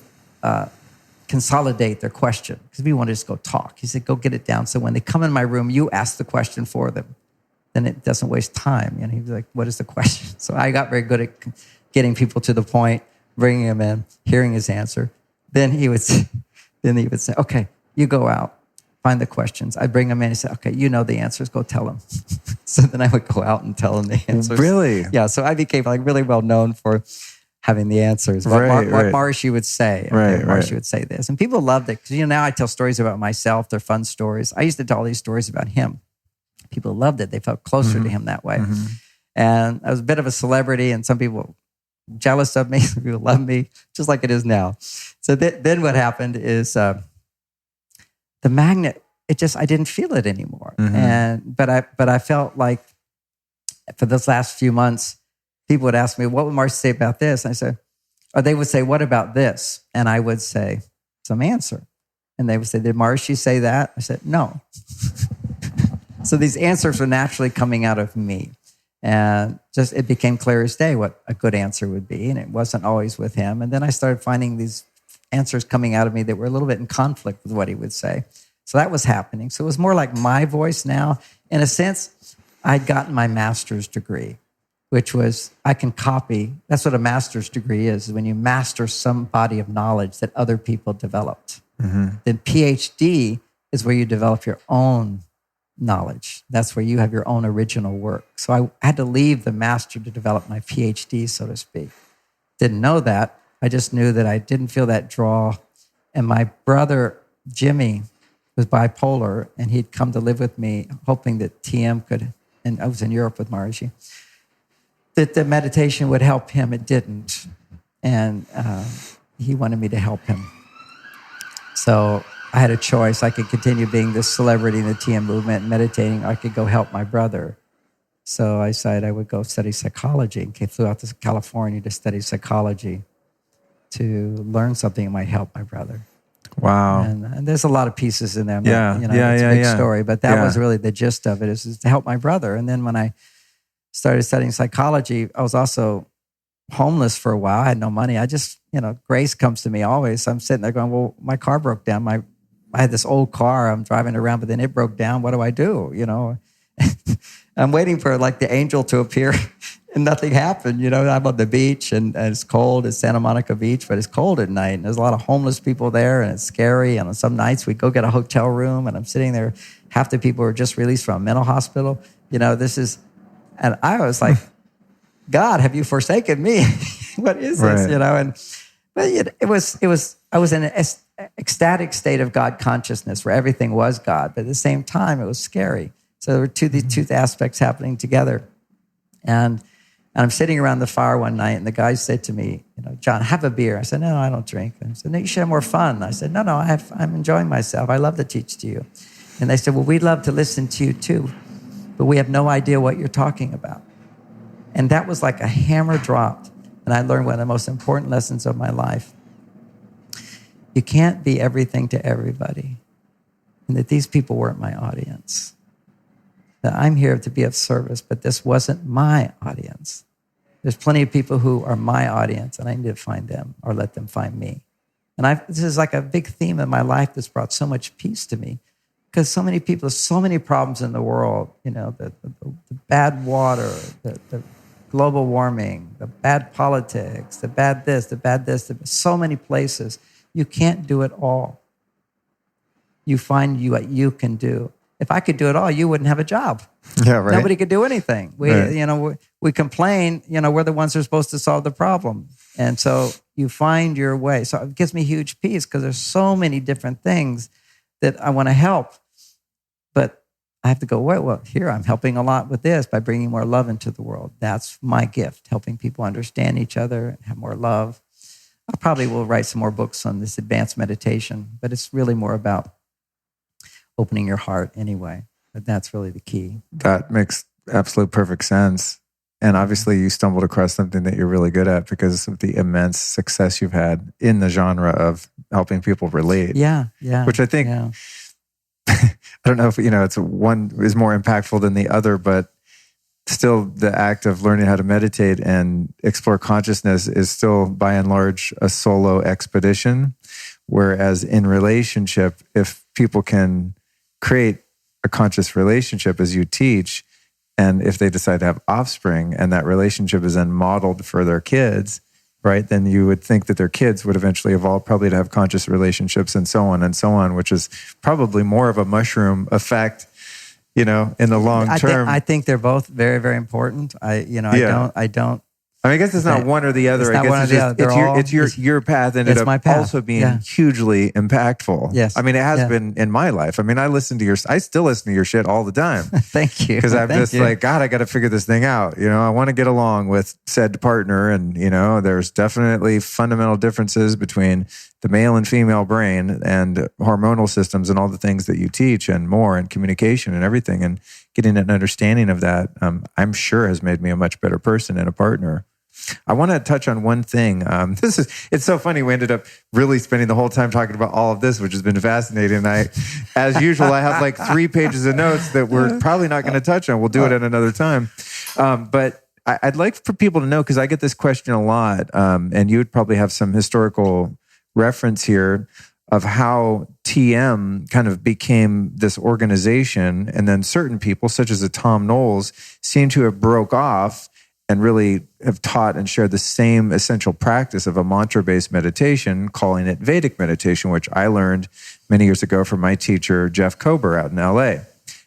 consolidate their question, because we wanted to just go talk. He said, go get it down. So when they come in my room, you ask the question for them. Then it doesn't waste time. He was like, what is the question? So I got very good at getting people to the point, bringing him in, hearing his answer. Then he would say, okay, you go out, find the questions. I'd bring him in and say, okay, you know the answers, go tell them. So then I would go out and tell them the answers. Really? Yeah, so I became really well known for having the answers. What Maharishi would say. Maharishi would say this. And people loved it, because now I tell stories about myself. They're fun stories. I used to tell all these stories about him. People loved it. They felt closer to him that way. And I was a bit of a celebrity, and some people were jealous of me. Some people loved me, just like it is now. So then what happened is the magnet, I didn't feel it anymore. But I felt like for those last few months, people would ask me, what would Maharishi say about this? And I said, or they would say, what about this? And I would say, some answer. And they would say, did Maharishi say that? I said, no. So these answers were naturally coming out of me. And just it became clear as day what a good answer would be. And it wasn't always with him. And then I started finding these answers coming out of me that were a little bit in conflict with what he would say. So that was happening. So it was more like my voice now. In a sense, I'd gotten my master's degree, which was I can copy. That's what a master's degree is when you master some body of knowledge that other people developed. Then PhD is where you develop your own knowledge. That's where you have your own original work. So I had to leave the master to develop my PhD, so to speak. Didn't know that. I just knew that I didn't feel that draw. And my brother, Jimmy, was bipolar, and he'd come to live with me, hoping that TM could, and I was in Europe with Maharishi, that the meditation would help him. It didn't. And he wanted me to help him. So I had a choice. I could continue being this celebrity in the TM movement and meditating. I could go help my brother. So I decided I would go study psychology and flew out to California to study psychology to learn something that might help my brother. Wow. And there's a lot of pieces in there. It's a big story, but that was really the gist of it, is to help my brother. And then when I started studying psychology, I was also homeless for a while. I had no money. I just, grace comes to me always. So I'm sitting there going, well, my car broke down. I had this old car. I'm driving around, but then it broke down. What do I do? I'm waiting for like the angel to appear and nothing happened. I'm on the beach and it's cold. It's Santa Monica Beach, but it's cold at night. And there's a lot of homeless people there and it's scary. And on some nights we go get a hotel room and I'm sitting there. Half the people are just released from a mental hospital. And I was like, God, have you forsaken me? What is this? I was in an ecstatic state of God consciousness where everything was God, but at the same time, it was scary. So there were these two aspects happening together. And I'm sitting around the fire one night, and the guy said to me, John, have a beer. I said, no, I don't drink. And he said, no, you should have more fun. I said, no, I'm enjoying myself. I love to teach to you. And they said, well, we'd love to listen to you too, but we have no idea what you're talking about. And that was like a hammer dropped. And I learned one of the most important lessons of my life. You can't be everything to everybody. And that these people weren't my audience. That I'm here to be of service, but this wasn't my audience. There's plenty of people who are my audience, and I need to find them or let them find me. And this is like a big theme in my life that's brought so much peace to me. Because so many people, there's so many problems in the world, the bad water, the global warming, the bad politics, the bad this, so many places. You can't do it all. You find what you can do. If I could do it all, you wouldn't have a job. Yeah, right. Nobody could do anything. We complain, we're the ones who are supposed to solve the problem. And so you find your way. So it gives me huge peace because there's so many different things that I want to help. But I have to go, well, here I'm helping a lot with this by bringing more love into the world. That's my gift, helping people understand each other and have more love. I probably will write some more books on this advanced meditation, but it's really more about opening your heart anyway. But that's really the key. That makes absolute perfect sense. And obviously you stumbled across something that you're really good at because of the immense success you've had in the genre of helping people relate. Yeah. Which I think, I don't know if, it's one is more impactful than the other, but still the act of learning how to meditate and explore consciousness is still by and large a solo expedition. Whereas in relationship, if people can create a conscious relationship as you teach, and if they decide to have offspring and that relationship is then modeled for their kids, right, then you would think that their kids would eventually evolve probably to have conscious relationships and so on, which is probably more of a mushroom effect, in the long term. I think they're both very, very important. I don't. I guess it's not one or the other. It's not one or the other. It's your path ended up also being hugely impactful. Yes. I mean, it has been in my life. I mean, I still listen to your shit all the time. Thank you. Because I'm just like, God, I got to figure this thing out. I want to get along with said partner. And, there's definitely fundamental differences between the male and female brain and hormonal systems and all the things that you teach and more, and communication and everything, and getting an understanding of that, I'm sure has made me a much better person and a partner. I want to touch on one thing. It's so funny. We ended up really spending the whole time talking about all of this, which has been fascinating. As usual, I have like 3 pages of notes that we're probably not going to touch on. We'll do it at another time. But I'd like for people to know, because I get this question a lot, and you would probably have some historical reference here of how TM kind of became this organization, and then certain people, such as a Tom Knowles, seem to have broke off and really have taught and shared the same essential practice of a mantra-based meditation, calling it Vedic meditation, which I learned many years ago from my teacher, Jeff Cobra, out in LA.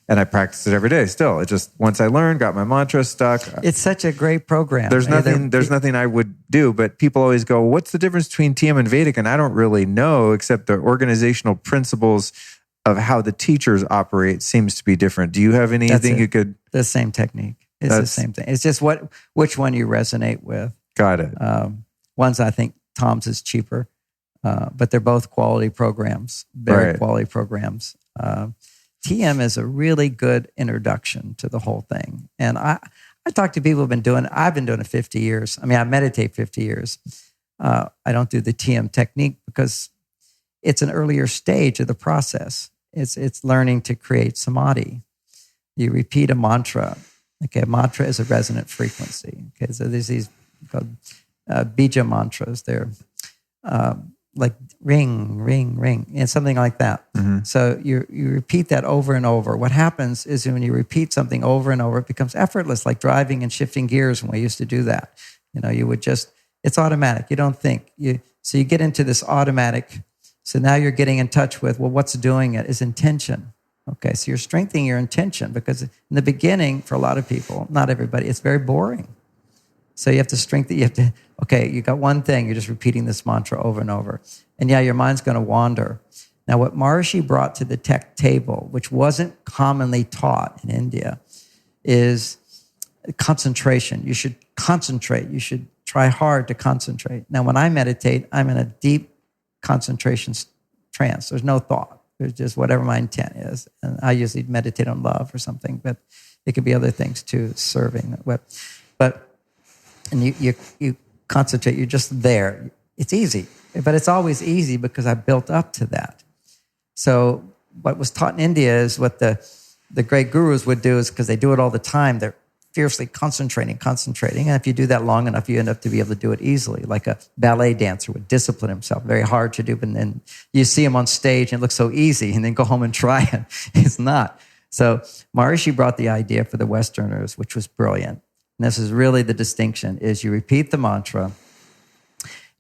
And I practice it every day still. It just, once I learned, got my mantra stuck. It's such a great program. There's nothing I would do, but people always go, what's the difference between TM and Vedic? And I don't really know, except the organizational principles of how the teachers operate seems to be different. Do you have anything you could... The same technique. It's the same thing. It's just which one you resonate with. Got it. Ones, I think Tom's is cheaper, but they're both quality programs, very quality programs. TM is a really good introduction to the whole thing. And I talk to people who've I've been doing it 50 years. I mean, I meditate 50 years. I don't do the TM technique because it's an earlier stage of the process. It's learning to create samadhi. You repeat a mantra. Okay, a mantra is a resonant frequency. Okay, so there's these called bija mantras. They're like ring, ring, ring, and something like that. Mm-hmm. So you repeat that over and over. What happens is when you repeat something over and over, it becomes effortless, like driving and shifting gears when we used to do that. You would just, it's automatic. You don't think. So you get into this automatic. So now you're getting in touch with, well, what's doing it is intention. Okay, so you're strengthening your intention, because in the beginning, for a lot of people, not everybody, it's very boring. So you have to strengthen, you got one thing, you're just repeating this mantra over and over. And yeah, your mind's going to wander. Now, what Maharishi brought to the tech table, which wasn't commonly taught in India, is concentration. You should concentrate. You should try hard to concentrate. Now, when I meditate, I'm in a deep concentration trance. There's no thought. There's just whatever my intent is. And I usually meditate on love or something, but it could be other things too, serving. And you concentrate, you're just there. It's easy, but it's always easy because I built up to that. So what was taught in India is what the great gurus would do, is because they do it all the time, they're fiercely concentrating. And if you do that long enough, you end up to be able to do it easily, like a ballet dancer would discipline himself, very hard to do, but then you see him on stage and it looks so easy, and then go home and try it. It's not. So Maharishi brought the idea for the Westerners, which was brilliant. And this is really the distinction, is you repeat the mantra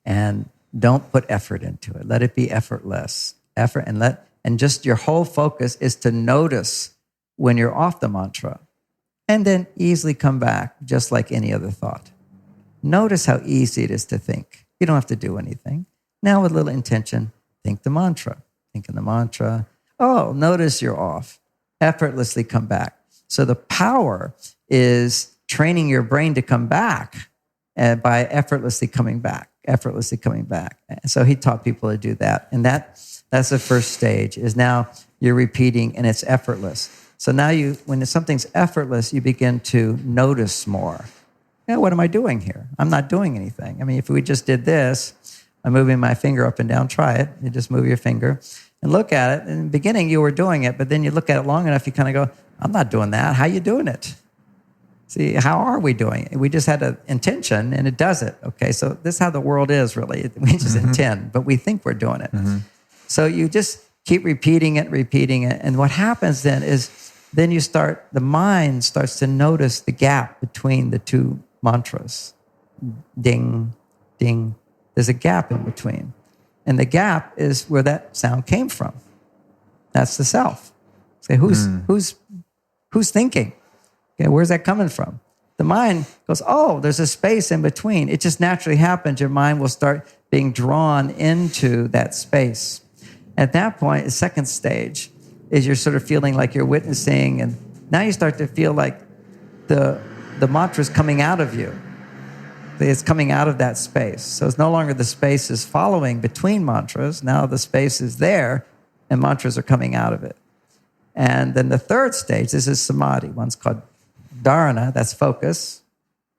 and don't put effort into it. Let it be effortless. And just your whole focus is to notice when you're off the mantra, and then easily come back, just like any other thought. Notice how easy it is to think. You don't have to do anything. Now with a little intention, think the mantra. Think in the mantra. Oh, notice you're off. Effortlessly come back. So the power is training your brain to come back by effortlessly coming back. And so he taught people to do that. And that's the first stage, is now you're repeating and it's effortless. So now when something's effortless, you begin to notice more. What am I doing here? I'm not doing anything. I mean, if we just did this, I'm moving my finger up and down, try it. You just move your finger and look at it. In the beginning, you were doing it, but then you look at it long enough, you kind of go, I'm not doing that. How are you doing it? See, how are we doing it? We just had an intention and it does it. Okay, so this is how the world is, really. We just intend, but we think we're doing it. Mm-hmm. So you just keep repeating it. And what happens then is, then the mind starts to notice the gap between the two mantras. Ding, ding. There's a gap in between. And the gap is where that sound came from. That's the self. Say, who's thinking? Okay, where's that coming from? The mind goes, oh, there's a space in between. It just naturally happens. Your mind will start being drawn into that space. At that point, the second stage is you're sort of feeling like you're witnessing, and now you start to feel like the mantra's coming out of you. it's coming out of that space. So it's no longer the space is following between mantras. Now the space is there and mantras are coming out of it. And then the third stage, this is samadhi. One's called Dhaarana, that's focus.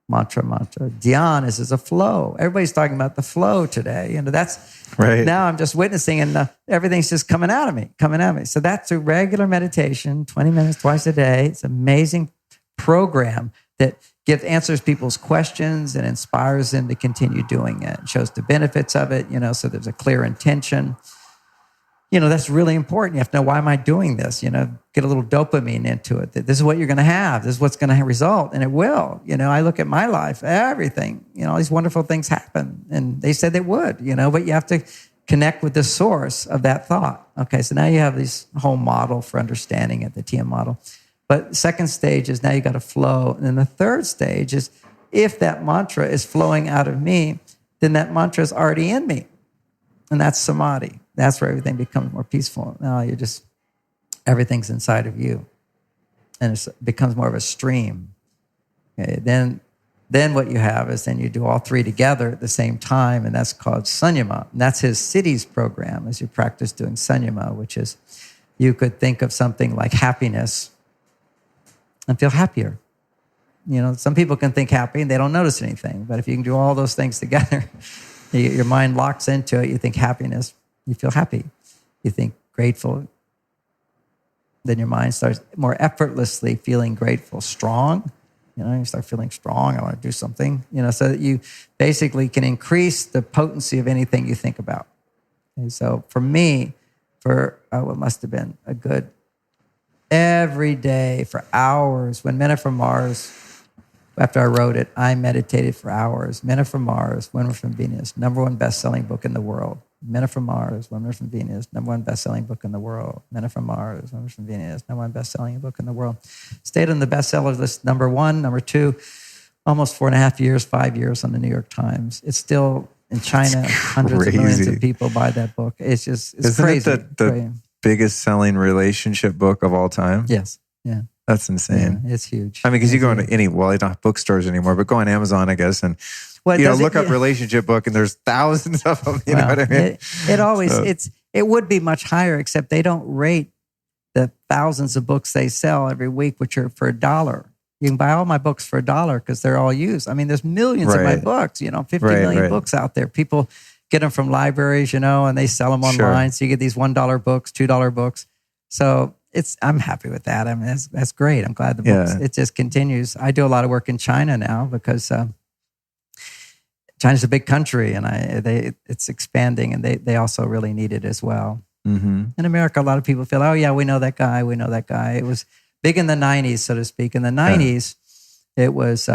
Mantra. Dhyan is a flow. Everybody's talking about the flow today. That's right. Now I'm just witnessing and everything's just coming at me. So that's through regular meditation, 20 minutes twice a day. It's an amazing program that answers people's questions and inspires them to continue doing it. It shows the benefits of it, so there's a clear intention. That's really important. You have to know, why am I doing this? Get a little dopamine into it. That this is what you're going to have. This is what's going to result. And it will. I look at my life, everything, all these wonderful things happen. And they said they would, but you have to connect with the source of that thought. Okay, so now you have this whole model for understanding it, the TM model. But the second stage is now you got to flow. And then the third stage is, if that mantra is flowing out of me, then that mantra is already in me. And that's samadhi. That's where everything becomes more peaceful. Now everything's inside of you. And it becomes more of a stream. Okay, then what you have is then you do all three together at the same time, and that's called sanyama. And that's his cities program as you practice doing sanyama, which is, you could think of something like happiness and feel happier. Some people can think happy and they don't notice anything. But if you can do all those things together, your mind locks into it. You think happiness, you feel happy. You think grateful, then your mind starts more effortlessly feeling grateful. Strong, you start feeling strong. I want to do something, so that you basically can increase the potency of anything you think about. Okay, so for me, what must have been a good, every day for hours, when Men Are From Mars, after I wrote it, I meditated for hours. Men Are From Mars, Women Are From Venus, #1 best-selling book in the world. Men Are From Mars, Women Are From Venus, #1 best-selling book in the world. Men Are From Mars, Women Are From Venus, #1 best-selling book in the world. Stayed on the bestseller list, #1, #2, almost 4.5 years, 5 years on the New York Times. It's still in China. Hundreds of millions of people buy that book. It's just, it's Isn't crazy. it the biggest selling relationship book of all time? Yes. Yeah. That's insane. Yeah, it's huge. I mean, because you go into any, well, you don't have bookstores anymore, but go on Amazon, I guess, and look up relationship book, and there's thousands of them. You know what I mean? It always, it would be much higher, except they don't rate the thousands of books they sell every week, which are for $1. You can buy all my books for $1 because they're all used. I mean, there's millions of my books, 50 million books out there. People get them from libraries, and they sell them online. So you get these $1 books, $2 books. So I'm happy with that. I mean, that's great. I'm glad the books, it just continues. I do a lot of work in China now because China's a big country and it's expanding, and they also really need it as well. Mm-hmm. In America, a lot of people feel, oh yeah, we know that guy. It was big in the 90s, so to speak. In the 90s, it was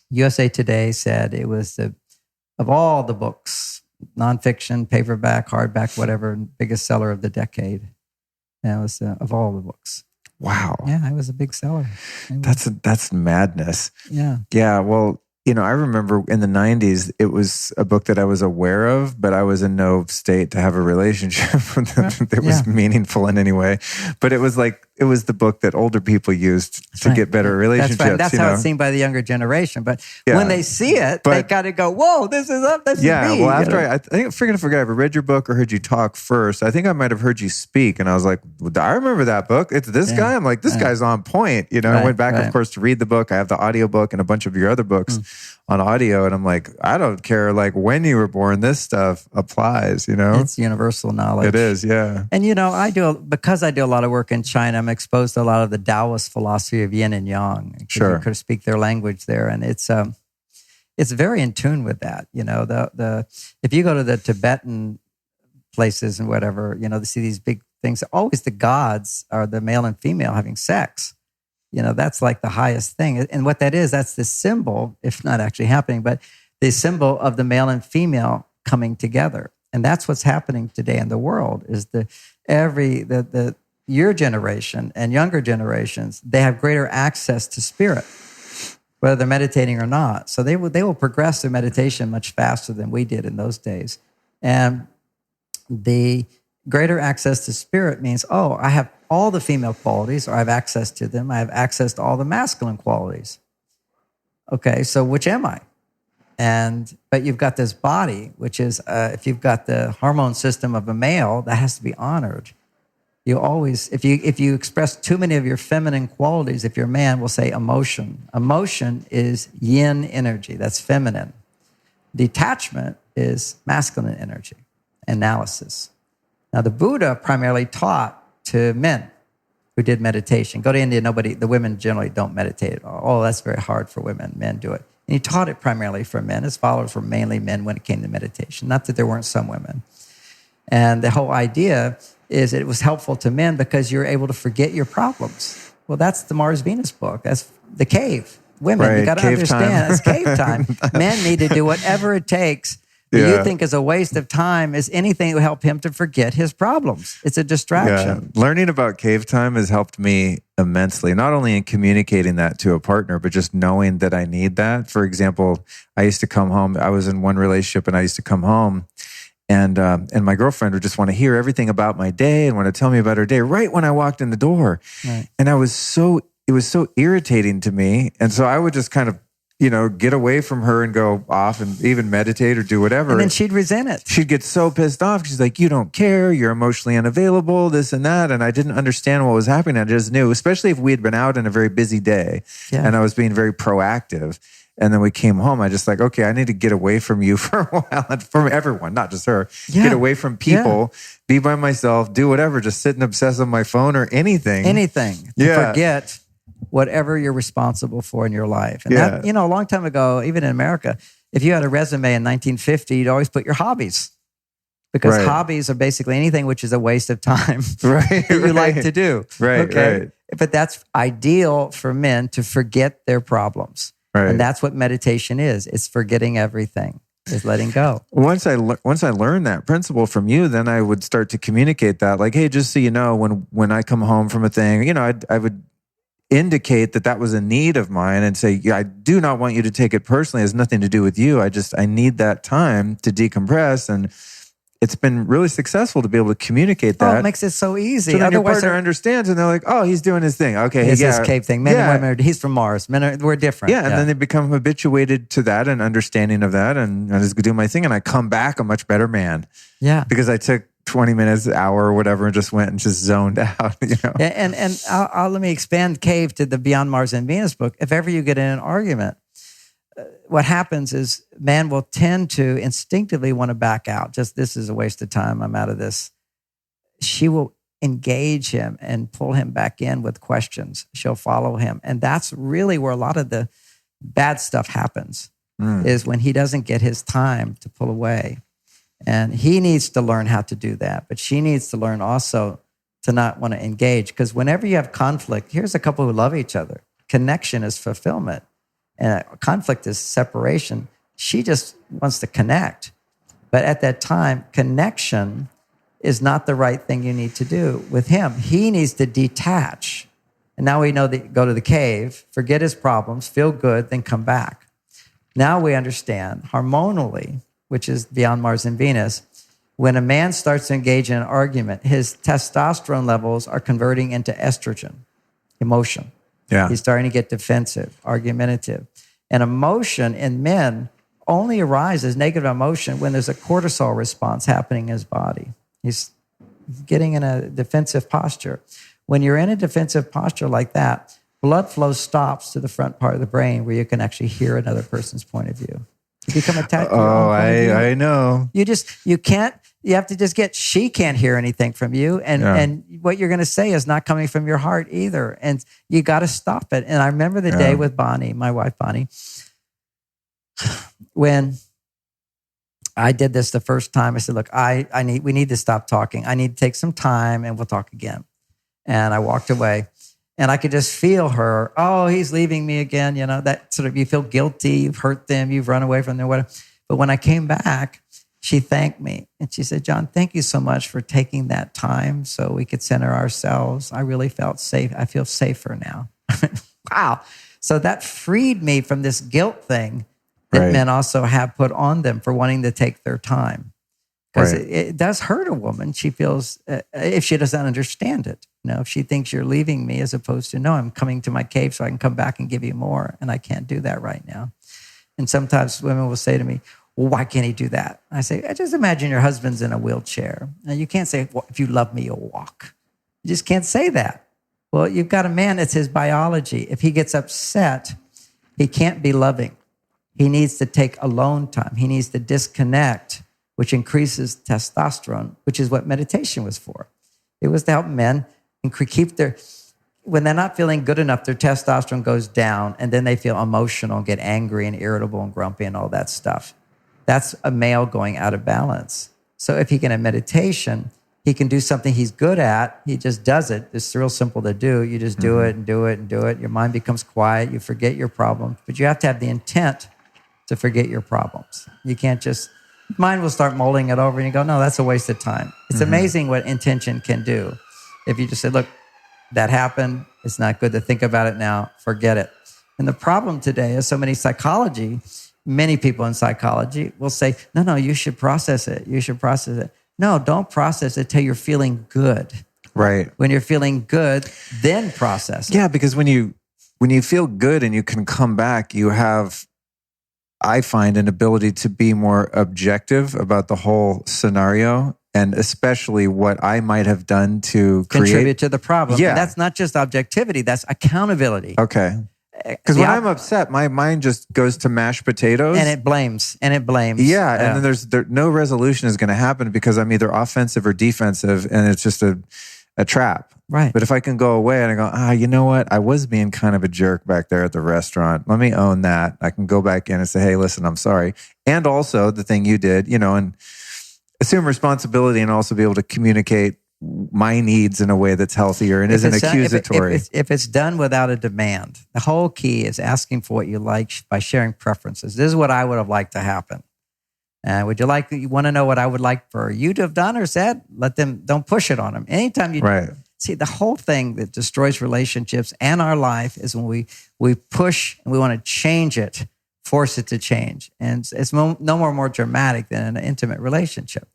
USA Today said it was of all the books, nonfiction, paperback, hardback, whatever, biggest seller of the decade. And it was of all the books. Wow. Yeah, it was a big seller. That's madness. Yeah. Yeah. Well, I remember in the 90s, it was a book that I was aware of, but I was in no state to have a relationship with them that was meaningful in any way. But it was the book that older people used to get better relationships. That's right. That's how it's seen by the younger generation. But when they see it, they got to go, whoa, this is up. This is me. Well, after I think I'm forget I read your book or heard you talk first. I think I might have heard you speak, and I was like, I remember that book. It's this guy. I'm like, this guy's on point. I went back, of course, to read the book. I have the audiobook and a bunch of your other books on audio, and I'm like, I don't care when you were born, this stuff applies, It's universal knowledge. It is, yeah. And because I do a lot of work in China, I'm exposed to a lot of the Taoist philosophy of yin and yang. Sure. You could speak their language there, and it's very in tune with that. If you go to the Tibetan places and whatever, they see these big things. Always the gods are the male and female having sex. That's like the highest thing. And what that is, that's the symbol, if not actually happening, but the symbol of the male and female coming together. And that's what's happening today in the world is your generation and younger generations, they have greater access to spirit, whether they're meditating or not. So they will progress their meditation much faster than we did in those days. And the greater access to spirit means, I have all the female qualities, or I have access to them. I have access to all the masculine qualities. Okay, so which am I? But you've got this body, which is, if you've got the hormone system of a male, that has to be honored. You always, if you express too many of your feminine qualities, if you're a man, we'll say emotion. Emotion is yin energy, that's feminine. Detachment is masculine energy, analysis. Now, the Buddha primarily taught to men who did meditation. Go to India, the women generally don't meditate at all. Oh, that's very hard for women. Men do it. And he taught it primarily for men. His followers were mainly men when it came to meditation. Not that there weren't some women. And the whole idea is it was helpful to men because you're able to forget your problems. Well, that's the Mars-Venus book. That's the cave. Women, right. You got to understand, it's cave time. Men need to do whatever it takes that you think is a waste of time is anything that will help him to forget his problems. It's a distraction. Yeah. Learning about cave time has helped me immensely, not only in communicating that to a partner, but just knowing that I need that. For example, I used to come home. I was in one relationship and I used to come home and my girlfriend would just want to hear everything about my day and want to tell me about her day right when I walked in the door. Right. And it was so irritating to me. And so I would just kind of, get away from her and go off and even meditate or do whatever. And then she'd resent it. She'd get so pissed off. She's like, you don't care. You're emotionally unavailable, this and that. And I didn't understand what was happening. I just knew, especially if we had been out in a very busy day and I was being very proactive. And then we came home. I just like, okay, I need to get away from you for a while, and from everyone, not just her. Yeah. Get away from people, be by myself, do whatever, just sit and obsess on my phone or anything. Anything. To forget whatever you're responsible for in your life. And that, a long time ago, even in America, if you had a resume in 1950, you'd always put your hobbies. Because hobbies are basically anything which is a waste of time that you like to do. Right. But that's ideal for men to forget their problems. Right. And that's what meditation is. It's forgetting everything. It's letting go. Once I learned that principle from you, then I would start to communicate that. Like, hey, just so you know, when I come home from a thing, I would indicate that was a need of mine and say, I do not want you to take it personally. It has nothing to do with you. I need that time to decompress. And it's been really successful to be able to communicate that. Oh, it makes it so easy. So then your partner understands and they're like, oh, he's doing his thing. Okay. It's his cave thing. Men and women, he's from Mars. We're different. Yeah. And then they become habituated to that and understanding of that. And I just do my thing and I come back a much better man. Yeah. Because I took 20 minutes, hour, or whatever, and just went and just zoned out. And I'll let me expand cave to the Beyond Mars and Venus book. If ever you get in an argument, what happens is man will tend to instinctively want to back out. Just, this is a waste of time. I'm out of this. She will engage him and pull him back in with questions. She'll follow him. And that's really where a lot of the bad stuff happens, is when he doesn't get his time to pull away. And he needs to learn how to do that. But she needs to learn also to not want to engage. Because whenever you have conflict, here's a couple who love each other. Connection is fulfillment. And conflict is separation. She just wants to connect. But at that time, connection is not the right thing you need to do with him. He needs to detach. And now we know that go to the cave, forget his problems, feel good, then come back. Now we understand hormonally, which is Beyond Mars and Venus, when a man starts to engage in an argument, his testosterone levels are converting into estrogen, emotion. Yeah. He's starting to get defensive, argumentative. And emotion in men only arises, negative emotion, when there's a cortisol response happening in his body. He's getting in a defensive posture. When you're in a defensive posture like that, blood flow stops to the front part of the brain where you can actually hear another person's point of view. You become attached to your own point of view. I know. You have to just get, she can't hear anything from you. And what you're going to say is not coming from your heart either. And you got to stop it. And I remember the day with Bonnie, my wife, Bonnie, when I did this the first time. I said, look, we need to stop talking. I need to take some time and we'll talk again. And I walked away and I could just feel her. Oh, he's leaving me again. That sort of, you feel guilty. You've hurt them. You've run away from them, whatever. But when I came back, she thanked me. And she said, John, thank you so much for taking that time so we could center ourselves. I really felt safe. I feel safer now. Wow. So that freed me from this guilt thing that men also have put on them for wanting to take their time. Because it does hurt a woman. She feels, if she doesn't understand it, if she thinks you're leaving me as opposed to, no, I'm coming to my cave so I can come back and give you more. And I can't do that right now. And sometimes women will say to me, well, why can't he do that? I say, just imagine your husband's in a wheelchair. Now, you can't say, well, if you love me, you'll walk. You just can't say that. Well, you've got a man, it's his biology. If he gets upset, he can't be loving. He needs to take alone time. He needs to disconnect, which increases testosterone, which is what meditation was for. It was to help men keep when they're not feeling good enough, their testosterone goes down, and then they feel emotional and get angry and irritable and grumpy and all that stuff. That's a male going out of balance. So if he can have meditation, he can do something he's good at. He just does it. It's real simple to do. You just do it and do it and do it. Your mind becomes quiet. You forget your problems. But you have to have the intent to forget your problems. You can't just, mind will start molding it over and you go, no, that's a waste of time. It's amazing what intention can do. If you just say, look, that happened. It's not good to think about it now. Forget it. And the problem today is many people in psychology will say, no, you should process it. You should process it. No, don't process it till you're feeling good. Right. When you're feeling good, then process it. Yeah, because when you feel good and you can come back, you have, I find, an ability to be more objective about the whole scenario, and especially what I might have done to contribute to the problem. Yeah. And that's not just objectivity, that's accountability. Okay. Because when I'm upset, my mind just goes to mashed potatoes. And it blames. Yeah. And then no resolution is going to happen because I'm either offensive or defensive, and it's just a trap. Right. But if I can go away and I go, you know what? I was being kind of a jerk back there at the restaurant. Let me own that. I can go back in and say, hey, listen, I'm sorry. And also the thing you did, and assume responsibility and also be able to communicate my needs in a way that's healthier and isn't accusatory. If it's done without a demand, the whole key is asking for what you like by sharing preferences. This is what I would have liked to happen. You want to know what I would like for you to have done or said? Don't push it on them. Anytime you see, the whole thing that destroys relationships and our life is when we push and we want to change it, force it to change. And it's no more dramatic than an intimate relationship.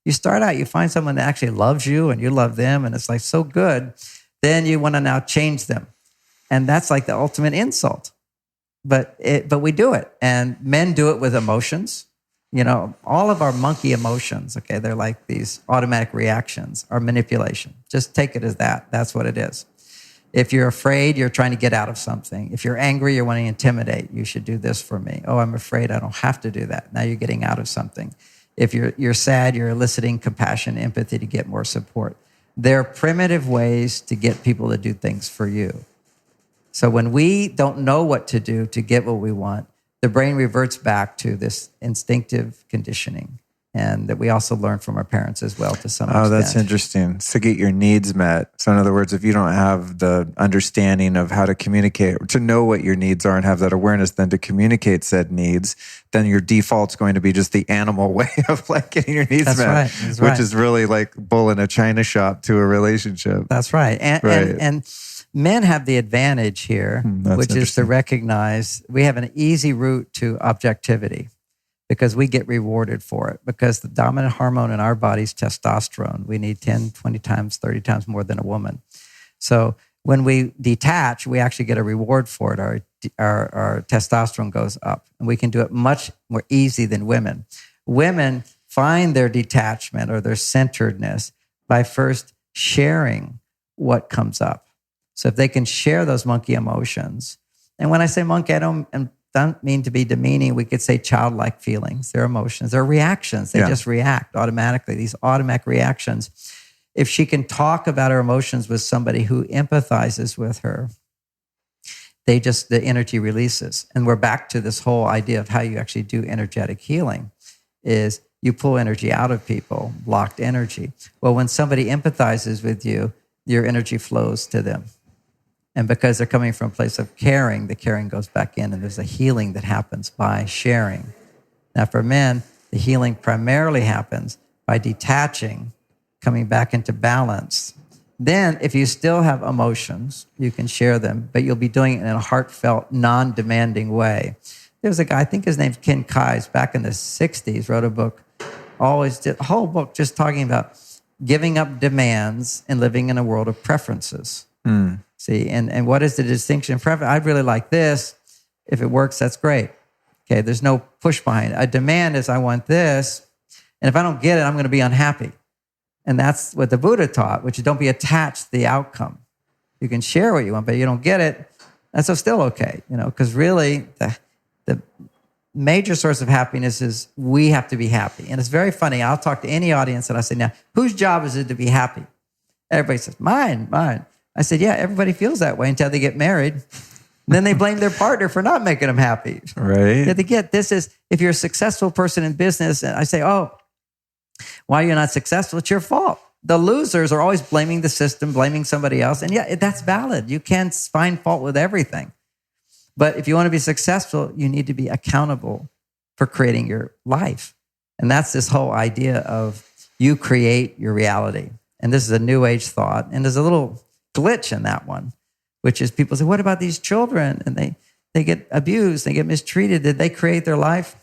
You start out, you find someone that actually loves you and you love them, and it's like so good. Then you want to now change them. And that's like the ultimate insult. But we do it. And men do it with emotions. All of our monkey emotions, okay, they're like these automatic reactions, are manipulation. Just take it as that. That's what it is. If you're afraid, you're trying to get out of something. If you're angry, you're wanting to intimidate. You should do this for me. Oh, I'm afraid I don't have to do that. Now you're getting out of something. If you're sad, you're eliciting compassion, empathy to get more support. They're primitive ways to get people to do things for you. So when we don't know what to do to get what we want, the brain reverts back to this instinctive conditioning, and that we also learn from our parents as well to some extent. Oh, that's interesting. It's to get your needs met. So in other words, if you don't have the understanding of how to communicate, to know what your needs are and have that awareness, then to communicate said needs, then your default's going to be just the animal way of getting your needs met, which is really like bull in a china shop to a relationship. That's right. And men have the advantage here, which is to recognize we have an easy route to objectivity because we get rewarded for it. Because the dominant hormone in our body is testosterone. We need 10, 20 times, 30 times more than a woman. So when we detach, we actually get a reward for it. Our testosterone goes up, and we can do it much more easy than women. Women find their detachment or their centeredness by first sharing what comes up. So if they can share those monkey emotions, and when I say monkey, I don't mean to be demeaning. We could say childlike feelings. They're emotions. They're reactions. They just react automatically. These automatic reactions. If she can talk about her emotions with somebody who empathizes with her, the energy releases. And we're back to this whole idea of how you actually do energetic healing is you pull energy out of people, blocked energy. Well, when somebody empathizes with you, your energy flows to them. And because they're coming from a place of caring, the caring goes back in, and there's a healing that happens by sharing. Now, for men, the healing primarily happens by detaching, coming back into balance. Then, if you still have emotions, you can share them, but you'll be doing it in a heartfelt, non-demanding way. There was a guy, I think his name's Ken Kais, back in the 60s, wrote a book, a whole book just talking about giving up demands and living in a world of preferences. See, and what is the distinction? I really like this. If it works, that's great. Okay, there's no push behind it. A demand is, I want this, and if I don't get it, I'm going to be unhappy. And that's what the Buddha taught, which is don't be attached to the outcome. You can share what you want, but you don't get it, that's still okay, because really the major source of happiness is we have to be happy. And it's very funny. I'll talk to any audience and I say, now, whose job is it to be happy? Everybody says, mine. I said, yeah, everybody feels that way until they get married. And then they blame their partner for not making them happy. Right. You have to get, this is, if you're a successful person in business, and I say, oh, why you're not successful? It's your fault. The losers are always blaming the system, blaming somebody else. And yeah, that's valid. You can't find fault with everything. But if you want to be successful, you need to be accountable for creating your life. And that's this whole idea of you create your reality. And this is a new age thought. And there's a little glitch in that one, which is people say, what about these children? And they get abused, they get mistreated. Did they create their life?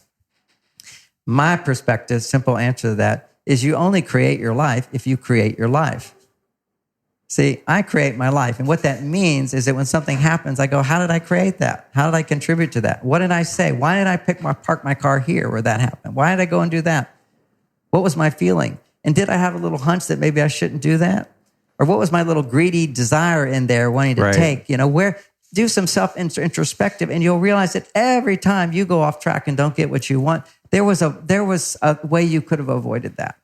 My perspective, simple answer to that, is you only create your life if you create your life. See, I create my life. And what that means is that when something happens, I go, how did I create that? How did I contribute to that? What did I say? Why did I park my car here where that happened? Why did I go and do that? What was my feeling? And did I have a little hunch that maybe I shouldn't do that? Or what was my little greedy desire in there wanting to take? Do some self-introspective, and you'll realize that every time you go off track and don't get what you want, there was a way you could have avoided that.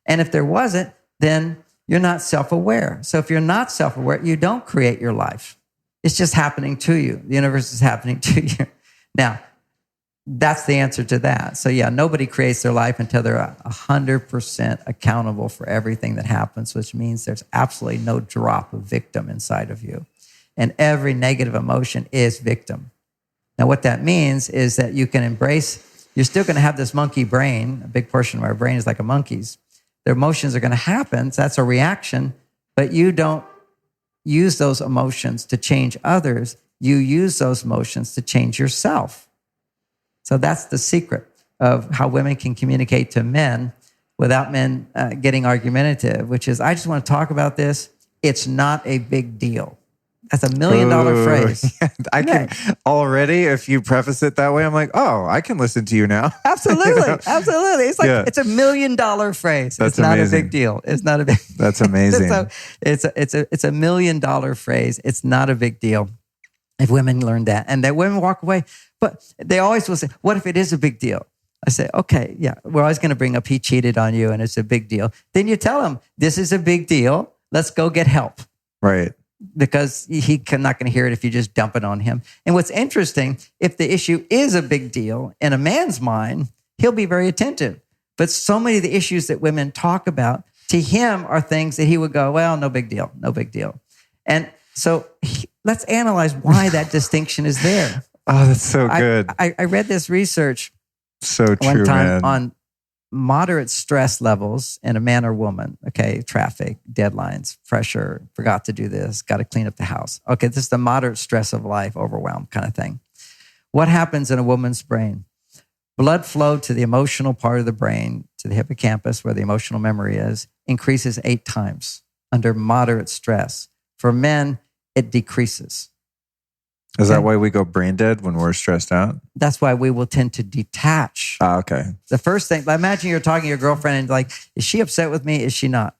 And if there wasn't, then you're not self-aware. So if you're not self-aware, you don't create your life. It's just happening to you. The universe is happening to you. Now, that's the answer to that. So yeah, nobody creates their life until they're 100% accountable for everything that happens, which means there's absolutely no drop of victim inside of you. And every negative emotion is victim. Now, what that means is that you can embrace, you're still going to have this monkey brain. A big portion of our brain is like a monkey's. Their emotions are going to happen. So that's a reaction, but you don't use those emotions to change others. You use those emotions to change yourself. So that's the secret of how women can communicate to men without men getting argumentative, which is, I just want to talk about this. It's not a big deal. That's $1 million phrase. I can already, if you preface it that way, I'm like, oh, I can listen to you now. Absolutely. Absolutely. It's like, it's $1 million phrase. That's it's not amazing. a big deal. It's not a big That's amazing. So it's $1 million phrase. It's not a big deal. If women learn that, and that women walk away, but they always will say, what if it is a big deal? I say, okay, yeah, we're always going to bring up he cheated on you and it's a big deal. Then you tell him, this is a big deal. Let's go get help. Right. Because he's not going to hear it if you just dump it on him. And what's interesting, if the issue is a big deal in a man's mind, he'll be very attentive. But so many of the issues that women talk about to him are things that he would go, well, no big deal, no big deal. And so let's analyze why that distinction is there. Oh, that's so good. I read this research so true, one time man. on moderate stress levels in a man or woman. Okay, traffic, deadlines, pressure, forgot to do this, got to clean up the house. Okay, this is the moderate stress of life, overwhelm kind of thing. What happens in a woman's brain? Blood flow to the emotional part of the brain, to the hippocampus where the emotional memory is, increases 8 times under moderate stress. For men, it decreases. Is that why we go brain dead when we're stressed out? That's why we will tend to detach. Okay. The first thing, imagine you're talking to your girlfriend and like, is she upset with me? Is she not?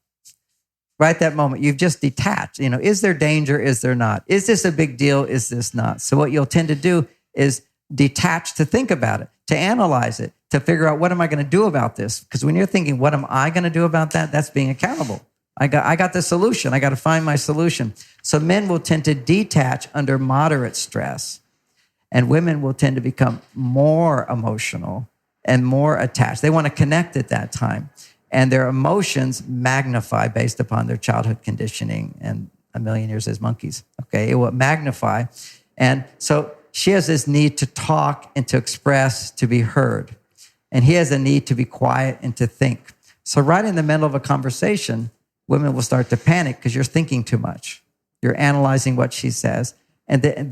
Right at that moment, you've just detached. Is there danger? Is there not? Is this a big deal? Is this not? So what you'll tend to do is detach to think about it, to analyze it, to figure out what am I going to do about this? Because when you're thinking, what am I going to do about that? That's being accountable. I got the solution. I got to find my solution. So men will tend to detach under moderate stress, and women will tend to become more emotional and more attached. They want to connect at that time, and their emotions magnify based upon their childhood conditioning and a million years as monkeys. Okay, it will magnify. And so she has this need to talk and to express, to be heard. And he has a need to be quiet and to think. So right in the middle of a conversation, women will start to panic because you're thinking too much. You're analyzing what she says. And then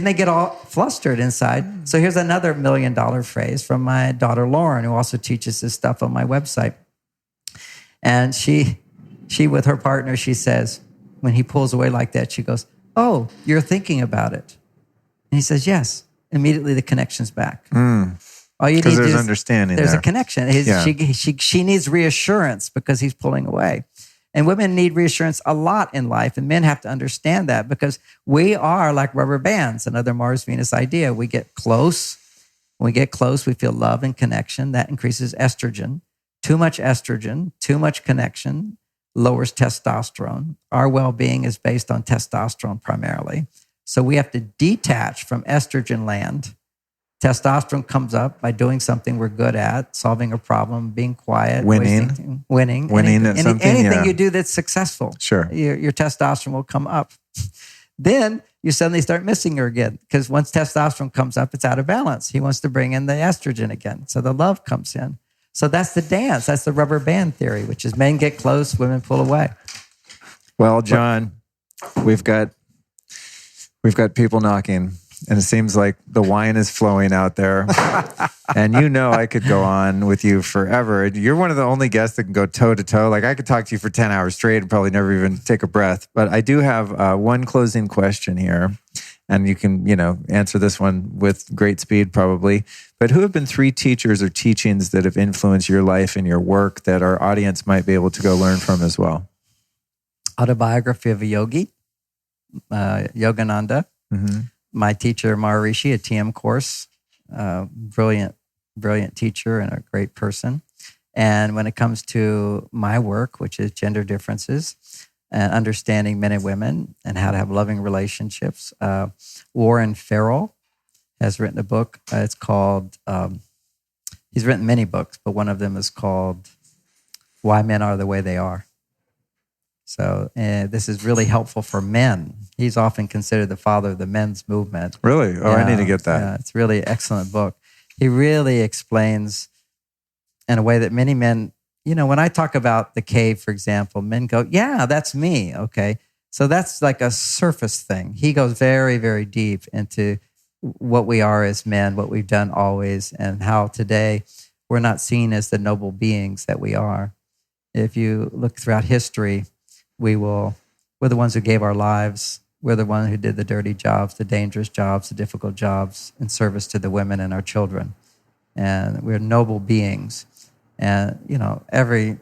they get all flustered inside. So here's another $1 million phrase from my daughter, Lauren, who also teaches this stuff on my website. And she with her partner, she says, when he pulls away like that, she goes, oh, you're thinking about it. And he says, yes. immediately the connection's back. All you need Because to there's do is, understanding there's there. a connection. Yeah. She needs reassurance because he's pulling away. And women need reassurance a lot in life, and men have to understand that because we are like rubber bands, another Mars-Venus idea. We get close. When we get close, we feel love and connection. That increases estrogen. Too much estrogen, too much connection lowers testosterone. Our well-being is based on testosterone primarily. So we have to detach from estrogen land. Testosterone comes up by doing something we're good at, solving a problem, being quiet, winning at something. Anything you do that's successful, sure, your testosterone will come up. Then you suddenly start missing her again because once testosterone comes up, it's out of balance. He wants to bring in the estrogen again, so the love comes in. So that's the dance. That's the rubber band theory, which is men get close, women pull away. Well, John, we've got people knocking. And it seems like the wine is flowing out there. And I could go on with you forever. You're one of the only guests that can go toe to toe. Like I could talk to you for 10 hours straight and probably never even take a breath. But I do have one closing question here. And you can, answer this one with great speed probably. But who have been 3 teachers or teachings that have influenced your life and your work that our audience might be able to go learn from as well? Autobiography of a Yogi, Yogananda. Mm-hmm. My teacher, Maharishi, a TM course, brilliant teacher and a great person. And when it comes to my work, which is gender differences and understanding men and women and how to have loving relationships, Warren Farrell has written a book. It's called, he's written many books, but one of them is called Why Men Are the Way They Are. So this is really helpful for men. He's often considered the father of the men's movement. Really? Oh, I need to get that. Yeah, it's really an excellent book. He really explains in a way that many men, when I talk about the cave, for example, men go, yeah, that's me. Okay. So that's like a surface thing. He goes very, very deep into what we are as men, what we've done always, and how today we're not seen as the noble beings that we are. If you look throughout history, we're the ones who gave our lives. We're the ones who did the dirty jobs, the dangerous jobs, the difficult jobs in service to the women and our children. And we're noble beings. And, every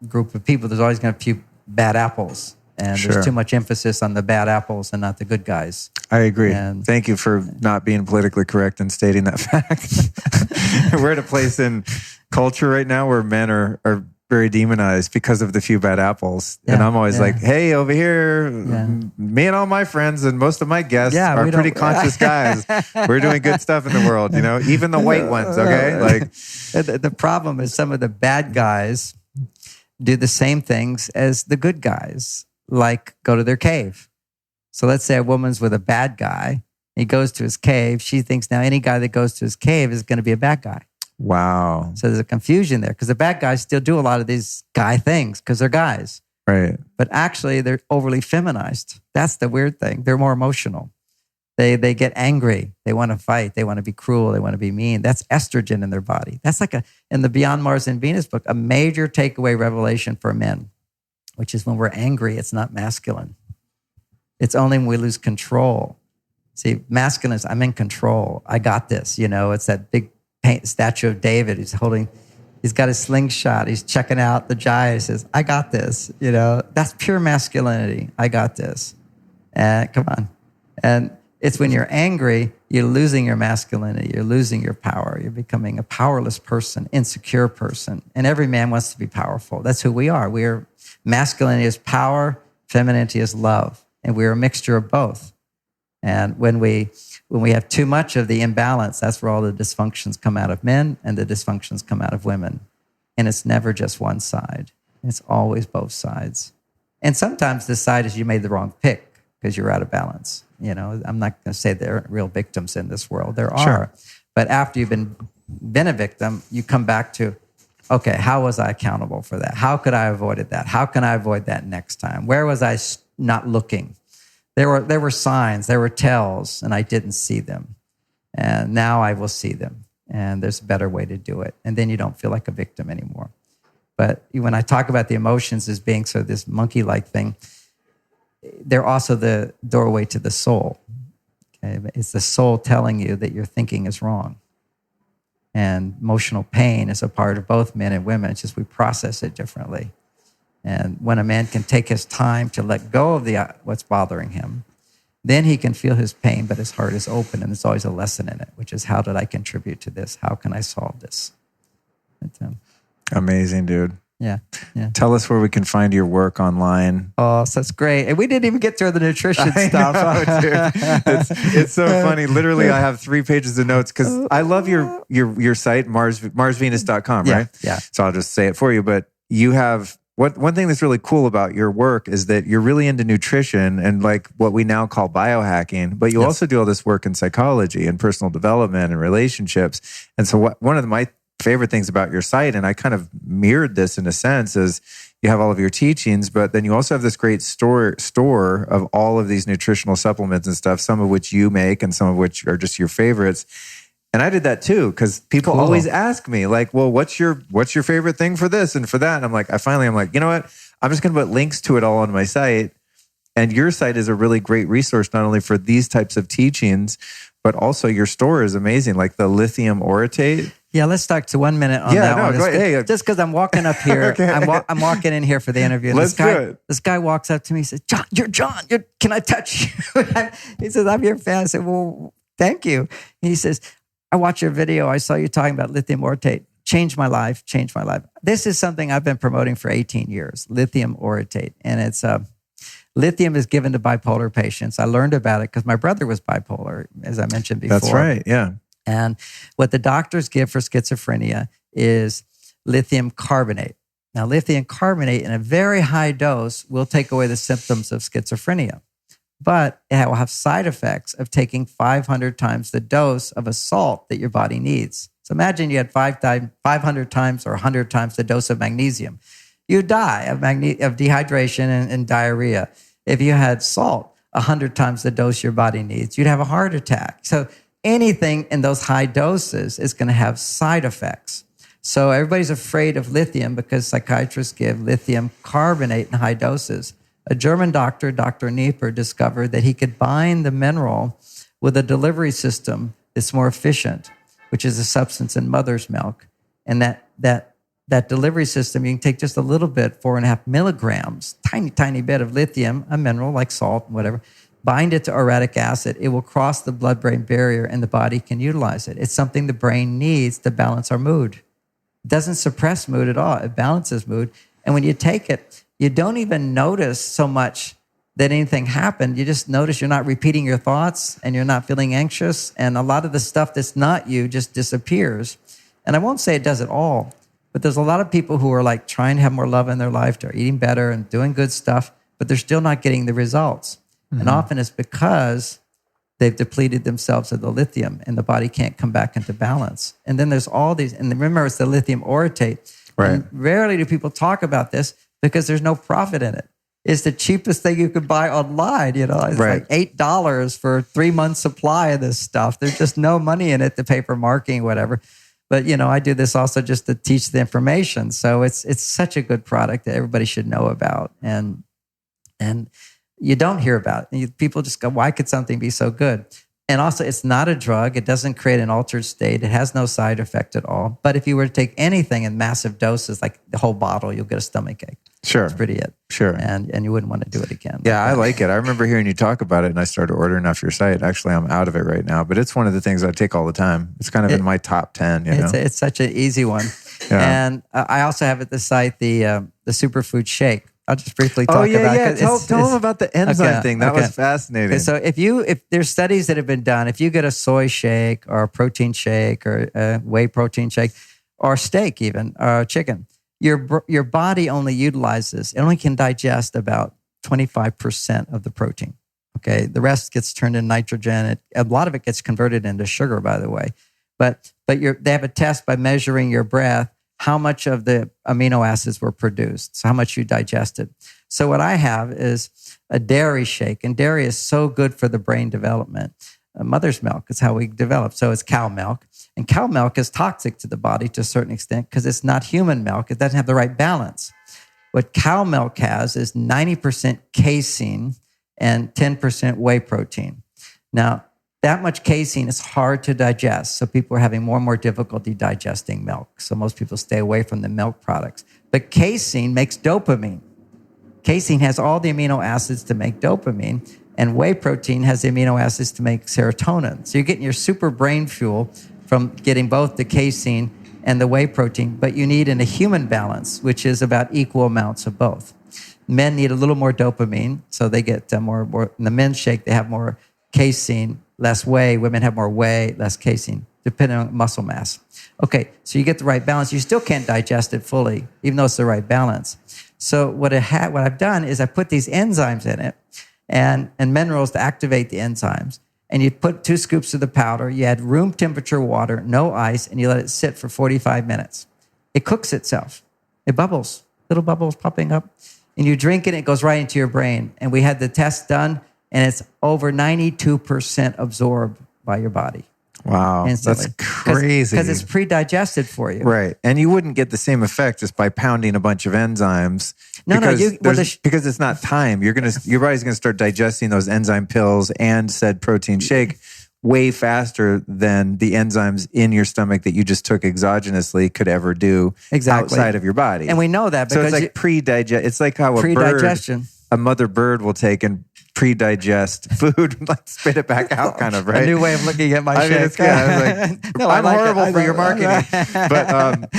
group of people, there's always going to be a few bad apples. And Sure. There's too much emphasis on the bad apples and not the good guys. I agree. And thank you for not being politically correct and stating that fact. We're at a place in culture right now where men are very demonized because of the few bad apples. And I'm always like, hey, over here, me and all my friends and most of my guests are pretty conscious guys. We're doing good stuff in the world, even the white ones, okay? Like the problem is some of the bad guys do the same things as the good guys, like go to their cave. So let's say a woman's with a bad guy. He goes to his cave. She thinks now any guy that goes to his cave is going to be a bad guy. Wow. So there's a confusion there because the bad guys still do a lot of these guy things because they're guys. Right. But actually they're overly feminized. That's the weird thing. They're more emotional. They get angry. They want to fight. They want to be cruel. They want to be mean. That's estrogen in their body. That's like in the Beyond Mars and Venus book, a major takeaway revelation for men, which is when we're angry, it's not masculine. It's only when we lose control. See, masculine is, I'm in control. I got this. It's that big statue of David. He's got his slingshot. He's checking out the giant. He says, I got this. That's pure masculinity. I got this. And come on. And it's when you're angry, you're losing your masculinity. You're losing your power. You're becoming a powerless person, insecure person. And every man wants to be powerful. That's who we are. Masculinity is power. Femininity is love. And we're a mixture of both. And when we have too much of the imbalance, that's where all the dysfunctions come out of men and the dysfunctions come out of women. And it's never just one side. It's always both sides. And sometimes the side is you made the wrong pick because you're out of balance. I'm not going to say there aren't real victims in this world. There are. Sure. But after you've been a victim, you come back to, okay, how was I accountable for that? How could I have avoided that? How can I avoid that next time? Where was I not looking? There were signs, there were tells, and I didn't see them. And now I will see them. And there's a better way to do it. And then you don't feel like a victim anymore. But when I talk about the emotions as being sort of this monkey-like thing, they're also the doorway to the soul. Okay, but it's the soul telling you that your thinking is wrong. And emotional pain is a part of both men and women. It's just we process it differently. And when a man can take his time to let go of what's bothering him, then he can feel his pain, but his heart is open, and there's always a lesson in it, which is, how did I contribute to this? How can I solve this? Amazing, dude. Yeah. Tell us where we can find your work online. Oh, so that's great. And we didn't even get through the nutrition stuff. Know, dude. It's so funny. Literally, I have 3 pages of notes because I love your site, marsvenus.com, right? Yeah. So I'll just say it for you. But you have one thing that's really cool about your work is that you're really into nutrition and like what we now call biohacking, but you also do all this work in psychology and personal development and relationships. And so one of my favorite things about your site, and I kind of mirrored this in a sense, is you have all of your teachings, but then you also have this great store of all of these nutritional supplements and stuff, some of which you make and some of which are just your favorites. And I did that too, because people always ask me like, well, what's your favorite thing for this and for that? And I'm like, you know what? I'm just going to put links to it all on my site. And your site is a really great resource, not only for these types of teachings, but also your store is amazing, like the lithium orotate. Yeah, let's talk to 1 minute on that one. Hey, just because I'm walking up here, okay. I'm walking in here for the interview. And this guy walks up to me and says, John, can I touch you? He says, I'm your fan. I said, well, thank you. And he says, I watched your video. I saw you talking about lithium orotate. Changed my life. This is something I've been promoting for 18 years, lithium orotate. And it's lithium is given to bipolar patients. I learned about it because my brother was bipolar, as I mentioned before. That's right, yeah. And what the doctors give for schizophrenia is lithium carbonate. Now, lithium carbonate in a very high dose will take away the symptoms of schizophrenia, but it will have side effects of taking 500 times the dose of a salt that your body needs. So imagine you had 500 times or 100 times the dose of magnesium. You die of dehydration and diarrhea. If you had salt, 100 times the dose your body needs, you'd have a heart attack. So anything in those high doses is going to have side effects. So everybody's afraid of lithium because psychiatrists give lithium carbonate in high doses. A German doctor, Dr. Nieper, discovered that he could bind the mineral with a delivery system that's more efficient, which is a substance in mother's milk. And that delivery system, you can take just a little bit, 4.5 milligrams, tiny bit of lithium, a mineral like salt, whatever, bind it to uric acid. It will cross the blood-brain barrier and the body can utilize it. It's something the brain needs to balance our mood. It doesn't suppress mood at all. It balances mood. And when you take it, you don't even notice so much that anything happened. You just notice you're not repeating your thoughts and you're not feeling anxious. And a lot of the stuff that's not you just disappears. And I won't say it does it all, but there's a lot of people who are like trying to have more love in their life. They're eating better and doing good stuff, but they're still not getting the results. Mm-hmm. And often it's because they've depleted themselves of the lithium and the body can't come back into balance. And then there's all these, and remember it's the lithium orotate. Right. And rarely do people talk about this because there's no profit in it. It's the cheapest thing you could buy online. It's like $8 for a 3-month supply of this stuff. There's just no money in it to pay for marketing, whatever. But, I do this also just to teach the information. So it's such a good product that everybody should know about. And you don't hear about it. People just go, why could something be so good? And also, it's not a drug. It doesn't create an altered state. It has no side effect at all. But if you were to take anything in massive doses, like the whole bottle, you'll get a stomachache. Sure. That's pretty it. Sure. And you wouldn't want to do it again. Yeah, I like it. I remember hearing you talk about it and I started ordering off your site. Actually, I'm out of it right now, but it's one of the things I take all the time. It's kind of in my top 10, It's such an easy one. Yeah. And I also have at the site the superfood shake. I'll just briefly talk about it. Tell them about the enzyme thing. That was fascinating. Okay, so if there's studies that have been done, if you get a soy shake or a protein shake or a whey protein shake or steak even, or chicken, your body only utilizes, it only can digest about 25% of the protein. Okay, the rest gets turned into nitrogen. A lot of it gets converted into sugar, by the way. But they have a test by measuring your breath, how much of the amino acids were produced, so how much you digested. So what I have is a dairy shake, and dairy is so good for the brain development. Mother's milk is how we develop. So it's cow milk. And cow milk is toxic to the body to a certain extent because it's not human milk. It doesn't have the right balance. What cow milk has is 90% casein and 10% whey protein. Now, That much casein is hard to digest. So people are having more and more difficulty digesting milk. So most people stay away from the milk products. But casein makes dopamine. Casein has all the amino acids to make dopamine, and whey protein has the amino acids to make serotonin. So you're getting your super brain fuel from getting both the casein and the whey protein, but you need in a human balance, which is about equal amounts of both. Men need a little more dopamine, so they get more. In the men's shake, they have more casein, less whey. Women have more whey, less casein, depending on muscle mass. Okay, so you get the right balance. You still can't digest it fully, even though it's the right balance. So what I've done is I put these enzymes in it and minerals to activate the enzymes. And you put 2 scoops of the powder, you add room temperature water, no ice, and you let it sit for 45 minutes. It cooks itself. It bubbles, little bubbles popping up. And you drink it, it goes right into your brain. And we had the test done, and it's over 92% absorbed by your body. Wow, instantly. That's crazy. Because it's pre-digested for you. Right. And you wouldn't get the same effect just by pounding a bunch of enzymes. Because it's not time. Your body's going to start digesting those enzyme pills and said protein shake way faster than the enzymes in your stomach that you just took exogenously could ever do outside of your body. And we know that because so it's like pre-digest. It's like how a mother bird will take and pre-digest food, like spit it back out, kind of, right? A new way of looking at my shake. It's good. I was like, I'm horrible for your marketing, but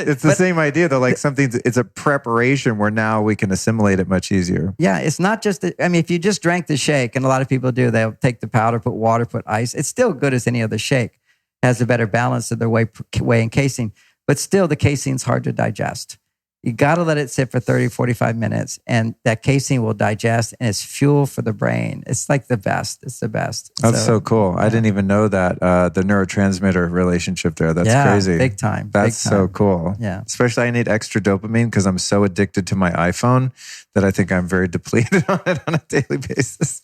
it's the same idea though. Like it's a preparation where now we can assimilate it much easier. Yeah, it's not just. If you just drank the shake, and a lot of people do, they'll take the powder, put water, put ice. It's still good as any other shake. It has a better balance of their whey and casein, but still the casein's hard to digest. You got to let it sit for 30, 45 minutes, and that casein will digest, and it's fuel for the brain. It's like the best. It's the best. That's so cool. Yeah. I didn't even know that, the neurotransmitter relationship there. That's crazy. Big time. That's so cool. Yeah. Especially I need extra dopamine because I'm so addicted to my iPhone that I think I'm very depleted on it on a daily basis.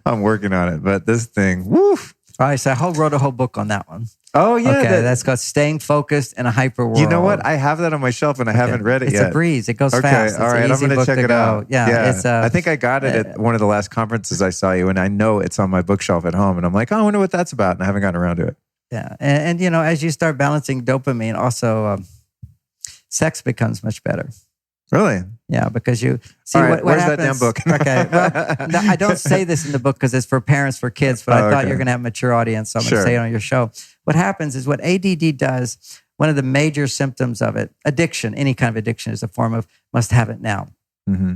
I'm working on it, but this thing, woof. All right, so I wrote a whole book on that one. Oh, yeah. Okay, that's called Staying Focused in a Hyper World. You know what? I have that on my shelf and I haven't read it yet. It's a breeze. It goes fast. It's all right. an I'm easy going to book check to it go. out. Yeah. I think I got it at one of the last conferences I saw you, and I know it's on my bookshelf at home. And I'm like, I wonder what that's about. And I haven't gotten around to it. Yeah. And as you start balancing dopamine, also sex becomes much better. Really? Yeah, because you see all right, what where's happens. that damn book? Okay, well, no, I don't say this in the book because it's for parents, for kids, but I thought you're going to have a mature audience, so I'm going to say it on your show. What happens is what ADD does, one of the major symptoms of it, addiction, any kind of addiction is a form of must have it now. Mm-hmm.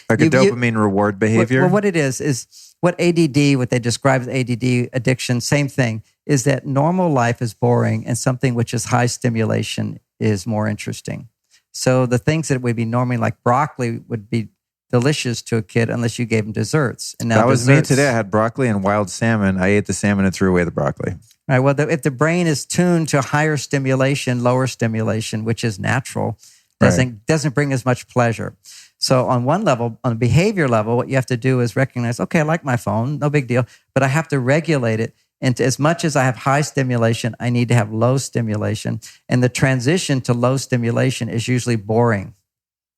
Like a dopamine reward behavior? Well, what it is what ADD, what they describe as ADD addiction, same thing, is that normal life is boring and something which is high stimulation is more interesting. So the things that would be normally like broccoli would be delicious to a kid unless you gave them desserts. And now that was me today. I had broccoli and wild salmon. I ate the salmon and threw away the broccoli. All right. Well, if the brain is tuned to higher stimulation, lower stimulation, which is natural, doesn't bring as much pleasure. So on one level, on a behavior level, what you have to do is recognize, okay, I like my phone, no big deal, but I have to regulate it. And as much as I have high stimulation, I need to have low stimulation. And the transition to low stimulation is usually boring.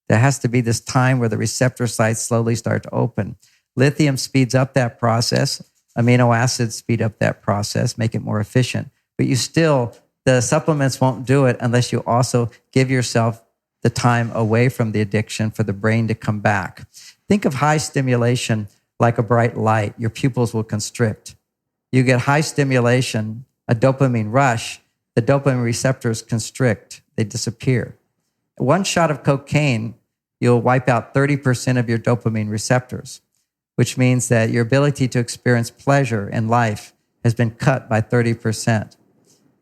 There has to be this time where the receptor sites slowly start to open. Lithium speeds up that process. Amino acids speed up that process, make it more efficient. But the supplements won't do it unless you also give yourself the time away from the addiction for the brain to come back. Think of high stimulation like a bright light. Your pupils will constrict. You get high stimulation, a dopamine rush, the dopamine receptors constrict, they disappear. One shot of cocaine, you'll wipe out 30% of your dopamine receptors, which means that your ability to experience pleasure in life has been cut by 30%.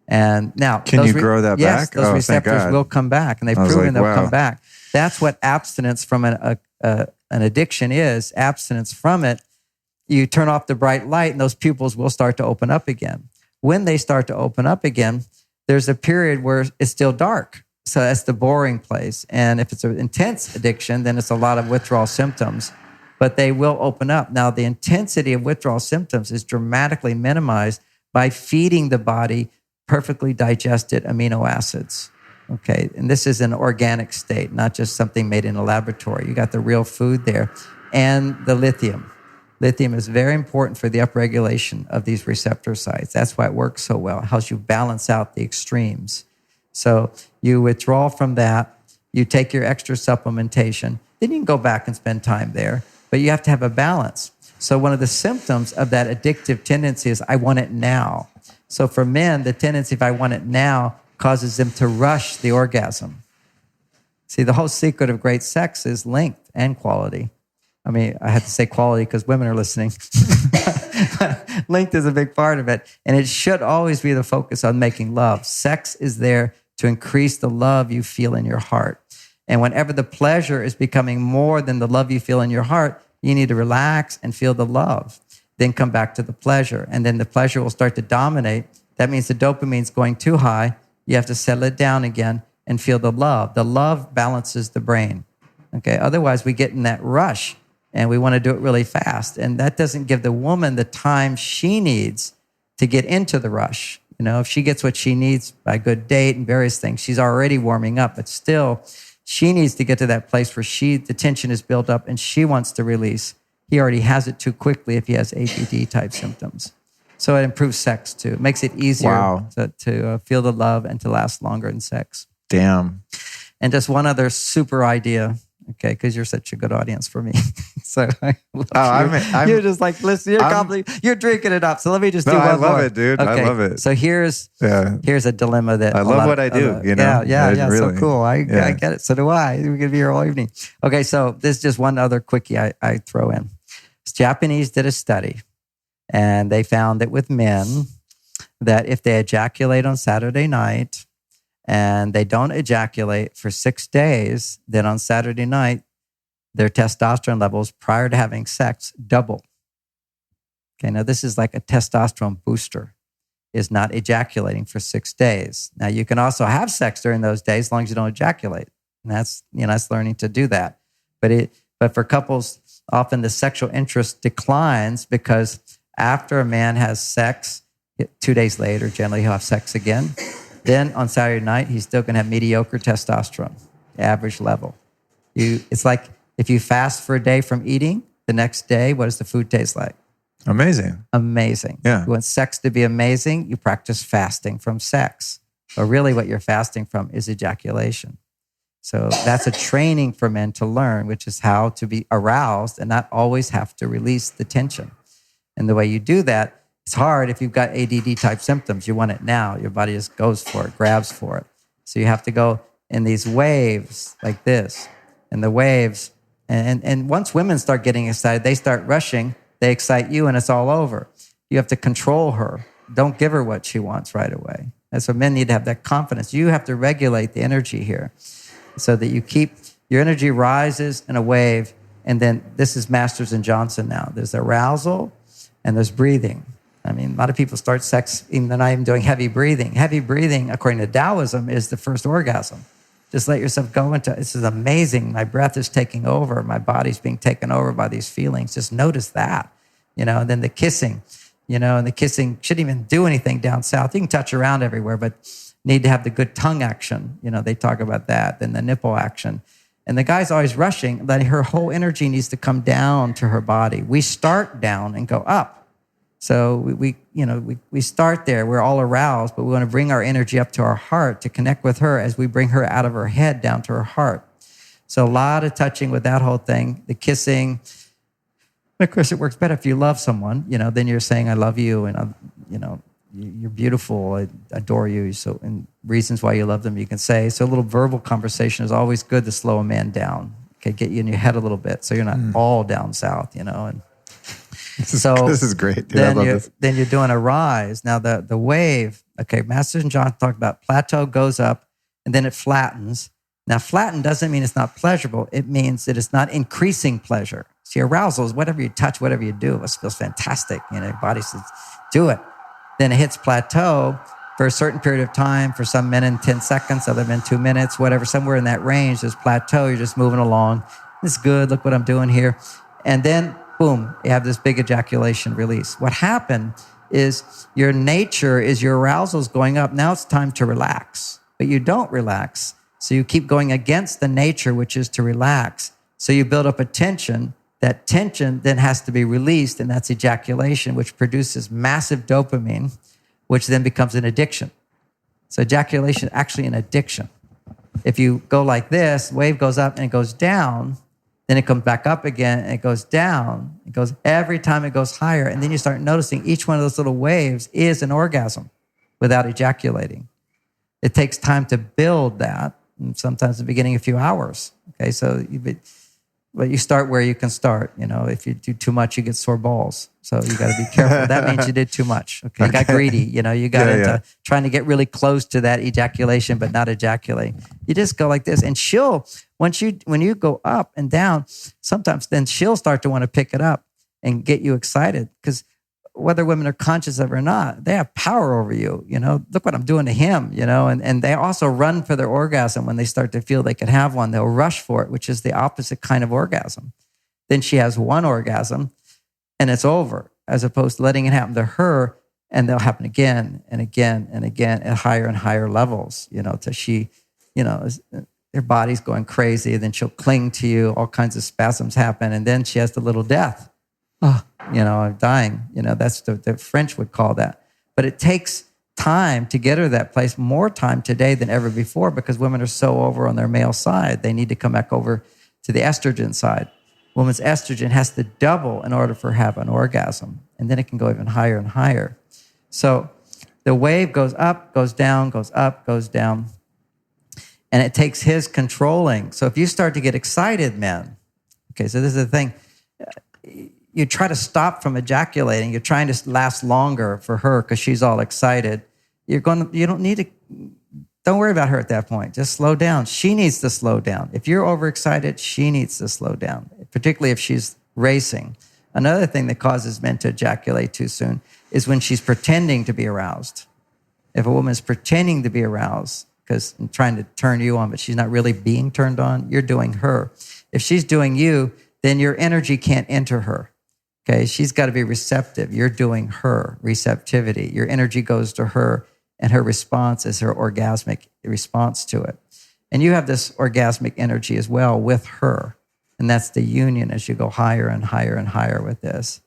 And now, can you grow that back? Yes, those receptors will come back, and they've proven they'll come back. That's what abstinence from an addiction is. Abstinence from it. You turn off the bright light and those pupils will start to open up again. When they start to open up again, there's a period where it's still dark. So that's the boring place. And if it's an intense addiction, then it's a lot of withdrawal symptoms, but they will open up. Now, the intensity of withdrawal symptoms is dramatically minimized by feeding the body perfectly digested amino acids. Okay. And this is an organic state, not just something made in a laboratory. You got the real food there and the lithium. Lithium is very important for the upregulation of these receptor sites. That's why it works so well. It helps you balance out the extremes. So you withdraw from that, you take your extra supplementation, then you can go back and spend time there. But you have to have a balance. So one of the symptoms of that addictive tendency is I want it now. So for men, the tendency if I want it now causes them to rush the orgasm. See, the whole secret of great sex is length and quality. I mean, I have to say quality because women are listening. Length is a big part of it. And it should always be the focus on making love. Sex is there to increase the love you feel in your heart. And whenever the pleasure is becoming more than the love you feel in your heart, you need to relax and feel the love. Then come back to the pleasure. And then the pleasure will start to dominate. That means the dopamine's going too high. You have to settle it down again and feel the love. The love balances the brain. Okay. Otherwise, we get in that rush and we want to do it really fast. And that doesn't give the woman the time she needs to get into the rush. You know, if she gets what she needs by a good date and various things, she's already warming up, but still she needs to get to that place where the tension is built up and she wants to release. He already has it too quickly if he has ADD type symptoms. So it improves sex too. It makes it easier to feel the love and to last longer in sex. Damn. And just one other super idea, okay, because you're such a good audience for me. So you're just like, listen, you're drinking it up. So let me just do one more. I love it, dude. Okay. I love it. So here's a dilemma that I love what I do. Yeah. Really. So cool. I get it. So do I. We're gonna be here all evening. Okay, so this is just one other quickie I throw in. Japanese did a study, and they found that with men, that if they ejaculate on Saturday night and they don't ejaculate for 6 days, then on Saturday night, their testosterone levels prior to having sex double. Okay, now this is like a testosterone booster, is not ejaculating for 6 days. Now you can also have sex during those days as long as you don't ejaculate. And that's learning to do that. But for couples, often the sexual interest declines because after a man has sex, 2 days later, generally he'll have sex again. Then on Saturday night, he's still going to have mediocre testosterone, average level. It's like if you fast for a day from eating, the next day, what does the food taste like? Amazing. Yeah. You want sex to be amazing, you practice fasting from sex. But really what you're fasting from is ejaculation. So that's a training for men to learn, which is how to be aroused and not always have to release the tension. And the way you do that, it's hard if you've got ADD type symptoms. You want it now. Your body just goes for it, grabs for it. So you have to go in these waves like this. And the waves, and once women start getting excited, they start rushing, they excite you and it's all over. You have to control her. Don't give her what she wants right away. And so men need to have that confidence. You have to regulate the energy here so that you keep, your energy rises in a wave. And then this is Masters and Johnson now. There's arousal and there's breathing. I mean, a lot of people start sex, even they're not even doing heavy breathing. Heavy breathing, according to Taoism, is the first orgasm. Just let yourself go into, this is amazing. My breath is taking over. My body's being taken over by these feelings. Just notice that, and then the kissing, and the kissing shouldn't even do anything down south. You can touch around everywhere, but need to have the good tongue action. They talk about that. Then the nipple action. And the guy's always rushing, that her whole energy needs to come down to her body. We start down and go up. So we start there. We're all aroused, but we want to bring our energy up to our heart to connect with her as we bring her out of her head down to her heart. So a lot of touching with that whole thing, the kissing. Of course, it works better if you love someone. Then you're saying, "I love you," and you're beautiful. I adore you. So, and reasons why you love them, you can say. So, a little verbal conversation is always good to slow a man down. Okay, get you in your head a little bit, so you're not all down south. And this is great. Dude, then you're doing a rise. Now the wave, okay, Masters and John talked about plateau goes up and then it flattens. Now flatten doesn't mean it's not pleasurable. It means that it's not increasing pleasure. See, arousal is whatever you touch, whatever you do, it feels fantastic. Your body says, do it. Then it hits plateau for a certain period of time. For some men in 10 seconds, other men 2 minutes, whatever, somewhere in that range, there's plateau. You're just moving along. It's good. Look what I'm doing here. And then boom, you have this big ejaculation release. What happened is your nature is your arousal is going up. Now it's time to relax, but you don't relax. So you keep going against the nature, which is to relax. So you build up a tension That tension then has to be released, and that's ejaculation, which produces massive dopamine, which then becomes an addiction. So ejaculation is actually an addiction. If you go like this, wave goes up and it goes down, then it comes back up again and it goes down. It goes every time it goes higher. And then you start noticing each one of those little waves is an orgasm without ejaculating. It takes time to build that, and sometimes the beginning a few hours. Okay, so but you start where you can start. If you do too much, you get sore balls. So you got to be careful. That means you did too much. Okay, you got greedy. You got into trying to get really close to that ejaculation, but not ejaculate. You just go like this, and when you go up and down, sometimes then she'll start to want to pick it up and get you excited, because whether women are conscious of it or not, they have power over you. Look what I'm doing to him, and they also run for their orgasm when they start to feel they could have one. They'll rush for it, which is the opposite kind of orgasm. Then she has one orgasm and it's over, as opposed to letting it happen to her, and they'll happen again and again and again at higher and higher levels, till she, her body's going crazy. Then she'll cling to you, all kinds of spasms happen, and then she has the little death. I'm dying. That's the French would call that. But it takes time to get her to that place, more time today than ever before, because women are so over on their male side. They need to come back over to the estrogen side. Woman's estrogen has to double in order for her to have an orgasm. And then it can go even higher and higher. So the wave goes up, goes down, goes up, goes down. And it takes his controlling. So if you start to get excited, men, okay, so this is the thing. You try to stop from ejaculating. You're trying to last longer for her because she's all excited. Don't worry about her at that point. Just slow down. She needs to slow down. If you're overexcited, she needs to slow down, particularly if she's racing. Another thing that causes men to ejaculate too soon is when she's pretending to be aroused. If a woman is pretending to be aroused because trying to turn you on, but she's not really being turned on, you're doing her. If she's doing you, then your energy can't enter her. Okay, she's got to be receptive. You're doing her, receptivity. Your energy goes to her, and her response is her orgasmic response to it. And you have this orgasmic energy as well with her. And that's the union as you go higher and higher and higher with this.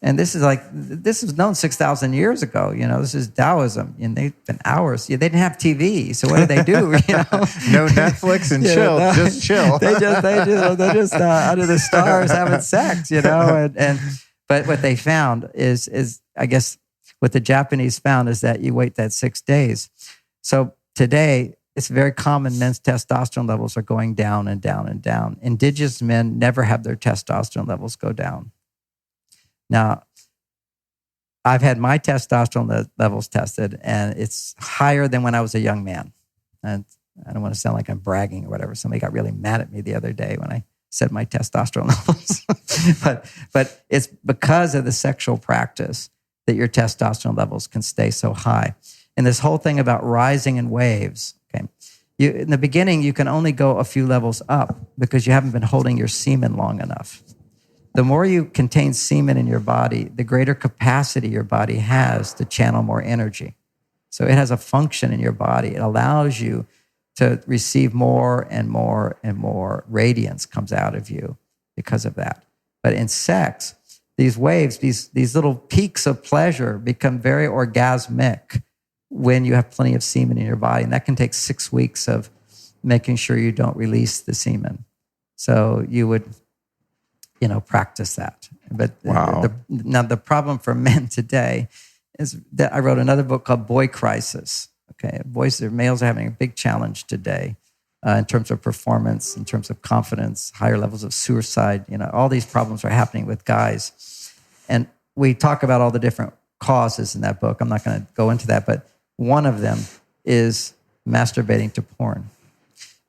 And this was known 6,000 years ago. This is Taoism. And they've been hours. They didn't have TV. So what did they do? No Netflix and chill, just chill. They're just under the stars having sex, But what they found is, I guess, what the Japanese found is that you wait that 6 days. So today, it's very common men's testosterone levels are going down and down and down. Indigenous men never have their testosterone levels go down. Now, I've had my testosterone levels tested, and it's higher than when I was a young man. And I don't want to sound like I'm bragging or whatever. Somebody got really mad at me the other day when I said my testosterone levels. but it's because of the sexual practice that your testosterone levels can stay so high. And this whole thing about rising in waves, okay? In the beginning, you can only go a few levels up because you haven't been holding your semen long enough. The more you contain semen in your body, the greater capacity your body has to channel more energy. So it has a function in your body. It allows you to receive more and more and more radiance comes out of you because of that. But in sex, these waves, these little peaks of pleasure become very orgasmic when you have plenty of semen in your body. And that can take 6 weeks of making sure you don't release the semen. So you would practice that. But wow. Now the problem for men today is that I wrote another book called Boy Crisis. Okay, males are having a big challenge today in terms of performance, in terms of confidence, higher levels of suicide. All these problems are happening with guys. And we talk about all the different causes in that book. I'm not going to go into that, but one of them is masturbating to porn.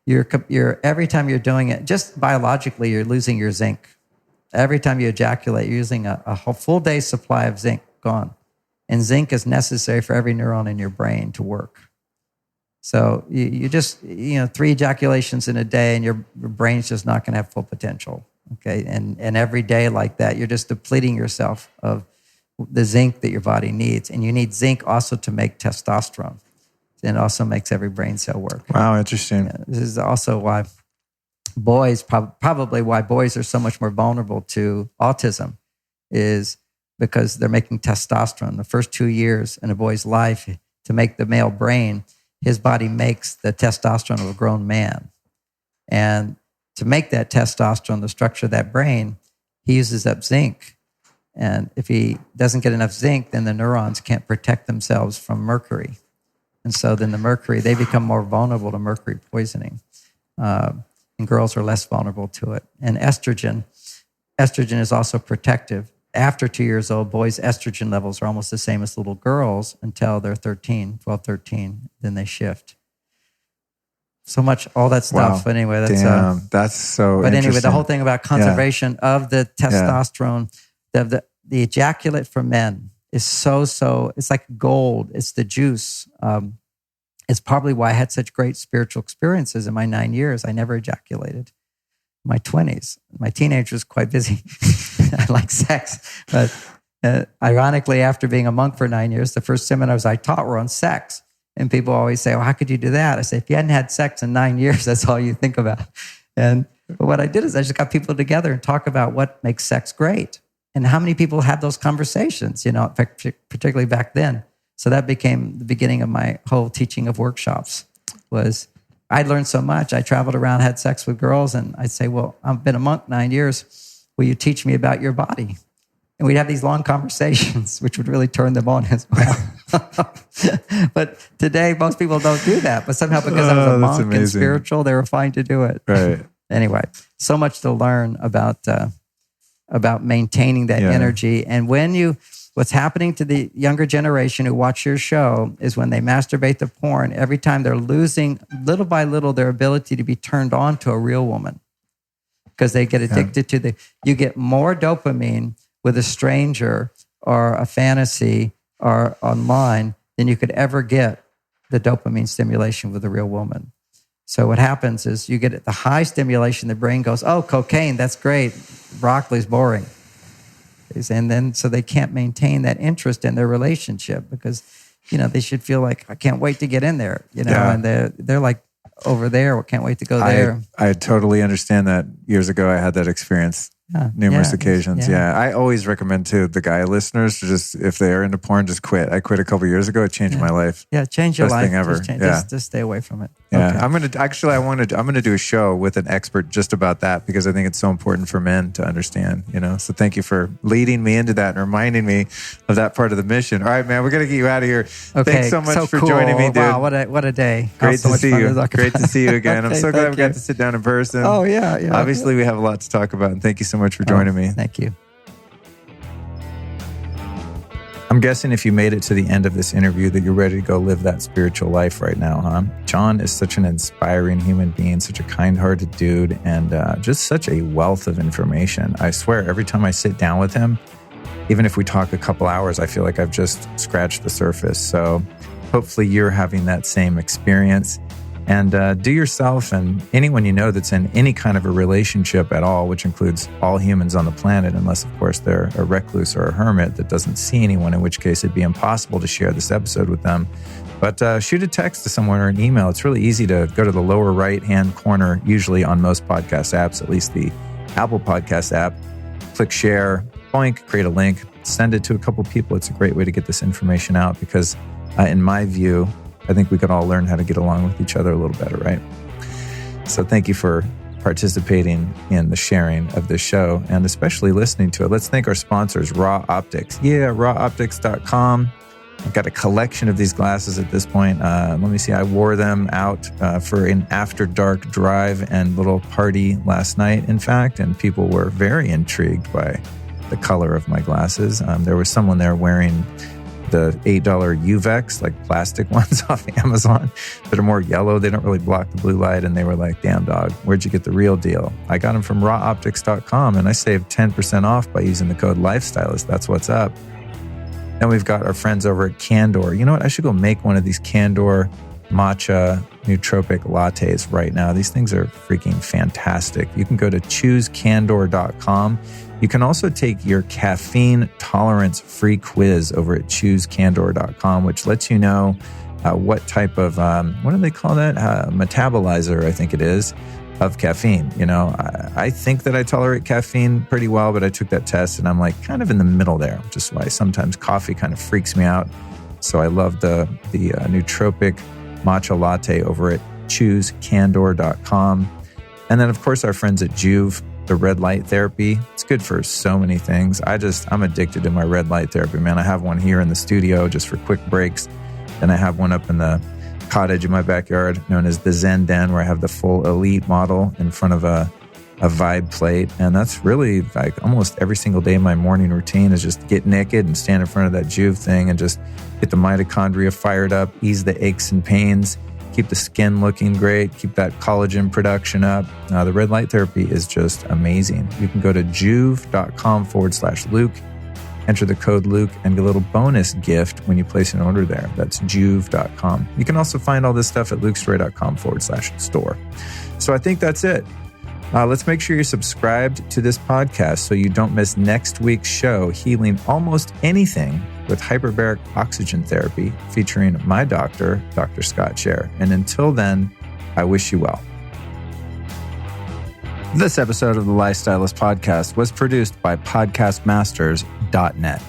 Every time you're doing it, just biologically, you're losing your zinc. Every time you ejaculate, you're using a whole full day's supply of zinc gone. And zinc is necessary for every neuron in your brain to work. So you just, 3 ejaculations in a day and your brain's just not going to have full potential. Okay. And every day like that, you're just depleting yourself of the zinc that your body needs. And you need zinc also to make testosterone. And it also makes every brain cell work. Wow, interesting. This is also why boys, probably why boys are so much more vulnerable to autism is because they're making testosterone. The first 2 years in a boy's life, to make the male brain, his body makes the testosterone of a grown man. And to make that testosterone, the structure of that brain, he uses up zinc. And if he doesn't get enough zinc, then the neurons can't protect themselves from mercury. And so then the mercury, they become more vulnerable to mercury poisoning. And girls are less vulnerable to it. And estrogen is also protective. After 2 years old, boys' estrogen levels are almost the same as little girls until they're 13, then they shift. So much, all that stuff. Wow. But anyway, that's so But anyway, interesting. the whole thing about conservation of the testosterone, the ejaculate for men is so, it's like gold. It's the juice. It's probably why I had such great spiritual experiences in my 9 years. I never ejaculated. My 20s, my teenagers quite busy. I like sex, but ironically, after being a monk for 9 years, the first seminars I taught were on sex. And people always say, well, how could you do that? I say, if you hadn't had sex in 9 years, that's all you think about. But what I did is I just got people together and talk about what makes sex great and how many people have those conversations, particularly back then. So that became the beginning of my whole teaching of workshops. Was I learned so much. I traveled around, had sex with girls, and I'd say, well, I've been a monk 9 years. Will you teach me about your body? And we'd have these long conversations, which would really turn them on as well. But today, most people don't do that. But somehow, because I was a monk and spiritual, they were fine to do it. Right. Anyway, so much to learn about maintaining that energy. And what's happening to the younger generation who watch your show is when they masturbate to porn, every time they're losing, little by little, their ability to be turned on to a real woman. Because they get addicted to you get more dopamine with a stranger or a fantasy or online than you could ever get the dopamine stimulation with a real woman. So what happens is you get the high stimulation, the brain goes, oh, cocaine, that's great. Broccoli's boring. And then, so they can't maintain that interest in their relationship because, they should feel like, I can't wait to get in there, and they're like over there. Can't wait to go there. I totally understand that. Years ago, I had that experience numerous occasions. Yeah. I always recommend to the guy listeners to just, if they are into porn, just quit. I quit a couple years ago. It changed my life. Yeah. Change your life. Best thing ever. Just stay away from it. Yeah. Okay. I'm going to do a show with an expert just about that because I think it's so important for men to understand, so thank you for leading me into that and reminding me of that part of the mission. All right, man, we're going to get you out of here. Okay. Thanks so much for joining me, dude. Wow. What a day. Great to see you. Great to see you again. I'm so glad we got to sit down in person. Oh yeah. Obviously we have a lot to talk about and thank you so much for joining me. Thank you. I'm guessing if you made it to the end of this interview that you're ready to go live that spiritual life right now, huh? John is such an inspiring human being, such a kind-hearted dude, and just such a wealth of information. I swear, every time I sit down with him, even if we talk a couple hours, I feel like I've just scratched the surface. So hopefully you're having that same experience. And do yourself and anyone you know that's in any kind of a relationship at all, which includes all humans on the planet, unless, of course, they're a recluse or a hermit that doesn't see anyone, in which case it'd be impossible to share this episode with them. But shoot a text to someone or an email. It's really easy to go to the lower right-hand corner, usually on most podcast apps, at least the Apple Podcast app. Click share, boink, create a link, send it to a couple people. It's a great way to get this information out because, in my view, I think we can all learn how to get along with each other a little better, right? So thank you for participating in the sharing of this show and especially listening to it. Let's thank our sponsors, Raw Optics. Yeah, rawoptics.com. I've got a collection of these glasses at this point. Let me see. I wore them out for an after dark drive and little party last night, in fact, and people were very intrigued by the color of my glasses. There was someone there wearing the $8 UVEX, like plastic ones off Amazon that are more yellow. They don't really block the blue light. And they were like, damn dog, where'd you get the real deal? I got them from rawoptics.com and I saved 10% off by using the code Lifestylist. That's what's up. Then we've got our friends over at Candor. You know what? I should go make one of these Candor Matcha Nootropic lattes right now. These things are freaking fantastic. You can go to choosecandor.com. You can also take your caffeine tolerance free quiz over at choosecandor.com, which lets you know what type of, what do they call that? Metabolizer, I think it is, of caffeine. You know, I think that I tolerate caffeine pretty well, but I took that test and I'm like kind of in the middle there, which is why sometimes coffee kind of freaks me out. So I love the Nootropic Matcha Latte over at choosecandor.com. And then, of course, our friends at Juve, the red light therapy. It's good for so many things. I'm addicted to my red light therapy, man. I have one here in the studio just for quick breaks. Then I have one up in the cottage in my backyard known as the Zen Den, where I have the full elite model in front of a vibe plate. And that's really like almost every single day my morning routine is just get naked and stand in front of that Juve thing and just get the mitochondria fired up, ease the aches and pains, keep the skin looking great, keep that collagen production up. The red light therapy is just amazing. You can go to juve.com/Luke, enter the code Luke, and get a little bonus gift when you place an order there. That's juve.com. You can also find all this stuff at lukestory.com/store. So I think that's it. Let's make sure you're subscribed to this podcast so you don't miss next week's show, Healing Almost Anything with Hyperbaric Oxygen Therapy, featuring my doctor, Dr. Scott Scher. And until then, I wish you well. This episode of the Lifestylist Podcast was produced by podcastmasters.net.